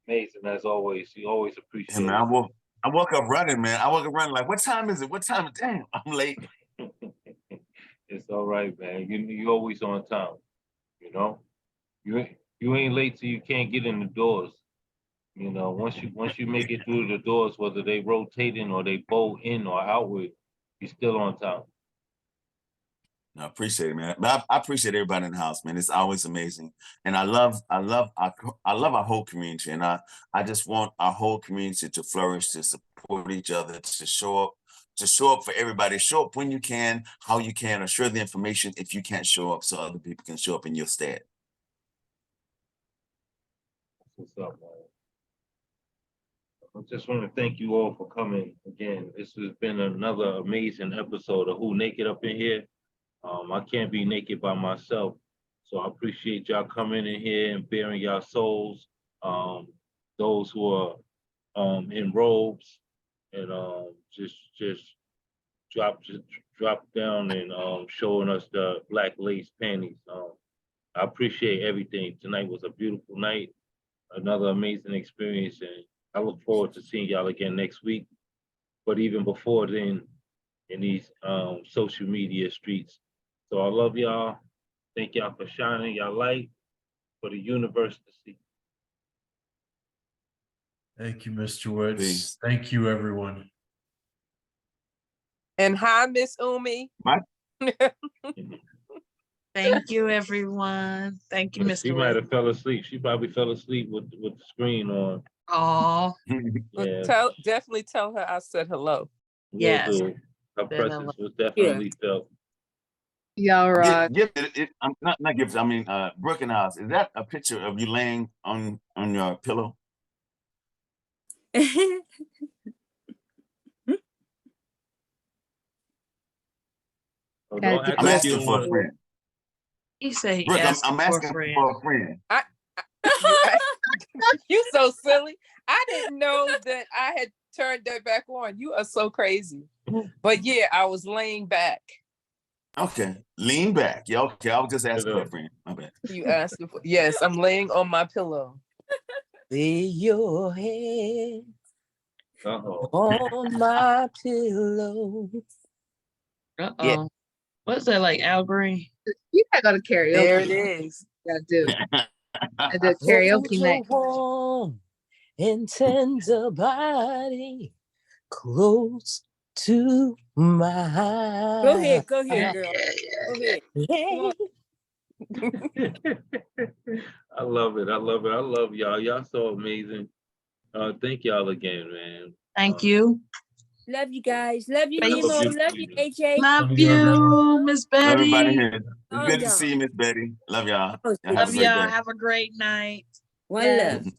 Amazing as always. You always appreciate Hey, man, I woke up running, man. I woke up running like, what time is it? What time? Damn, I'm late. It's all right, man. You always on time. You know, you ain't late till you can't get in the doors. You know, once you make it through the doors, whether they rotating or they bow in or outward, you're still on time. I appreciate it, man. But I appreciate everybody in the house, man. It's always amazing. And I love our whole community. And I just want our whole community to flourish, to support each other, to show up for everybody. Show up when you can, how you can, or share the information if you can't show up so other people can show up in your stead. What's up, man? I just want to thank you all for coming again. This has been another amazing episode of Who Naked up in here. I can't be naked by myself, so I appreciate y'all coming in here and bearing y'all souls. Those who are in robes and just drop down and showing us the black lace panties. I appreciate everything. Tonight was a beautiful night, another amazing experience, and I look forward to seeing y'all again next week. But even before then, in these social media streets. So I love y'all. Thank y'all for shining y'all light for the universe to see. Thank you, Mr. Woods. Peace. Thank you, everyone. And hi, Miss Umi. Thank you, everyone. Thank you, She Mr. might Wade. have fell asleep. She probably fell asleep with the screen on. Oh, Yeah, Definitely tell her I said hello. will yes. do. Her Then presence was definitely felt. Y'all rock. I'm not gifts. I mean, Brooke and House. Is that a picture of you laying on your pillow? Oh, Had don't to act I'm like asking you don't for a want friend. He said he Brooke, asked I'm for a asking friend. for a friend. You so silly. I didn't know that I had turned that back on. You are so crazy. But yeah, I was laying back. Okay, lean back. Yeah, okay. I was just asking for a friend. My bad. You asked for, yes, I'm laying on my pillow. Lay your head Uh-oh. on my pillow. Uh-oh. Yeah. What's that, like Al Green? You gotta go to karaoke. There it is. Gotta do. I did karaoke night. Warm and tender body close to my Go ahead, girl. Go ahead. I love it. I love it. I love y'all. Y'all so amazing. Thank y'all again, man. Thank you. Love you guys. Love you, Have a Nemo. beautiful Love you, evening. AJ. Love Love you, everyone. you, Miss Love everybody Betty. here. It's All good to y'all. see you, Miss Betty. Love y'all. Oh, Y'all have a Love great y'all. day. Have a great night. One Yes. love.